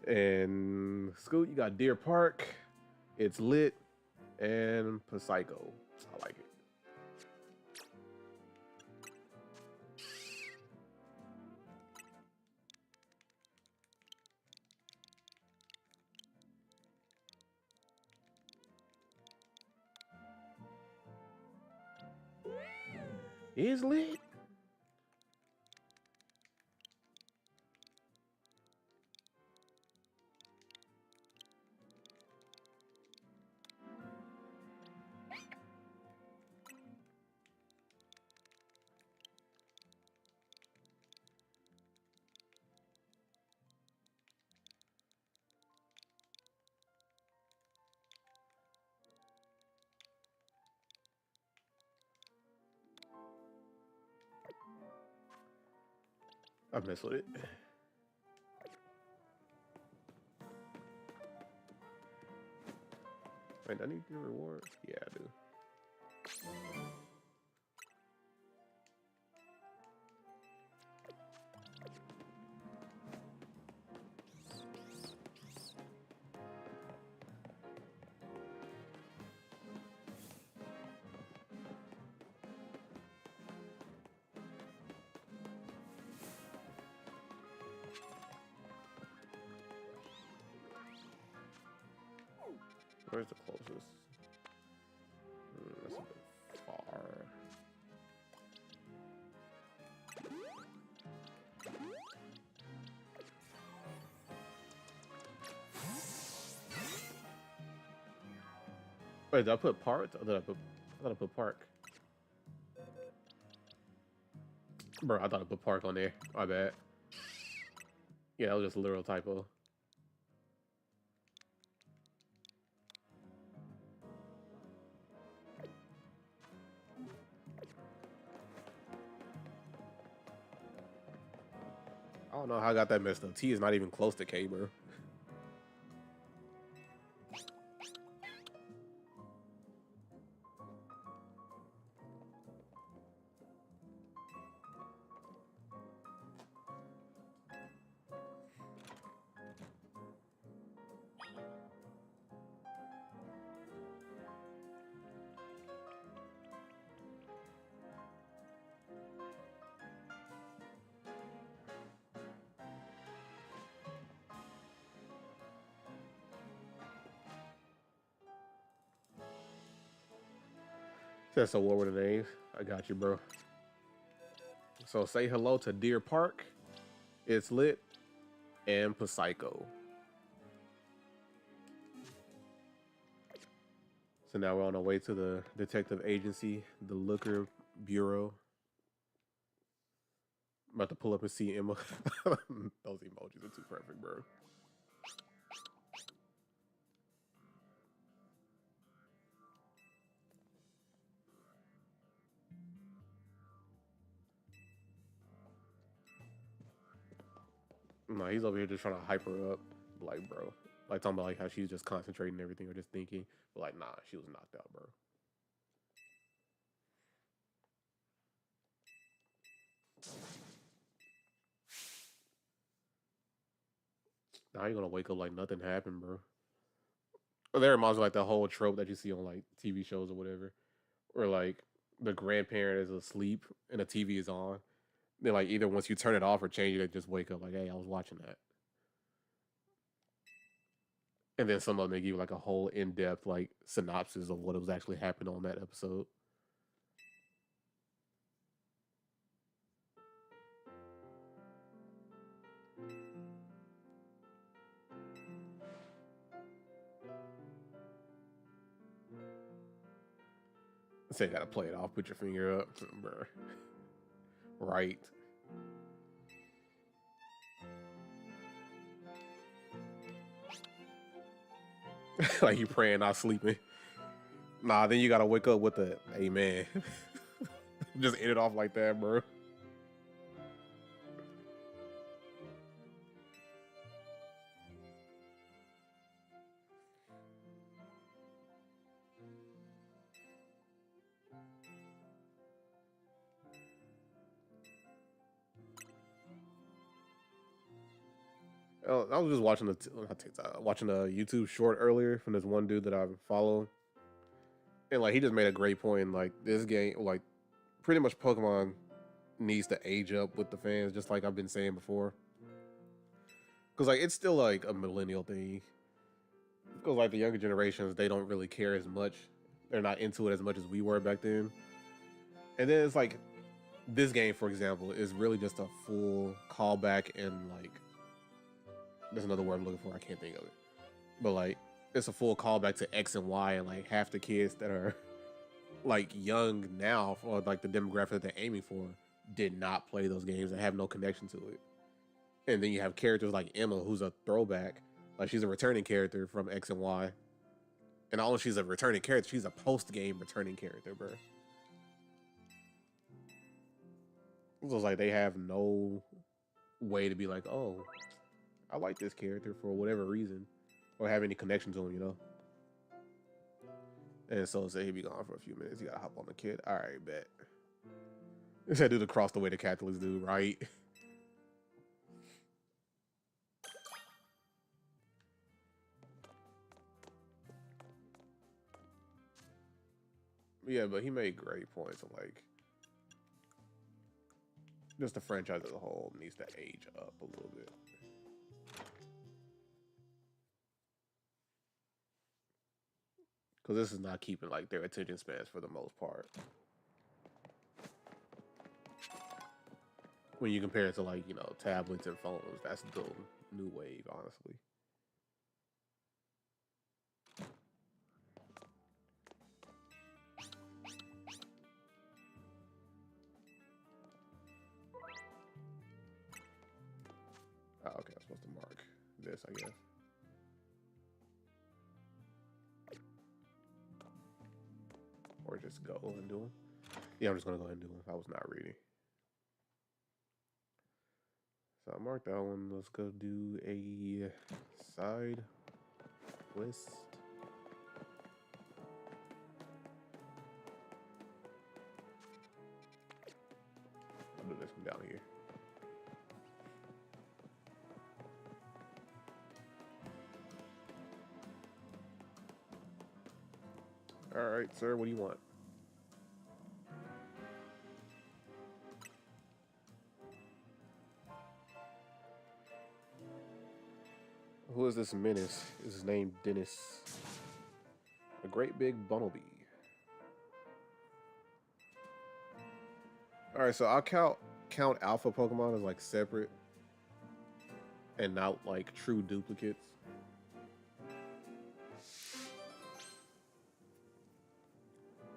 And Scoot, you got Deer Park. It's lit and Psycho. I like it. It's lit. I mess with it. Wait, I need the rewards. Yeah, I do. Where's the closest? That's a bit far. Wait, did I put parts? I thought I put park. Bro, I thought I put park on there. My bad. Yeah, that was just a literal typo. I don't know how I got that messed up. T is not even close to K, bro. That's a what were the names? I got you, bro. So say hello to Deer Park. It's lit and Psycho. So now we're on our way to the detective agency, the Looker Bureau. I'm about to pull up and see Emma. Those emojis are too perfect, bro. No, he's over here just trying to hype her up, like, bro. Like talking about like how she's just concentrating and everything or just thinking. But like, nah, she was knocked out, bro. Now you're gonna wake up like nothing happened, bro. But that reminds me of, like the whole trope that you see on like TV shows or whatever, where like the grandparent is asleep and the TV is on. Then like either once you turn it off or change it, they just wake up like, hey, I was watching that. And then some of them they give you like a whole in depth like synopsis of what was actually happening on that episode. So you gotta play it off, put your finger up, bro. Right. Like you praying, not sleeping. Nah, then you gotta wake up with the amen. Just end it off like that, bro. I was just watching not TikTok, watching a YouTube short earlier from this one dude that I follow, and like he just made a great point. Like this game, like pretty much Pokemon needs to age up with the fans, just like I've been saying before. Because like it's still like a millennial thing. Because like the younger generations, they don't really care as much. They're not into it as much as we were back then. And then it's like this game, for example, is really just a full callback and like there's another word I'm looking for. I can't think of it. But like it's a full callback to X and Y, and like half the kids that are like young now, or like the demographic that they're aiming for, did not play those games and have no connection to it. And then you have characters like Emma, who's a throwback. Like she's a returning character from X and Y. And not only she's a returning character, she's a post-game returning character, bro. So it's like they have no way to be like, oh, I like this character for whatever reason, or have any connection to him, you know. And so say he'd be gone for a few minutes. You gotta hop on the kid. All right, bet. This that dude across the way the Catholics do, right? Yeah, but he made great points of like just the franchise as a whole needs to age up a little bit. Because this is not keeping like their attention spans for the most part. When you compare it to like, you know, tablets and phones, that's the new wave, honestly. Oh, okay, I'm supposed to mark this, I guess. Or just go and do them. Yeah, I'm just gonna go ahead and do them. I was not reading. So I marked that one. Let's go do a side quest. I'll do this from down here. All right, sir. What do you want? Who is this menace? Is his name Dennis? A great big bumblebee. All right, so I'll count alpha Pokemon as like separate and not like true duplicates.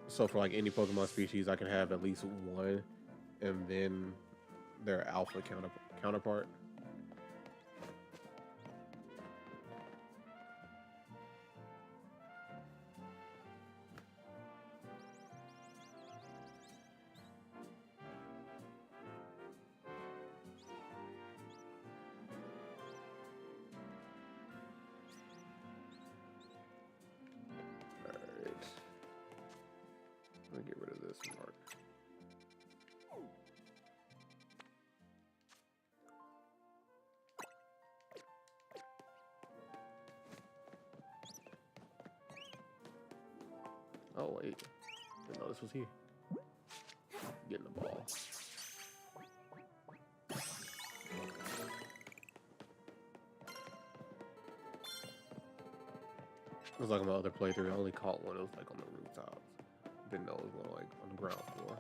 So for like any Pokemon species, I can have at least one, and then their alpha counterpart. Alright. Let me get rid of this mark. Oh wait. Didn't know this was here. Getting the ball. It was like on my other playthrough, I only caught one. It was like on the rooftops. Didn't know it was one like on the ground floor.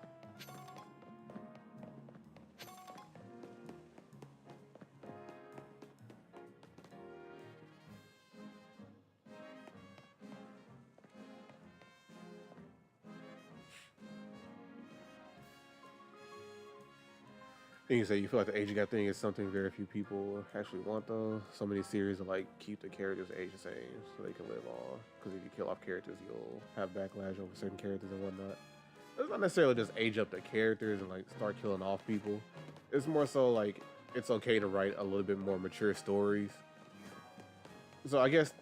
And you say you feel like the age gap thing is something very few people actually want, though. So many series will like keep the characters age the same so they can live on. Because if you kill off characters, you'll have backlash over certain characters and whatnot. It's not necessarily just age up the characters and like start killing off people. It's more so like it's okay to write a little bit more mature stories. So I guess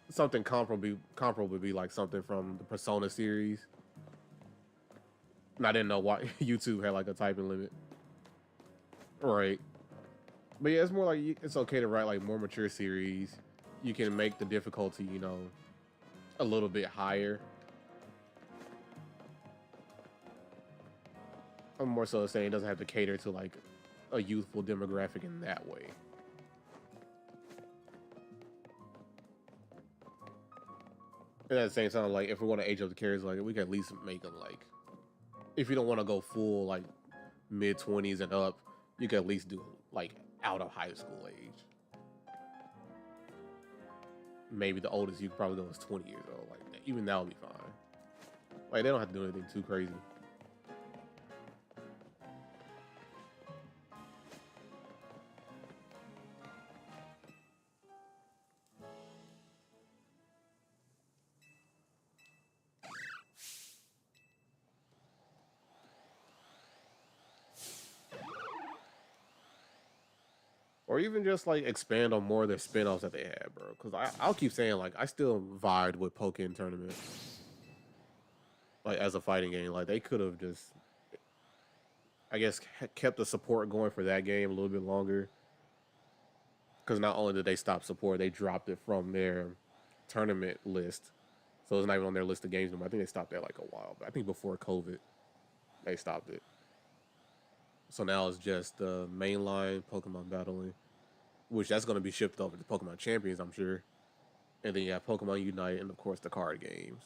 something comparable would be like something from the Persona series. And I didn't know why YouTube had like a typing limit. Right. But yeah, it's more like it's okay to write like more mature series. You can make the difficulty, a little bit higher. I'm more so saying it doesn't have to cater to like a youthful demographic in that way. And at the same time, like if we want to age up the characters, like we can at least make them like, if you don't want to go full like mid 20s and up, you can at least do like out of high school age. Maybe the oldest you could probably go is 20 years old. Like even that would be fine. Like they don't have to do anything too crazy. Or even just like expand on more of their spin-offs that they had, bro. Because I'll keep saying like I still vibed with Pokken Tournament, like as a fighting game. Like they could have just, I guess, kept the support going for that game a little bit longer. Because not only did they stop support, they dropped it from their tournament list, so it's not even on their list of games anymore. I think they stopped that like a while, but I think before COVID they stopped it. So now it's just mainline Pokemon battling, which that's going to be shipped over to Pokemon Champions, I'm sure. And then you have Pokemon Unite, and of course the card games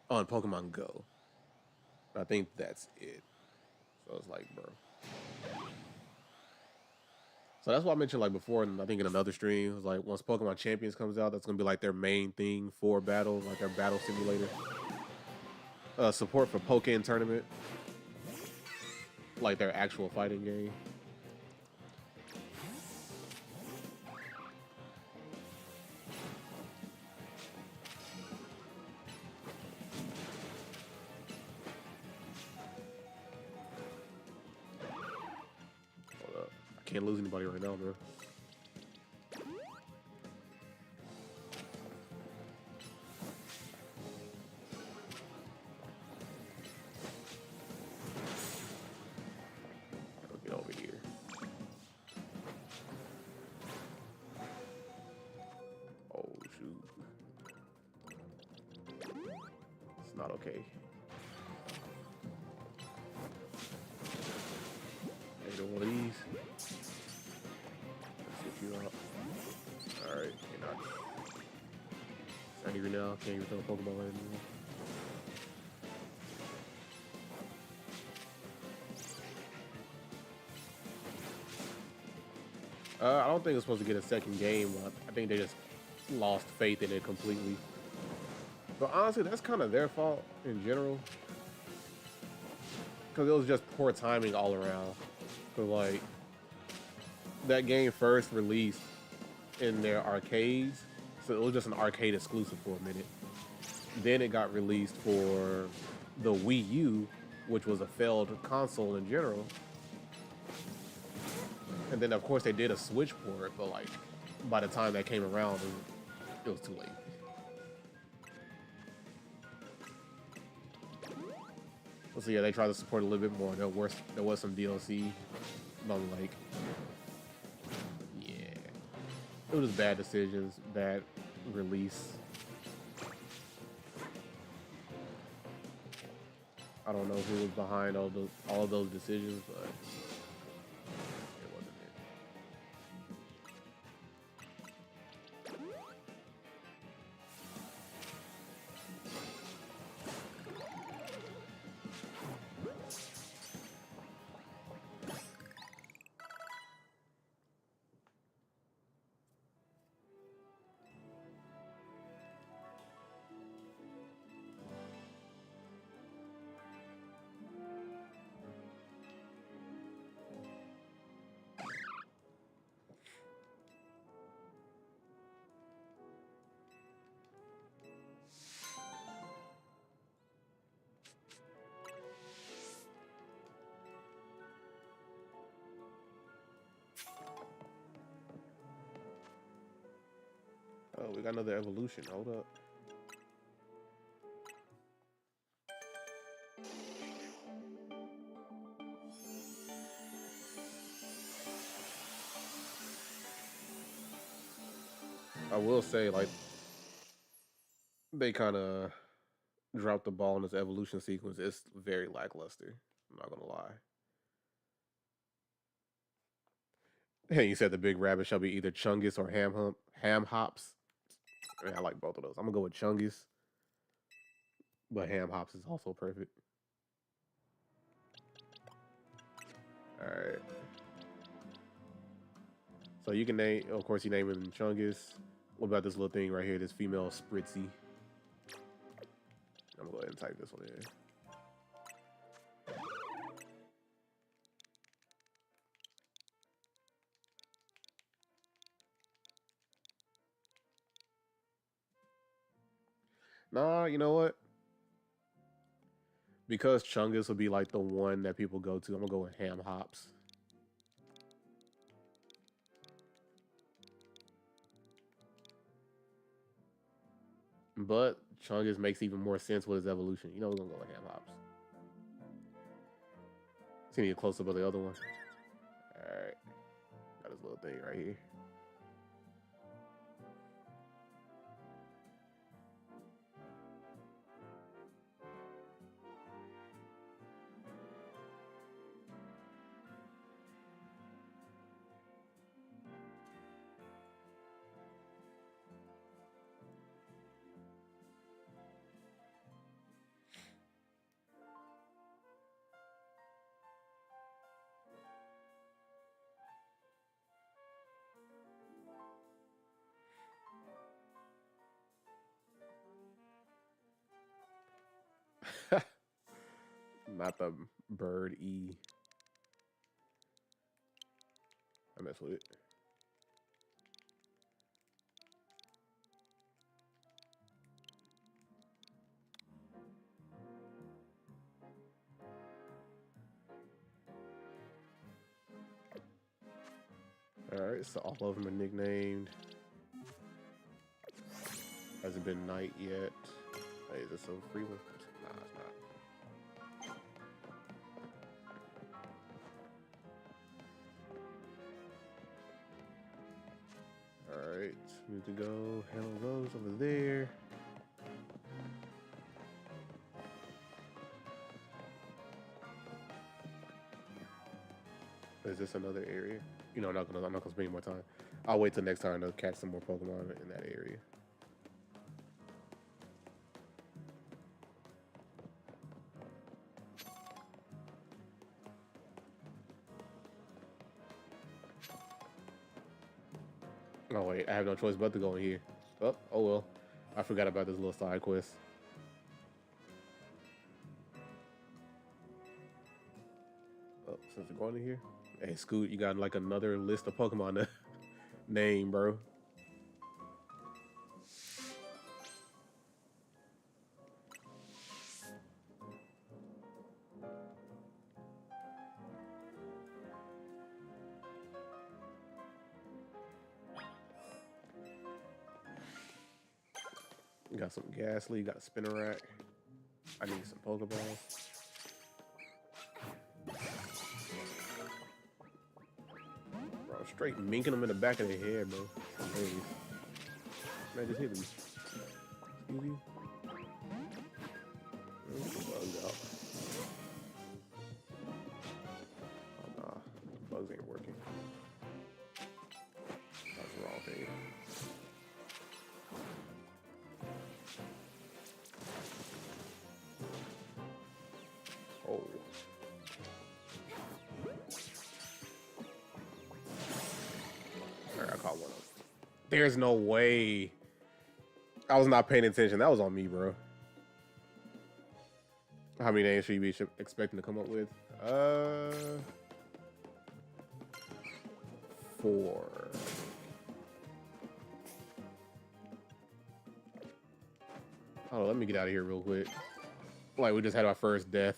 on Pokemon Go. I think that's it. So it's like, bro. So that's why I mentioned like before, and I think in another stream, it was like once Pokemon Champions comes out, that's gonna be like their main thing for battle, like their battle simulator. Support for Pokken Tournament, like their actual fighting game. Hold up. I can't lose anybody right now, bro. Get over here. Oh shoot. It's not okay. Either one of these. Let's switch you up. Alright, you're not. It's not here now. Can't even throw a Pokeball anymore. I don't think it's supposed to get a second game. I think they just lost faith in it completely. But honestly, that's kind of their fault in general. Because it was just poor timing all around. Because, like, that game first released in their arcades. So it was just an arcade exclusive for a minute. Then it got released for the Wii U, which was a failed console in general. And then, of course, they did a Switch port, but, like, by the time that came around, it was too late. So yeah, they tried to support a little bit more. There was some DLC, but I'm like, yeah, it was bad decisions, bad release. I don't know who was behind all of those decisions, but it wasn't it. Oh, we got another evolution. Hold up. I will say, like, they kind of dropped the ball in this evolution sequence. It's very lackluster. I'm not gonna lie. Hey, you said the big rabbit shall be either Chungus or Ham Hops. I mean, I like both of those. I'm gonna go with Chungus, but Ham Hops is also perfect. All right. So you can name, of course, you name him Chungus. What about this little thing right here? This female Spritzy. I'm gonna go ahead and type this one in. Nah, you know what? Because Chungus will be like the one that people go to, I'm gonna go with Ham Hops. But Chungus makes even more sense with his evolution. You know, we're gonna go with Ham Hops. See me a close up of the other one. Alright. Got this little thing right here. Not the bird E. I mess with it. Alright, so all of them are nicknamed. Hasn't been night yet. Hey, is this a free one? Nah, it's not. Alright, need to go handle those over there. Is this another area? You know, I'm not gonna spend any more time. I'll wait till next time to catch some more Pokemon in that area. Oh wait, I have no choice but to go in here. Oh well. I forgot about this little side quest. Oh, since we're going in here. Hey Scoot, you got like another list of Pokemon to name, bro. You got some Ghastly, you got a Spinarak. I need some Pokeballs. Bro, straight minking them in the back of the head, bro. Hey. Man, just hit me. Excuse you? Bugs out. Oh, nah. Bugs ain't working. That's the wrong thing. Oh. Alright, I caught one of them. There's no way. I was not paying attention. That was on me, bro. How many names should you be expecting to come up with? 4. Oh, let me get out of here real quick. Like, we just had our first death.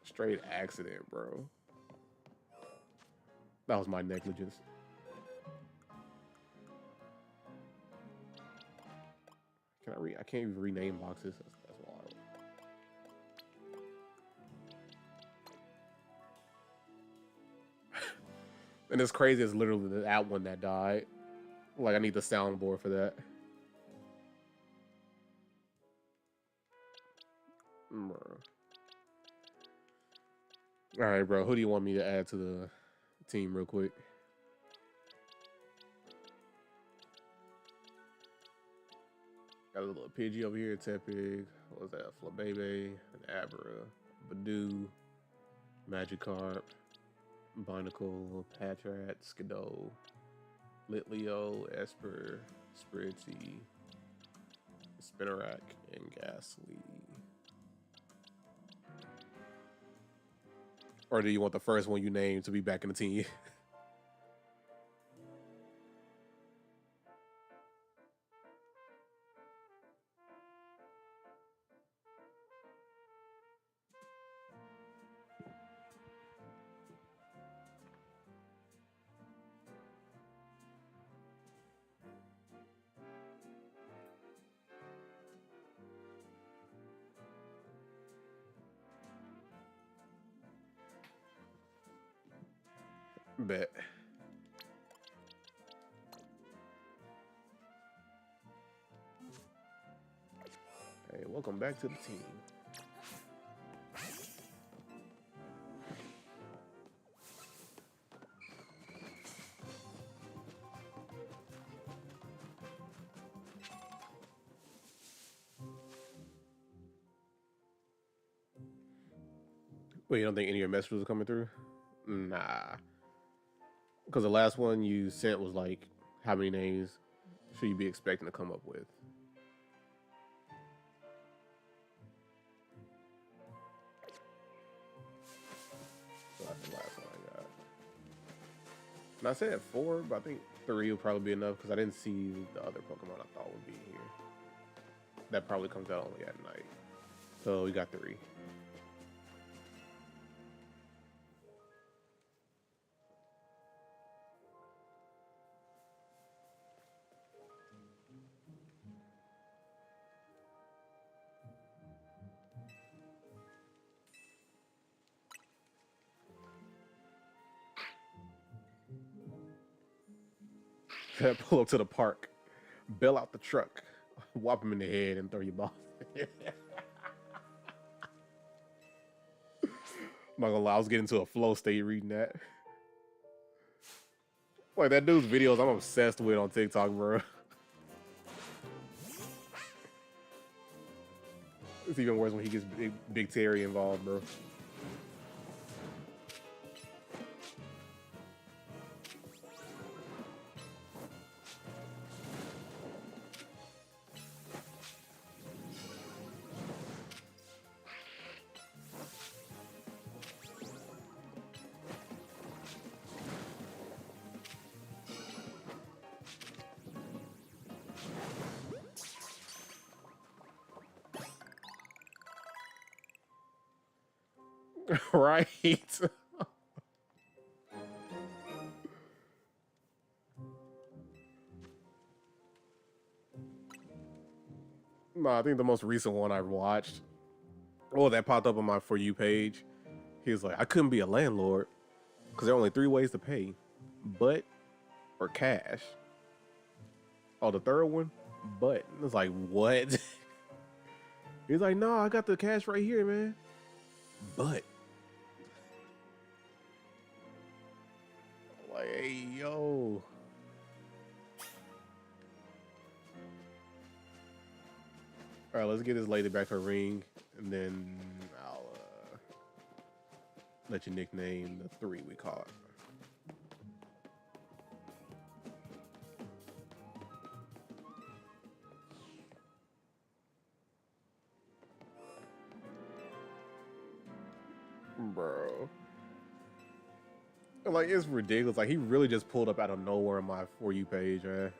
Straight accident, bro. That was my negligence. Can I I can't even rename boxes. That's wild. And it's crazy. It's literally that one that died. Like I need the soundboard for that. Bro. All right, bro. Who do you want me to add to the team real quick? Got a little Pidgey over here, Tepig. What was that? Flabebe, an Abra, Badoo, Magikarp, Binacle, Patrat, Skiddo, Litleo, Esper, Spritzy, Spinarak, and Ghastly. Or do you want the first one you named to be back in the team? Bet. Hey, welcome back to the team. Wait, you don't think any of your messages are coming through? Nah. Because the last one you sent was like, how many names should you be expecting to come up with? So that's the last one I got. And I said 4, but I think 3 will probably be enough because I didn't see the other Pokemon I thought would be here. That probably comes out only at night. So we got 3. Pull up to the park, bail out the truck, whop him in the head, and throw your ball. I'm not gonna lie, I was getting into a flow state reading that. Like that dude's videos, I'm obsessed with on TikTok, bro. It's even worse when he gets Big Terry involved, bro. Right? No, I think the most recent one I watched, oh, that popped up on my For You page. He was like, I couldn't be a landlord because there are only 3 ways to pay, butt or cash. Oh, the third one, butt. It's like, what? He's like, no, I got the cash right here, man. But like, hey, yo. All right, let's get this lady back her ring, and then I'll let you nickname the 3 we caught. Bro. Like, it's ridiculous. Like, he really just pulled up out of nowhere on my For You page, man.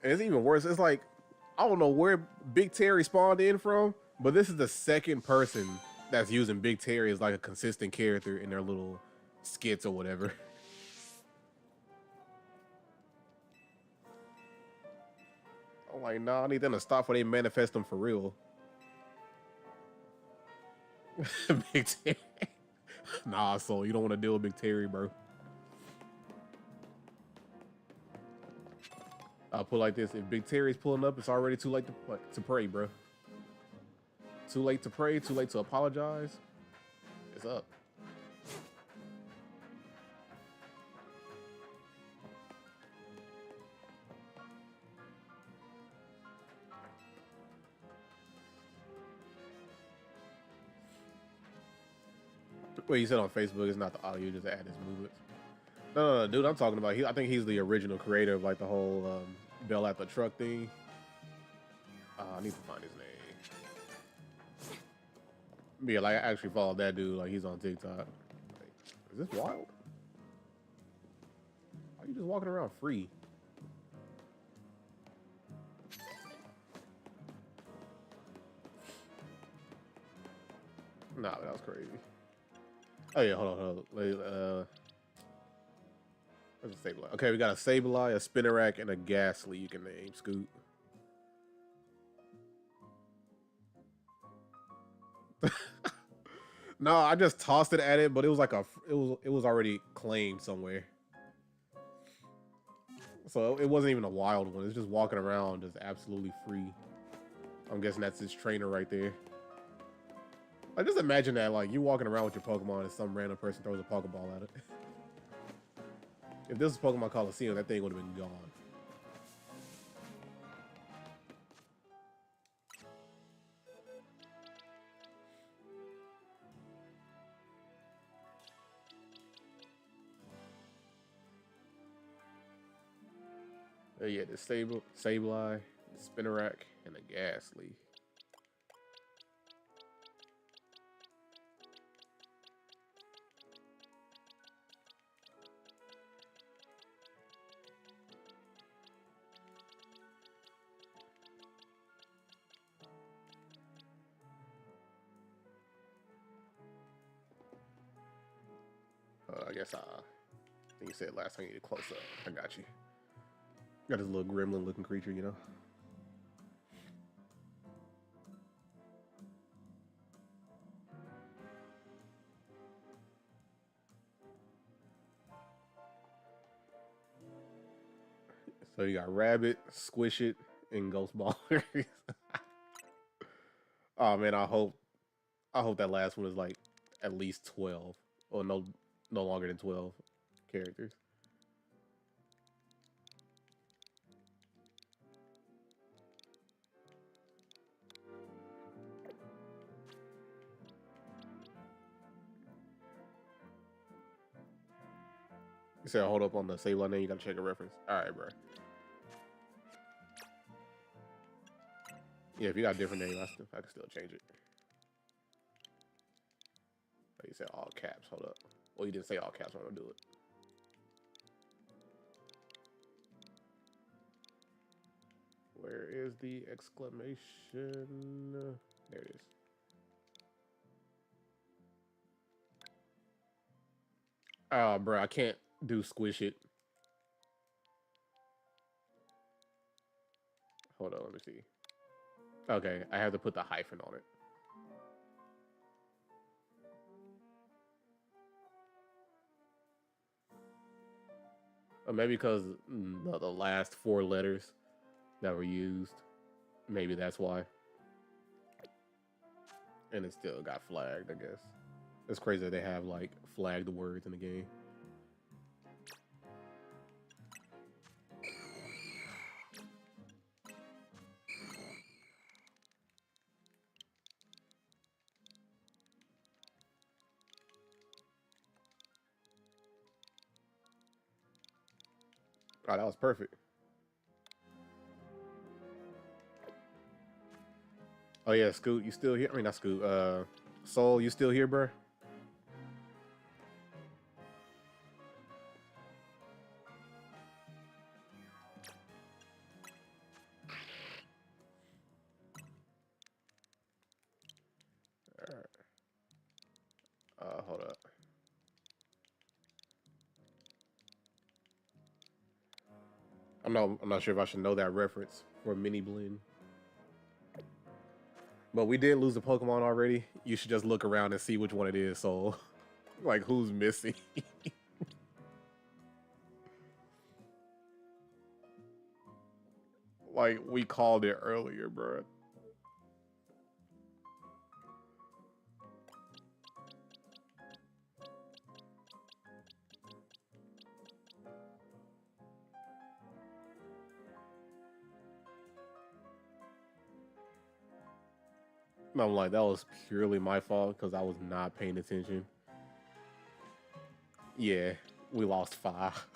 And it's even worse. It's like, I don't know where Big Terry spawned in from, but this is the second person that's using Big Terry as like a consistent character in their little skits or whatever. I'm like, nah, I need them to stop before they manifest them for real. Big Terry. Nah, so you don't want to deal with Big Terry, bro. I'll put it like this: if Big Terry's pulling up, it's already too late to pray, bro. Too late to pray, too late to apologize. It's up. Wait, you said on Facebook it's not the audio, you just add his movements. No, dude, I'm talking about. I think he's the original creator of like the whole Bell at the Truck thing. I need to find his name. Yeah, like I actually followed that dude. Like he's on TikTok. Like, is this wild? Why are you just walking around free? Nah, that was crazy. Oh yeah, hold on. Where's a Sableye? Okay, we got a Sableye, a Spinarak, and a Ghastly you can name, Scoot. No, I just tossed it at it, but it was like it was already claimed somewhere. So it wasn't even a wild one. It's just walking around just absolutely free. I'm guessing that's his trainer right there. Like just imagine that, like you walking around with your Pokemon and some random person throws a Pokeball at it. If this was Pokemon Coliseum, that thing would have been gone. Yeah, the Sableye, the Spinarak, and the Ghastly. I guess I think you said last time you did close up. I got you. Got this little gremlin looking creature, you know. So you got Rabbit, Squish It, and Ghost Ballers. Oh man, I hope that last one is like at least 12 or no longer than 12 characters. You said hold up on the save line name, you gotta check a reference. Alright, bro. Yeah, if you got a different name, I can still change it. Oh, you said all caps, hold up. Well, you didn't say all caps, I'm gonna do it. Where is the exclamation? There it is. Oh, bro, I can't do Squish It. Hold on, let me see. Okay, I have to put the hyphen on it. Or maybe because the last four letters that were used, maybe that's why. And it still got flagged, I guess. It's crazy that they have like flagged words in the game. Oh, that was perfect. Oh yeah, Scoot, you still here? I mean, not Scoot. Soul, you still here, bro? All right. Hold up. I'm not sure if I should know that reference for Mini Blend. But we did lose a Pokemon already. You should just look around and see which one it is. So, like, who's missing? Like, we called it earlier, bro. And I'm like, that was purely my fault because I was not paying attention. Yeah, we lost 5.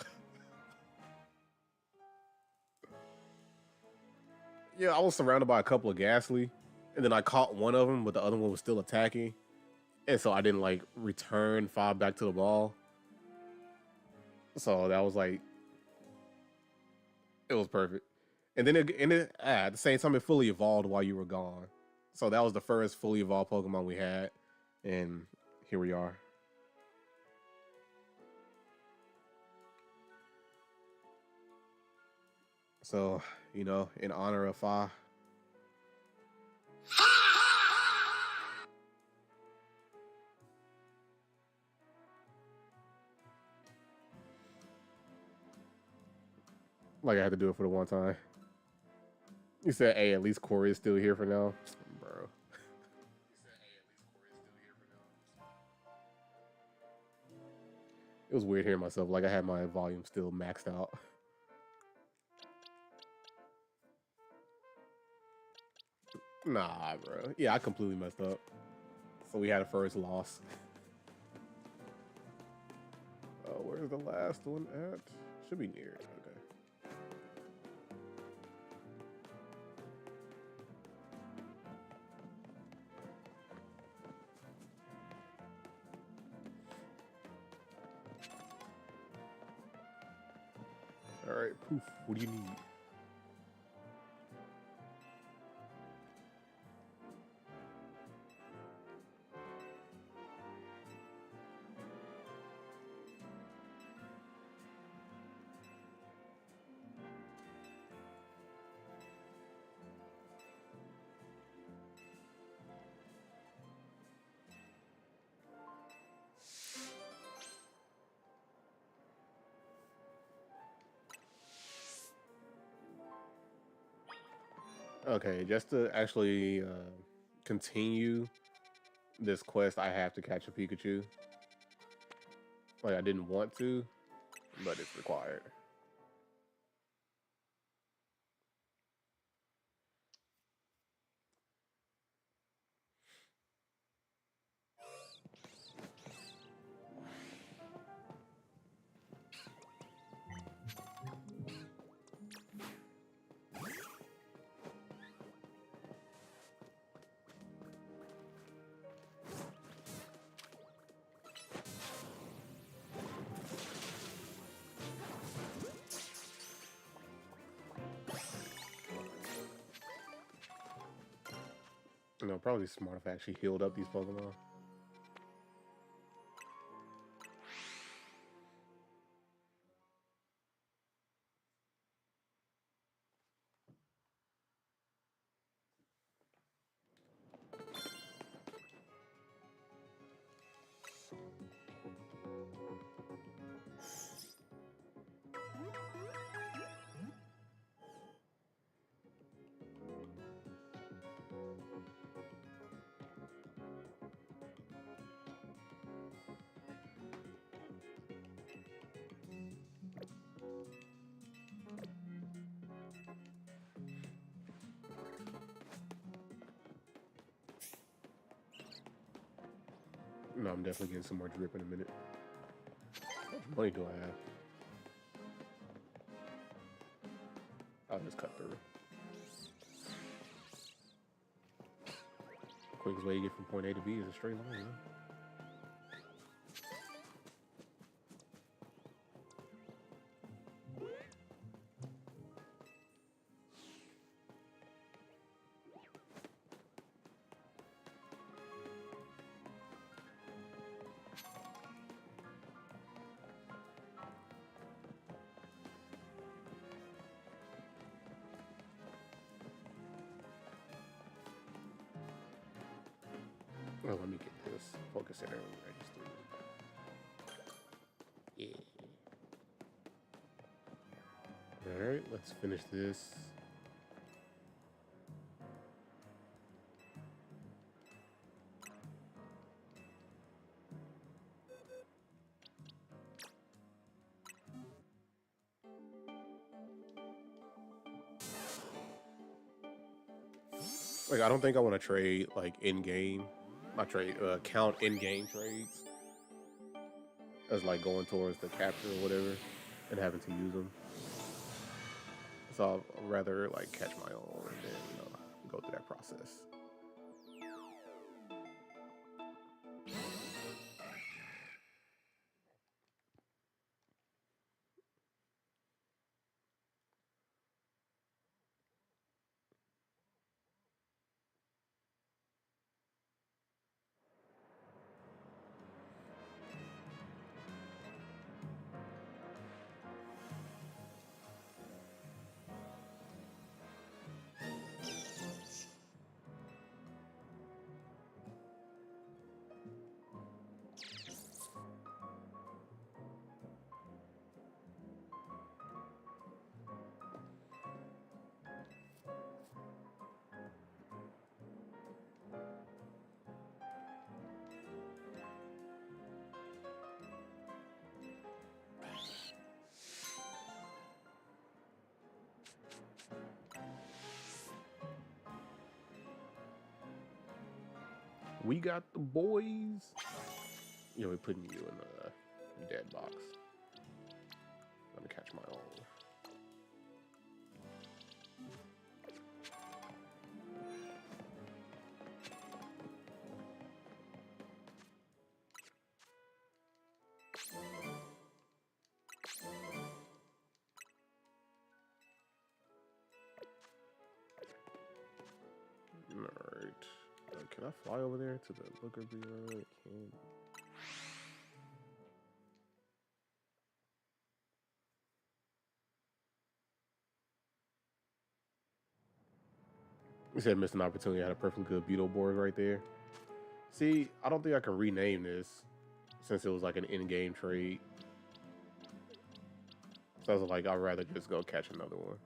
Yeah, I was surrounded by a couple of Ghastly, and then I caught one of them, but the other one was still attacking, and so I didn't like return 5 back to the ball. So that was like, it was perfect. And then at the same time, it fully evolved while you were gone. So that was the first fully evolved Pokemon we had, and here we are. So, in honor of Fa, like I had to do it for the one time. You said, "Hey, at least Corey is still here for now, bro." It was weird hearing myself. Like I had my volume still maxed out. Nah, bro. Yeah, I completely messed up. So we had a first loss. Oh, where's the last one at? Should be near. Okay. All right, poof. What do you need? Okay, just to actually continue this quest, I have to catch a Pikachu. Like I didn't want to, but it's required. Probably smart if I actually healed up these Pokemon. No, I'm definitely getting some more drip in a minute. How much money do I have? I'll just cut through. Quickest way to get from point A to B is a straight line, huh? Well, let me get this focus center registered. Yeah. All right, let's finish this. Like, I don't think I want to trade like in game. Not trade, count in game trades as like going towards the capture or whatever, and having to use them. So I'd rather like catch my own and then go through that process. We got the boys. We're putting you in the dead box. Let me catch my own. Alright. Can I fly over there to the Booker Bureau? It can. You said missed an opportunity. I had a perfectly good Beetle board right there. See, I don't think I can rename this since it was like an in-game trade. So I was like, I'd rather just go catch another one.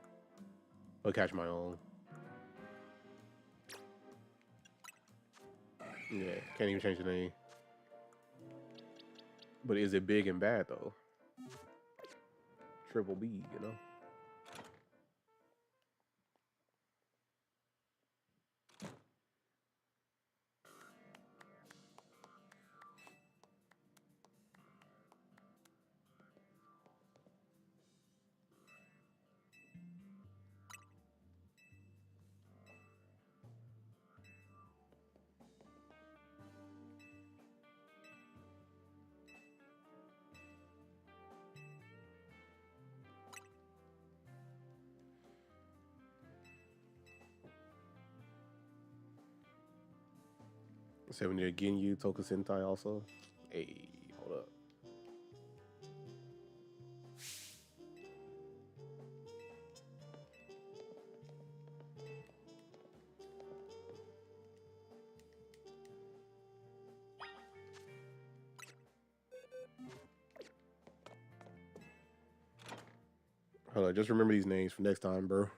Or catch my own. Yeah, can't even change the name. But is it big and bad though? Triple B, you know? So we need to Ginyu, Toku Sentai also. Hey, hold up. Hold on, just remember these names for next time, bro.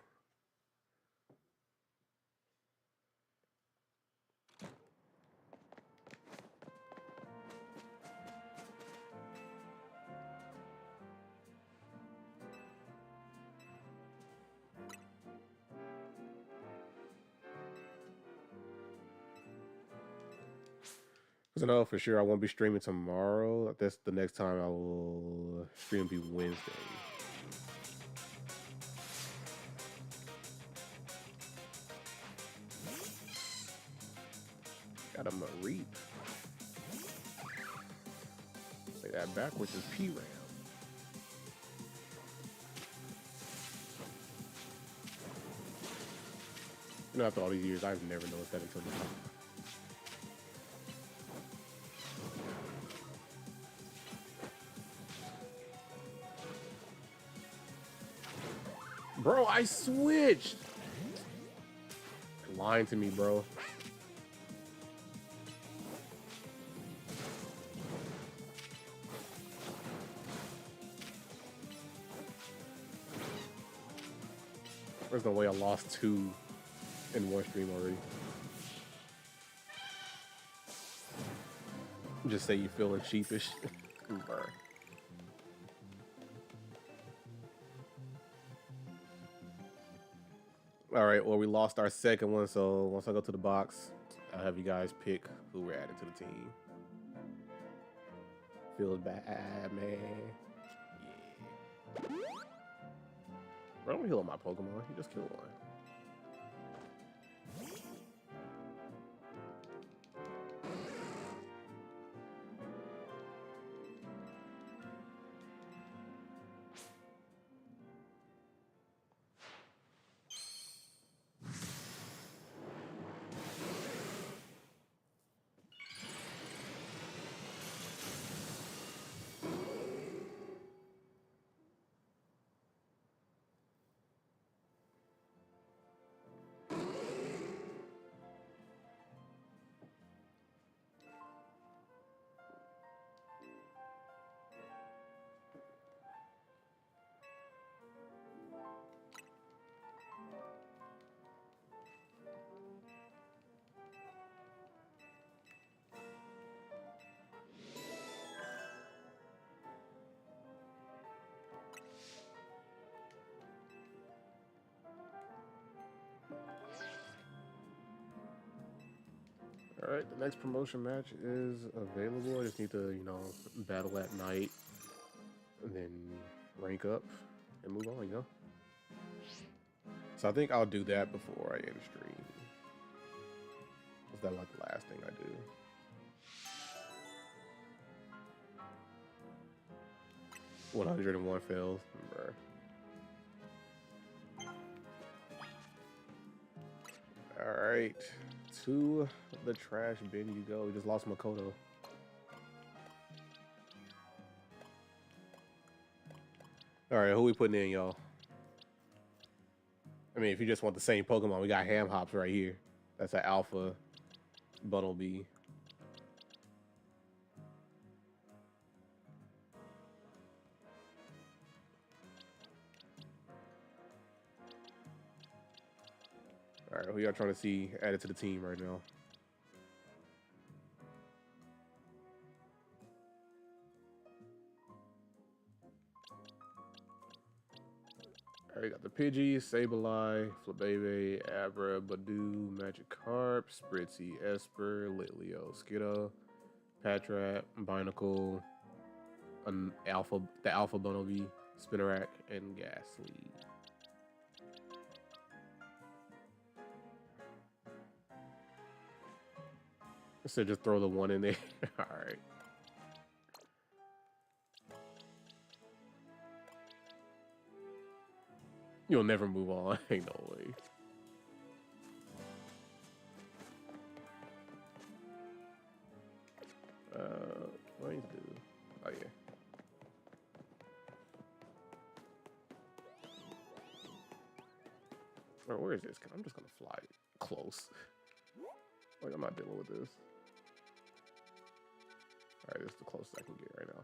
Because I know for sure I won't be streaming tomorrow. That's the next time I will stream be Wednesday. Got a Mareep. Say that backwards is P-Ram. After all these years, I've never noticed that until now. Bro, I switched. You're lying to me, bro. There's no way I lost 2 in one stream already. Just say you feeling sheepish. Bruh. All right, well, we lost our second one, so once I go to the box, I'll have you guys pick who we're adding to the team. Feels bad, man. Yeah. Bro, don't heal my Pokemon. He just killed one. All right, the next promotion match is available. I just need to, you know, battle at night and then rank up and move on, you know? So I think I'll do that before I end stream. Is that like the last thing I do? $101 fails. Bruh. All right, to the trash bin you go. We just lost Makoto. All right, who we putting in, y'all? I mean, if you just want the same Pokemon, we got Ham Hops right here. That's an Alpha Bunnelby. All right, who y'all trying to see added to the team right now? All right, got the Pidgey, Sableye, Flabebe, Abra, Badoo, Magikarp, Spritzy, Esper, Litleo, Skiddo, Patrat, Binacle, the Alpha Bunnelby, Spinarak, and Ghastly. So just throw the one in there. All right. You'll never move on. Ain't no way. What do I need to do? Oh yeah. Or where is this? I'm just gonna fly close. Like, I'm not dealing with this. All right, this is the closest I can get right now.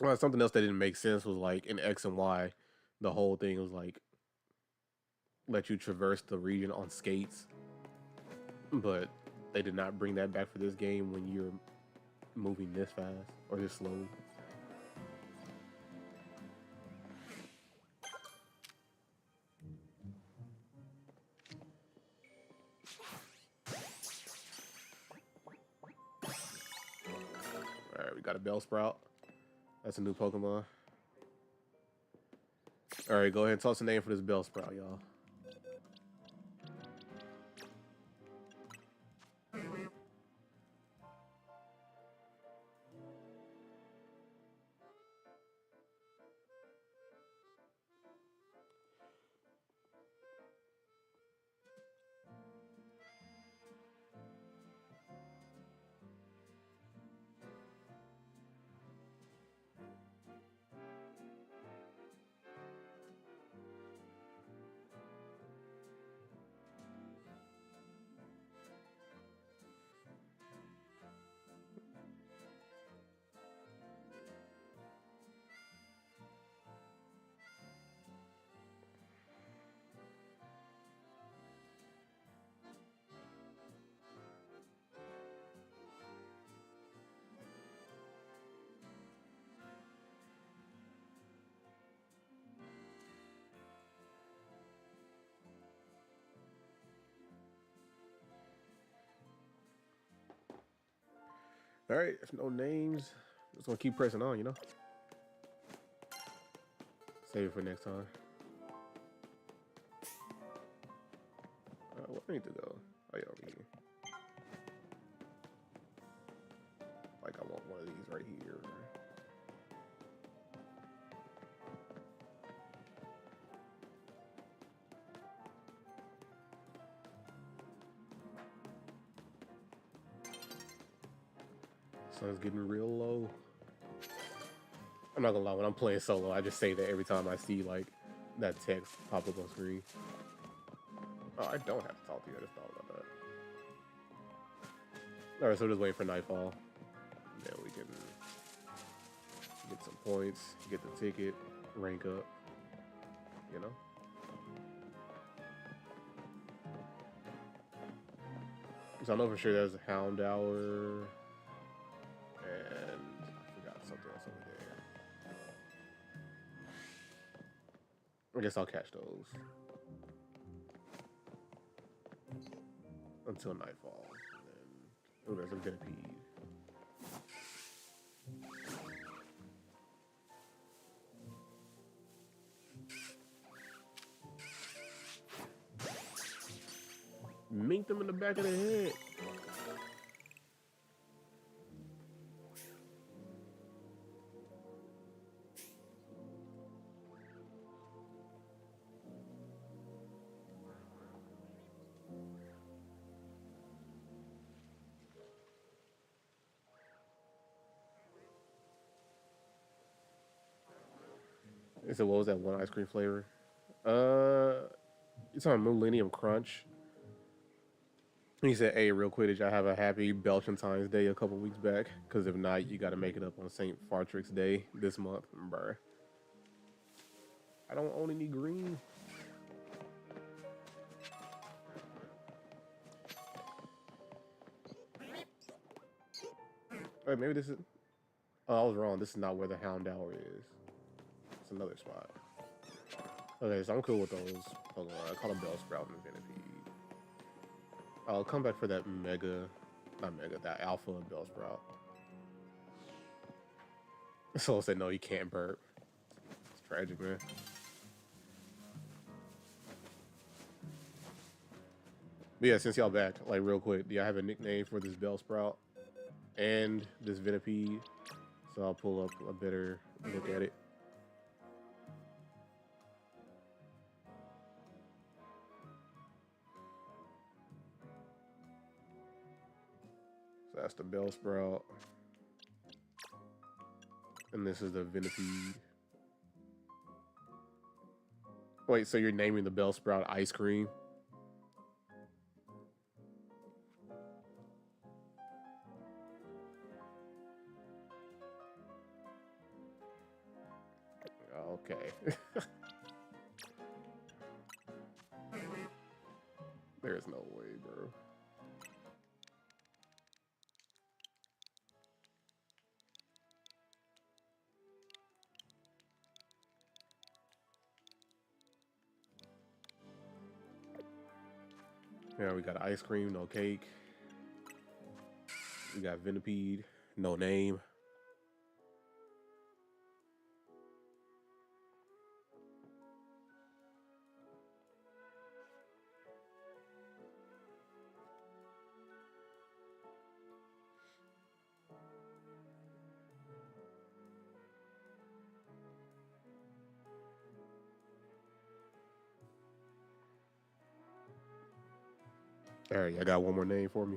Well, something else that didn't make sense was like in X and Y, the whole thing was like let you traverse the region on skates, but they did not bring that back for this game when you're moving this fast or this slowly. All right, we got a Bellsprout. That's a new Pokemon. All right, go ahead and toss a name for this Bellsprout, y'all. All right, if no names, just gonna keep pressing on, you know. Save it for next time. Where do I need to go? Oh yeah, over here. Like I want one of these right here. Sun's getting real low. I'm not gonna lie, when I'm playing solo, I just say that every time I see like that text pop up on screen. Oh, I don't have to talk to you. I just thought about that. All right, so just wait for nightfall. Then we can get some points, get the ticket, rank up. You know. So I know for sure there's a Hound Hour, and I forgot something else over there. I guess I'll catch those until nightfall. And then, oh, there's a Venipede. Mink them in the back of the head. So what was that one ice cream flavor? It's on Millennium Crunch. He said, "Hey, real quick, did y'all have a happy Belchentine's Day a couple weeks back? Because if not, you got to make it up on St. Fartrick's Day this month, bruh. I don't own any green. Wait, maybe this is. Oh, I was wrong. This is not where the Hound Hour is. It's another spot. Okay, so I'm cool with those. Hold on, I call them Bellsprout and Venipede. I'll come back for that that Alpha Bellsprout. Soul said, no, you can't burp. It's tragic, man. But yeah, since y'all back, like real quick, do y'all have a nickname for this Bellsprout and this Venipede? So I'll pull up a better look at it. So that's the Bellsprout. And this is the Venipede. Wait, so you're naming the Bellsprout ice cream? Okay. There's no way, bro. Yeah, we got ice cream, no cake. We got Venipede, no name. All right, I got one more name for me.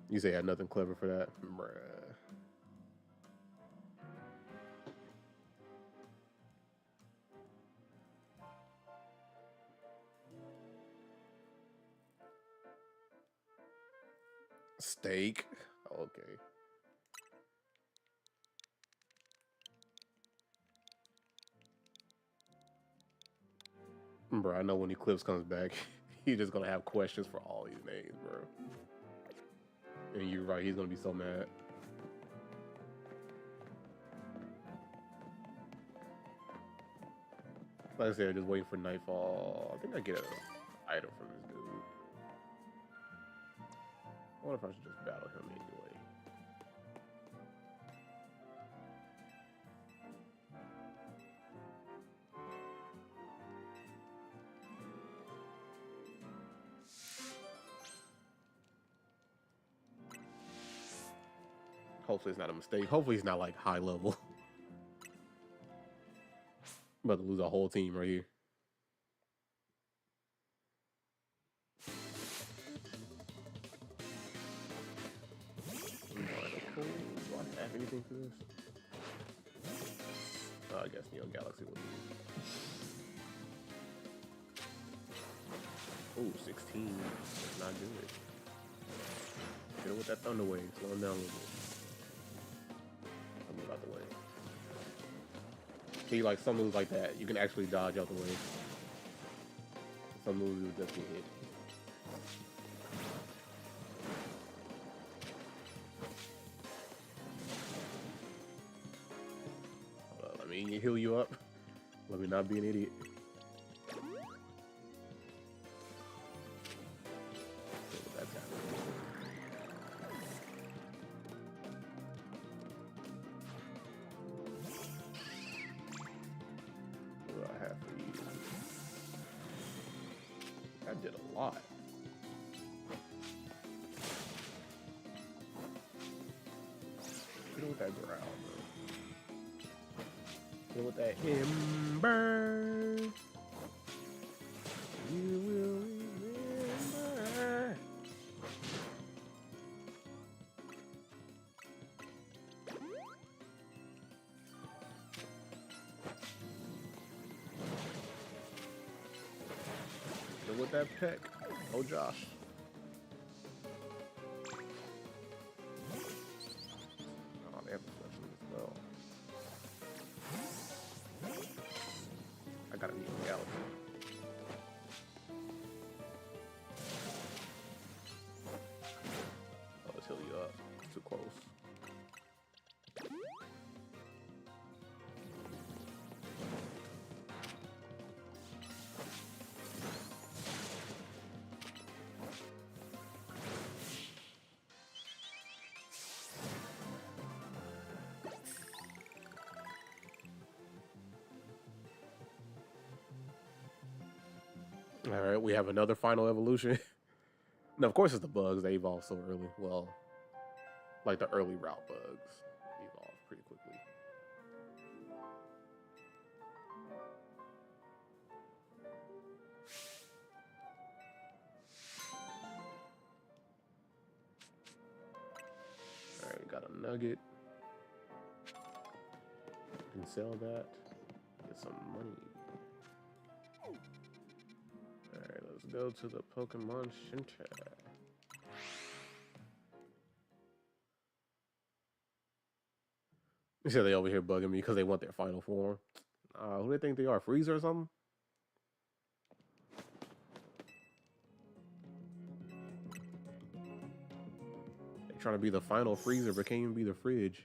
You say I had nothing clever for that, bruh. Steak. Okay. Bro, I know when Eclipse comes back, he's just gonna have questions for all these names, bro. And you're right, he's gonna be so mad. Like I said, just waiting for nightfall. I think I get an item from this dude. I wonder if I should just battle him anyway. Hopefully it's not a mistake. Hopefully it's not like high level. I'm about to lose a whole team right here. Do I have anything for this? I guess Neo Galaxy will be. Ooh, 16. That's not good. Hit it with that Thunder Wave. Slow him down a little bit. I'll move out the way. See, like some moves like that, you can actually dodge out the way. Some moves you just get hit. Let me heal you up. Let me not be an idiot. Did a lot. Get with that growl, bro. Get with that ember. You will remember. With that peck. Oh, Josh. Oh, they have as well. I gotta be in the galaxy. Oh, let's heal you up. Too close. All right, we have another final evolution. Now, of course, it's the bugs. They evolve so early. Well, like the early route bugs evolve pretty quickly. All right, we got a nugget. You can sell that. Get some money. Alright, let's go to the Pokemon Center. You said they over here bugging me because they want their final form. Who do they think they are? Freezer or something? They trying to be the final Freezer, but can't even be the fridge.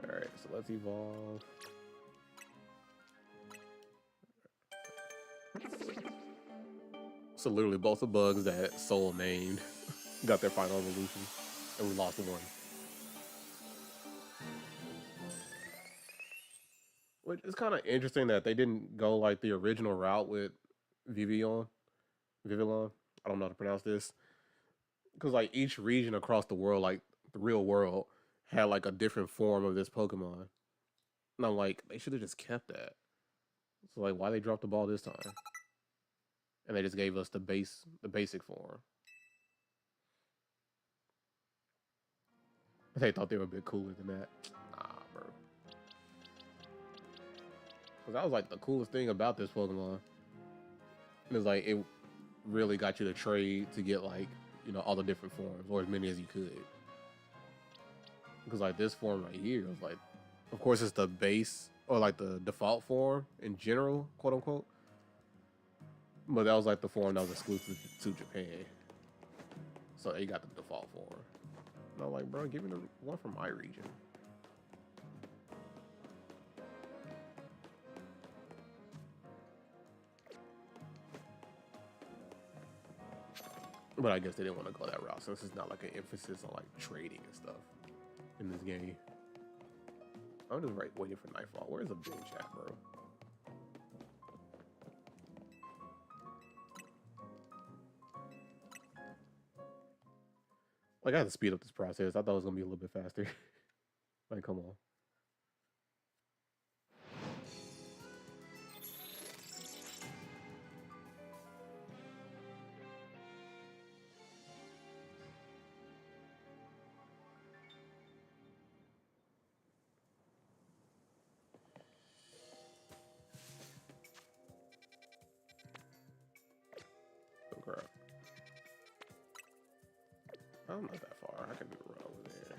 Alright, so let's evolve. So literally both the bugs that Soul named got their final evolution, and we lost one. Which is kind of interesting that they didn't go like the original route with Vivillon. Vivillon. I don't know how to pronounce this. Because like each region across the world, like the real world, had like a different form of this Pokemon. And I'm like, they should have just kept that. So like, why they dropped the ball this time? And they just gave us the basic form. They thought they were a bit cooler than that. Nah, bro. Because that was like the coolest thing about this Pokemon. It was like, it really got you to trade to get like, you know, all the different forms, or as many as you could. Because like this form right here was like, of course it's the base, or like the default form in general, quote unquote. But that was like the form that was exclusive to Japan. So they got the default form. And I'm like, bro, give me the one from my region. But I guess they didn't want to go that route since it's not like an emphasis on like trading and stuff. in this game. I'm just waiting for Nightfall. Where's the big chat, bro? Like, I had to speed up this process. I thought it was gonna be a little bit faster. Like, come on. Oh, crap. I'm not that far. I can do a run over there.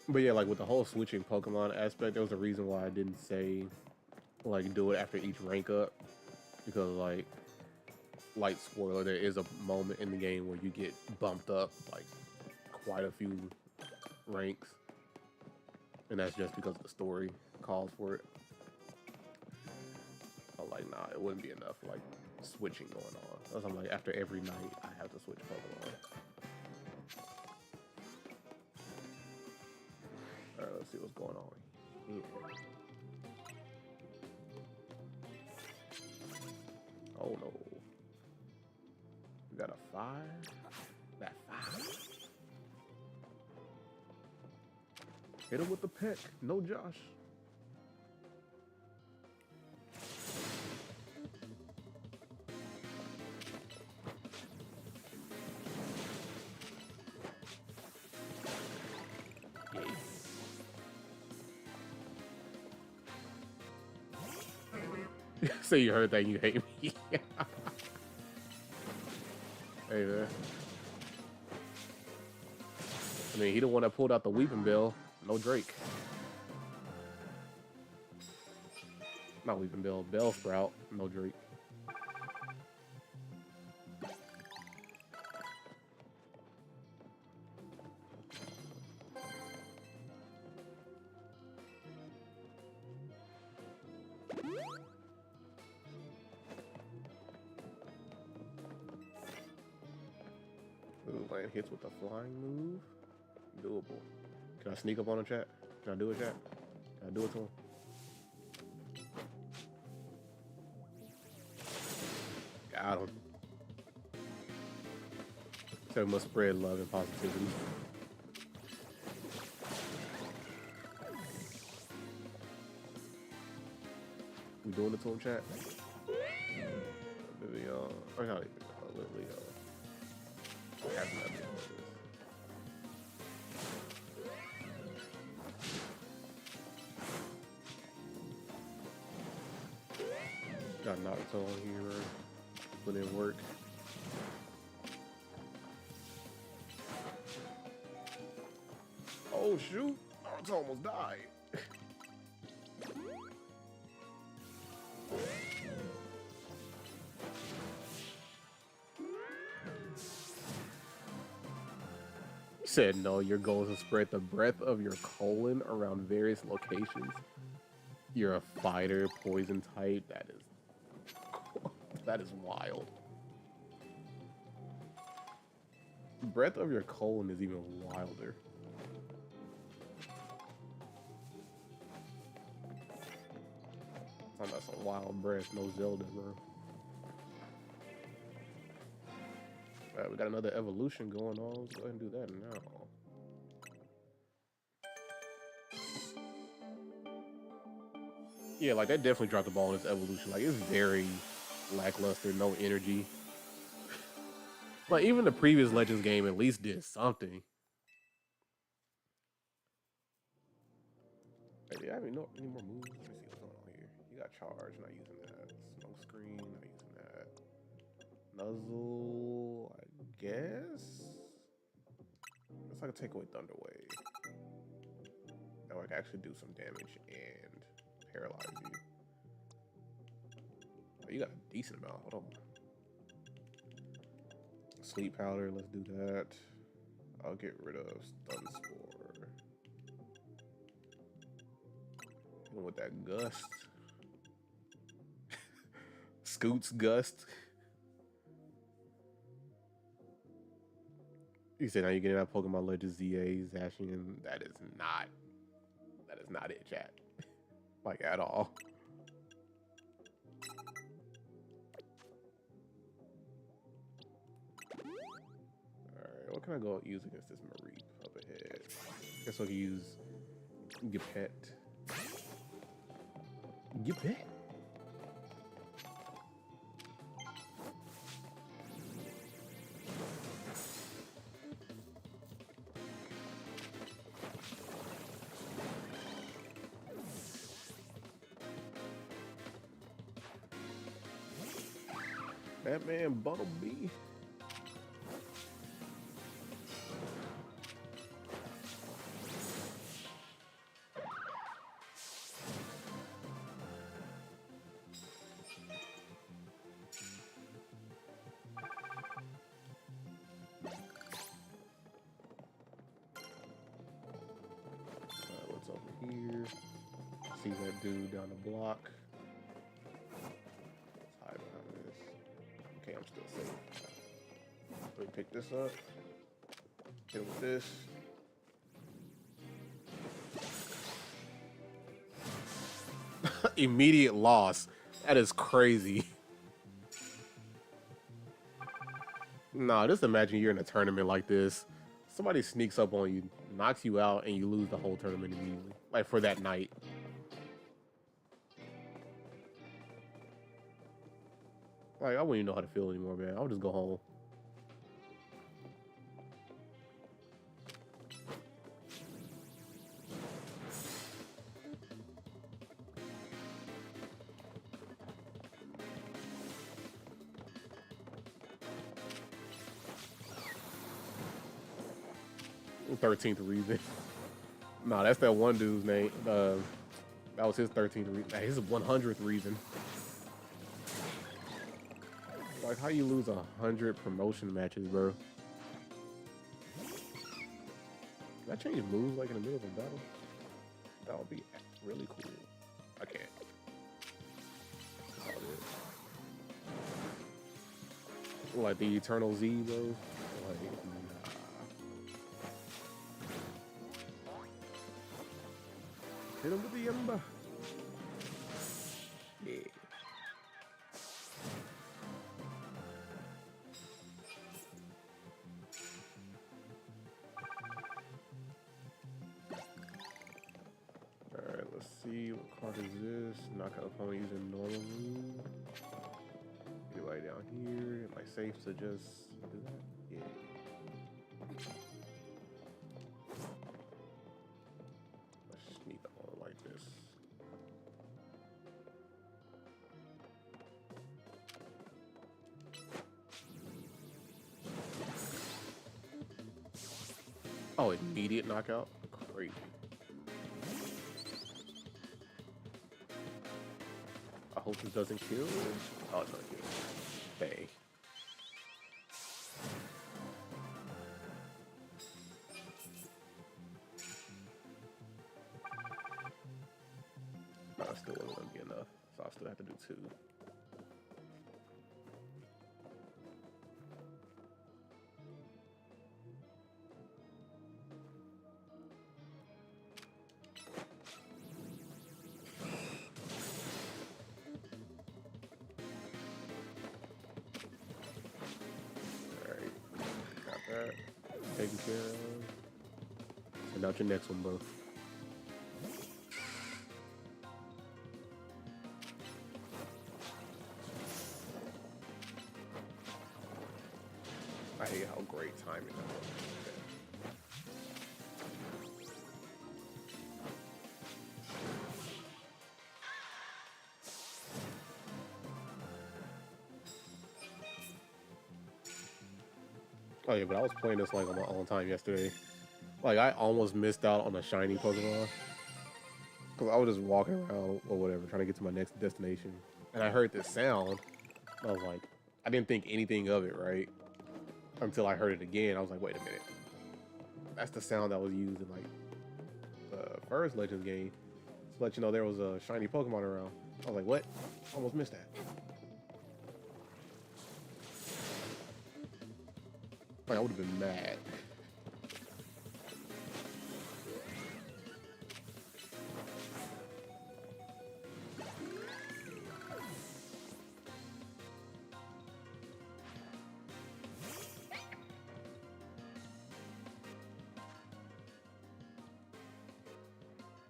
But yeah, like with the whole switching Pokemon aspect, there was a reason why I didn't say like do it after each rank up, because like light spoiler, there is a moment in the game where you get bumped up like quite a few ranks, and that's just because the story calls for it. But like, nah, it wouldn't be enough like switching going on. That's I'm like, after every night, I have to switch Pokemon. All right, let's see what's going on here. Oh no. We got a 5? That 5. Hit him with the peck. No Josh. Say you heard that, you hate me. Hey man. I mean, he the one that pulled out the Weeping Bell. No Drake. Not Weeping Bell, Bellsprout. No Drake. Ooh, land hits with the flying move. Doable. Can I sneak up on him, chat? Can I do it, chat? Can I do it to him? Got him. So we must spread love and positivity. We doing it to him, chat? Maybe, or not even, literally, have nothing on this. Got Naruto on here, put in work. Oh shoot, Naruto almost died. Said no, your goal is to spread the breadth of your colon around various locations. You're a fighter, poison type. That is wild. Breadth of your colon is even wilder. Talking about some wild breath, no Zelda, bro. Alright, we got another evolution going on. Let's go ahead and do that now. Yeah, like that definitely dropped the ball in this evolution. Like it's very lackluster, no energy. Like even the previous Legends game at least did something. Hey, do you have any more moves? Let me see what's going on here. You got charge, not using that. Smoke screen, not using that. Nuzzle, I guess. It's like a take away Thunder Wave. That would actually do some damage and paralyze you. Oh, you got a decent amount. Hold on. Sleep powder, let's do that. I'll get rid of Stun Spore. And with that Gust. Scoots Gust. You said now you're getting that Pokemon Legends ZA Zacian. That is not it, chat. Like at all. Alright, what can I go use against this Mareep up ahead? Guess I can use Gepet. Gepet? Batman Bumblebee. What's over here? See that dude down the block. Let's hide behind this. Okay, I'm still safe. Let me pick this up. Hit with this. Immediate loss. That is crazy. Nah, just imagine you're in a tournament like this. Somebody sneaks up on you, knocks you out, and you lose the whole tournament immediately. Like for that night. Like, I wouldn't even know how to feel anymore, man. I'll just go home. "13th reason." Nah, that's that one dude's name. That was his 13th reason. Nah, his 100th reason. Like, how you lose 100 promotion matches, bro? Can I change moves like in the middle of a battle? That would be really cool. I can't. Oh, dude. Like the Eternal Z, bro. Like, nah. Hit him with the Ember. Yeah. Alright, let's see. What card is this? Knock out opponent using normal move. Anybody down here? Am I safe to just do that? Yeah. Let's sneak on like this. Oh, immediate knockout? Crazy. I hope this doesn't kill. Oh, it's not kill. Bang. Still wasn't gonna be enough, so I'll still have to do 2. Alright, got that taken care of. Send out your next one, bro. I hate how great timing that was. Oh yeah, but I was playing this like on my own time yesterday. Like I almost missed out on a shiny Pokemon. Cause I was just walking around or whatever, trying to get to my next destination. And I heard this sound. I was like, I didn't think anything of it, right? Until I heard it again. I was like, wait a minute. That's the sound that was used in like the first Legends game. To let you know there was a shiny Pokemon around. I was like, what? Almost missed that. Like, I would have been mad.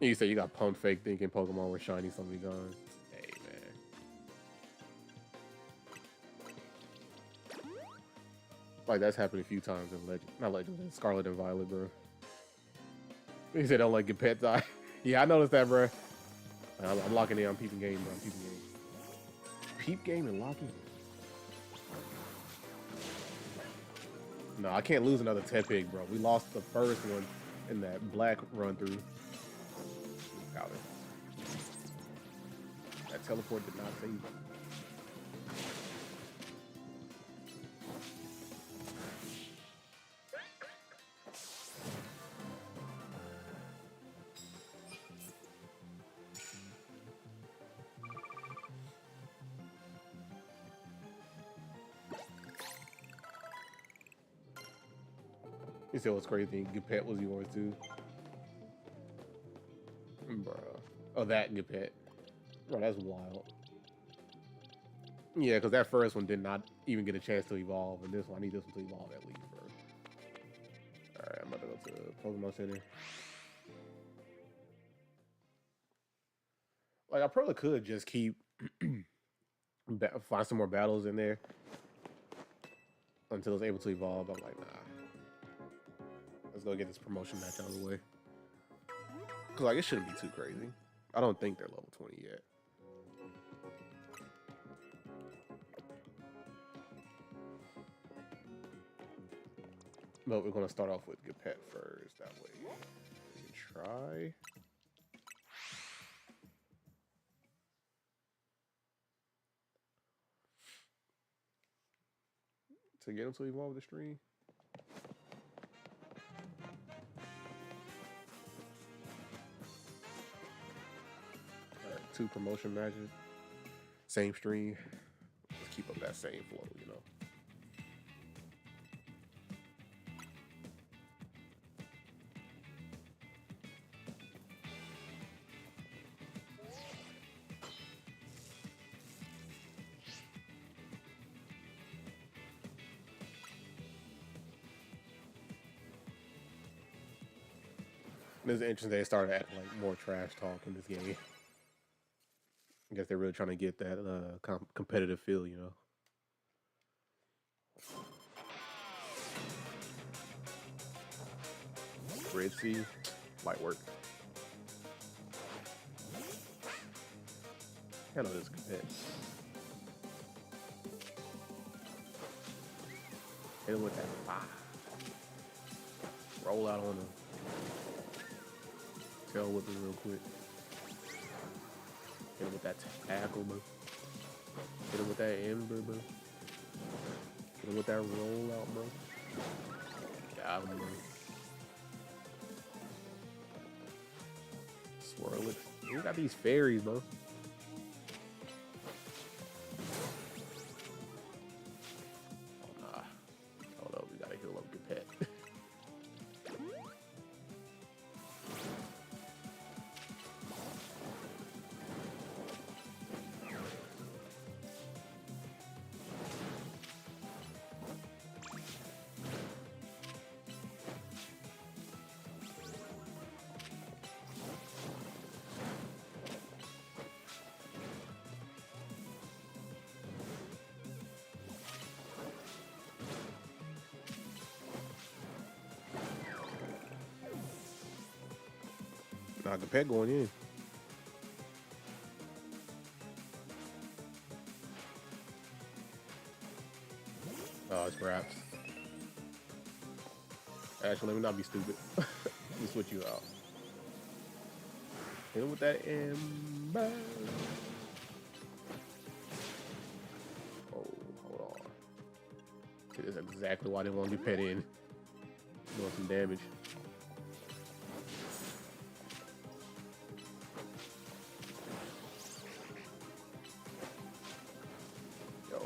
You say you got pumped fake thinking Pokemon were shiny, somebody gone. Hey man. Like that's happened a few times in Legend, not Legend, in Scarlet and Violet, bro. He said don't let get pet die. Yeah, I noticed that, bro. I'm locking in on peeping game, bro. I'm peeping game. Peep game and locking. No, I can't lose another Tepig, bro. We lost the first one in that black run through. Got it. That teleport did not save me. You said what's crazy? Gepet was yours too, bro. Oh, that Gepet. Bro, that's wild. Yeah, because that first one did not even get a chance to evolve, and this one, I need this one to evolve at least, bro. Alright, I'm about to go to Pokemon Center. Like, I probably could just keep find some more battles in there until it's able to evolve. I'm like, nah. Let's go get this promotion match out of the way. Because, like, it shouldn't be too crazy. I don't think they're level 20 yet. But we're going to start off with Gepet first. That way we can try. To get him to evolve the stream. Alright, 2 promotion matches. Same stream. Let's keep up that same flow, you know. It's interesting they started acting like more trash talk in this game. I guess they're really trying to get that competitive feel, you know. Red Sea, light work. I know this is good. Hit him with that fire. Roll out on him. Tail whip him real quick. Hit him with that tackle, bro. Hit him with that ember, bro. Hit him with that roll out, bro. Got him, bro. Swirl it. We got these fairies, bro. Oh, nah. Hold up, we gotta heal up Gepet. Nah, Gepet going in. Oh, it's perhaps. Actually, let me not be stupid. Let me switch you out. Hit him with that ember. Oh, hold on. See, that's exactly why I didn't want to be pet in. Doing some damage. Yo.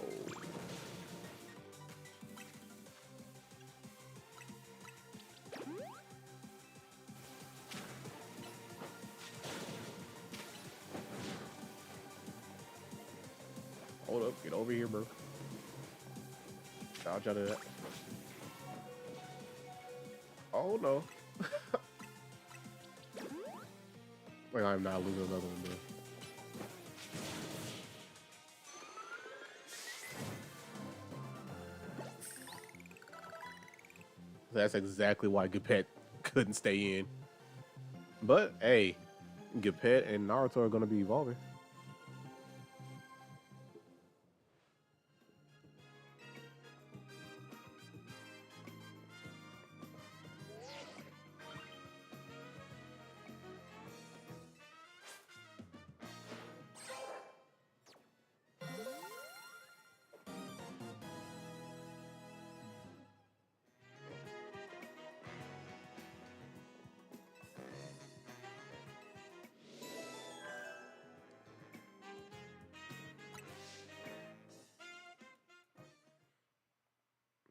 Hold up, get over here, bro. Dodge out of that. Oh no. Like I'm not losing another one, bro. That's exactly why Gepet couldn't stay in. But hey, Gepet and Naruto are gonna be evolving.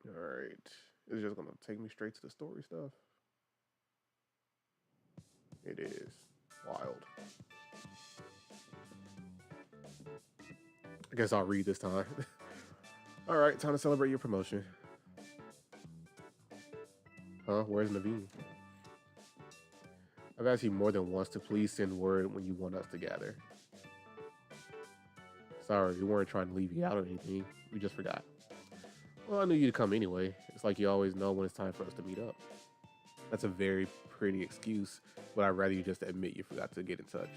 All right, it's just gonna take me straight to the story stuff. It is wild. I guess I'll read this time. All right, time to celebrate your promotion. Huh? Where's Naveen? I've asked you more than once to please send word when you want us to gather. Sorry, we weren't trying to leave you out or anything. We just forgot. Well, I knew you'd come anyway. It's like you always know when it's time for us to meet up. That's a very pretty excuse, but I'd rather you just admit you forgot to get in touch.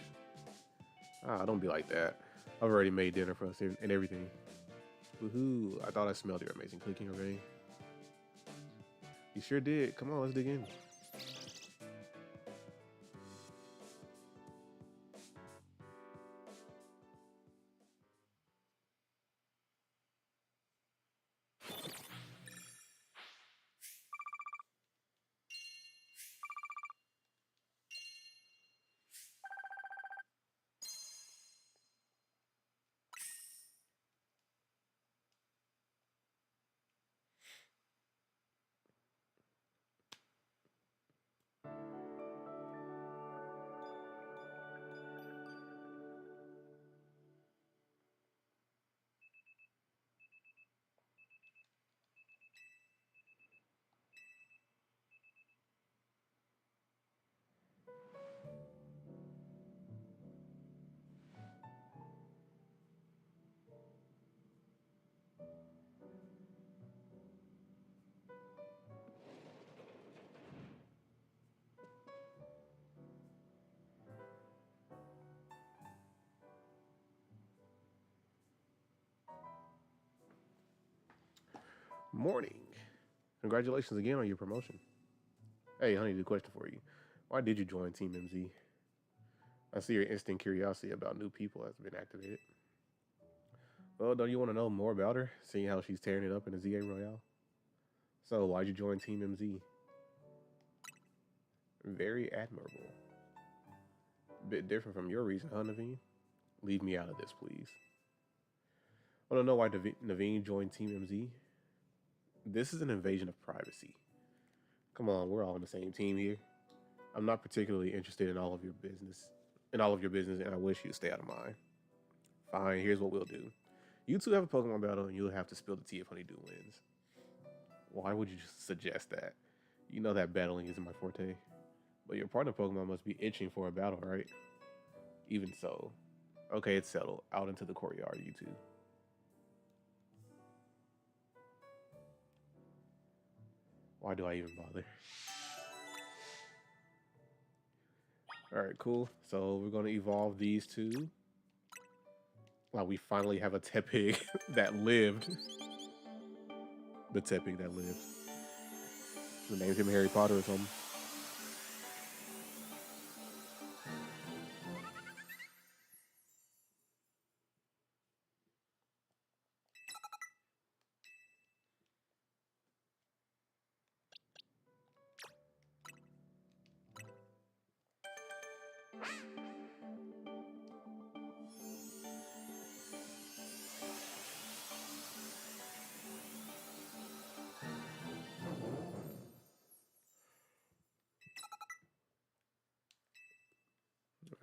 Ah, don't be like that. I've already made dinner for us and everything. Woohoo! I thought I smelled your amazing cooking already. You sure did. Come on, let's dig in. Morning. Congratulations again on your promotion. Hey, honey, the question for you. Why did you join Team MZ? I see your instant curiosity about new people has been activated. Well, don't you want to know more about her, seeing how she's tearing it up in the ZA Royale? So, why'd you join Team MZ? Very admirable. Bit different from your reason, huh, Naveen? Leave me out of this, please. Want to know why Naveen joined Team MZ? This is an invasion of privacy. Come on, we're all on the same team here. I'm not particularly interested in all of your business, and I wish you'd stay out of mine. Fine, here's what we'll do. You two have a Pokemon battle, and you'll have to spill the tea if Honeydew wins. Why would you just suggest that? You know that battling isn't my forte. But your partner Pokemon must be itching for a battle, right? Even so. Okay, it's settled. Out into the courtyard, you two. Why do I even bother? Alright, cool. So we're gonna evolve these two. Wow, we finally have a Tepig that lived. The Tepig that lived. We named him Harry Potter or something.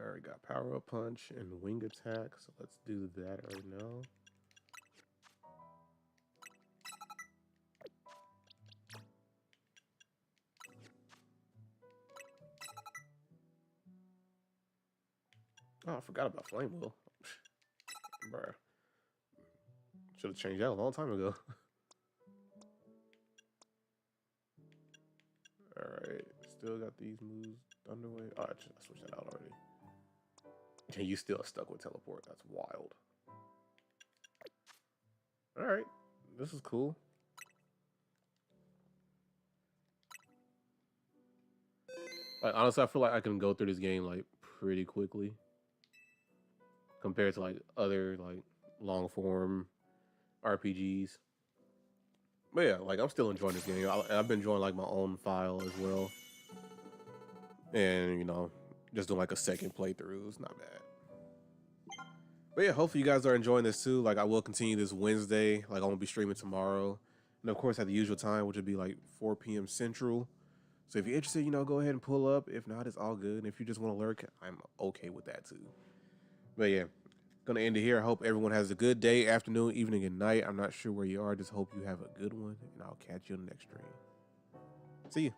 Alright, got Power Up Punch and Wing Attack, so let's do that right now. Oh, I forgot about Flame Wheel. Bruh. Should have changed that a long time ago. Alright. Still got these moves. Thunderwave. Oh, I switched that out already. And you still stuck with teleport. That's wild. Alright. This is cool. Like, honestly, I feel like I can go through this game like pretty quickly compared to like other like long form RPGs. But yeah, like I'm still enjoying this game. I've been enjoying like my own file as well, and you know, just doing like a second playthrough. It's not bad. But yeah, hopefully you guys are enjoying this too. Like I will continue this Wednesday. Like I'm gonna be streaming tomorrow, and of course at the usual time, which would be like 4 p.m. Central. So if you're interested, you know, go ahead and pull up. If not, it's all good. And if you just want to lurk, I'm okay with that too. But yeah, gonna end it here. I hope everyone has a good day, afternoon, evening, and night. I'm not sure where you are. Just hope you have a good one, and I'll catch you on the next stream. See you.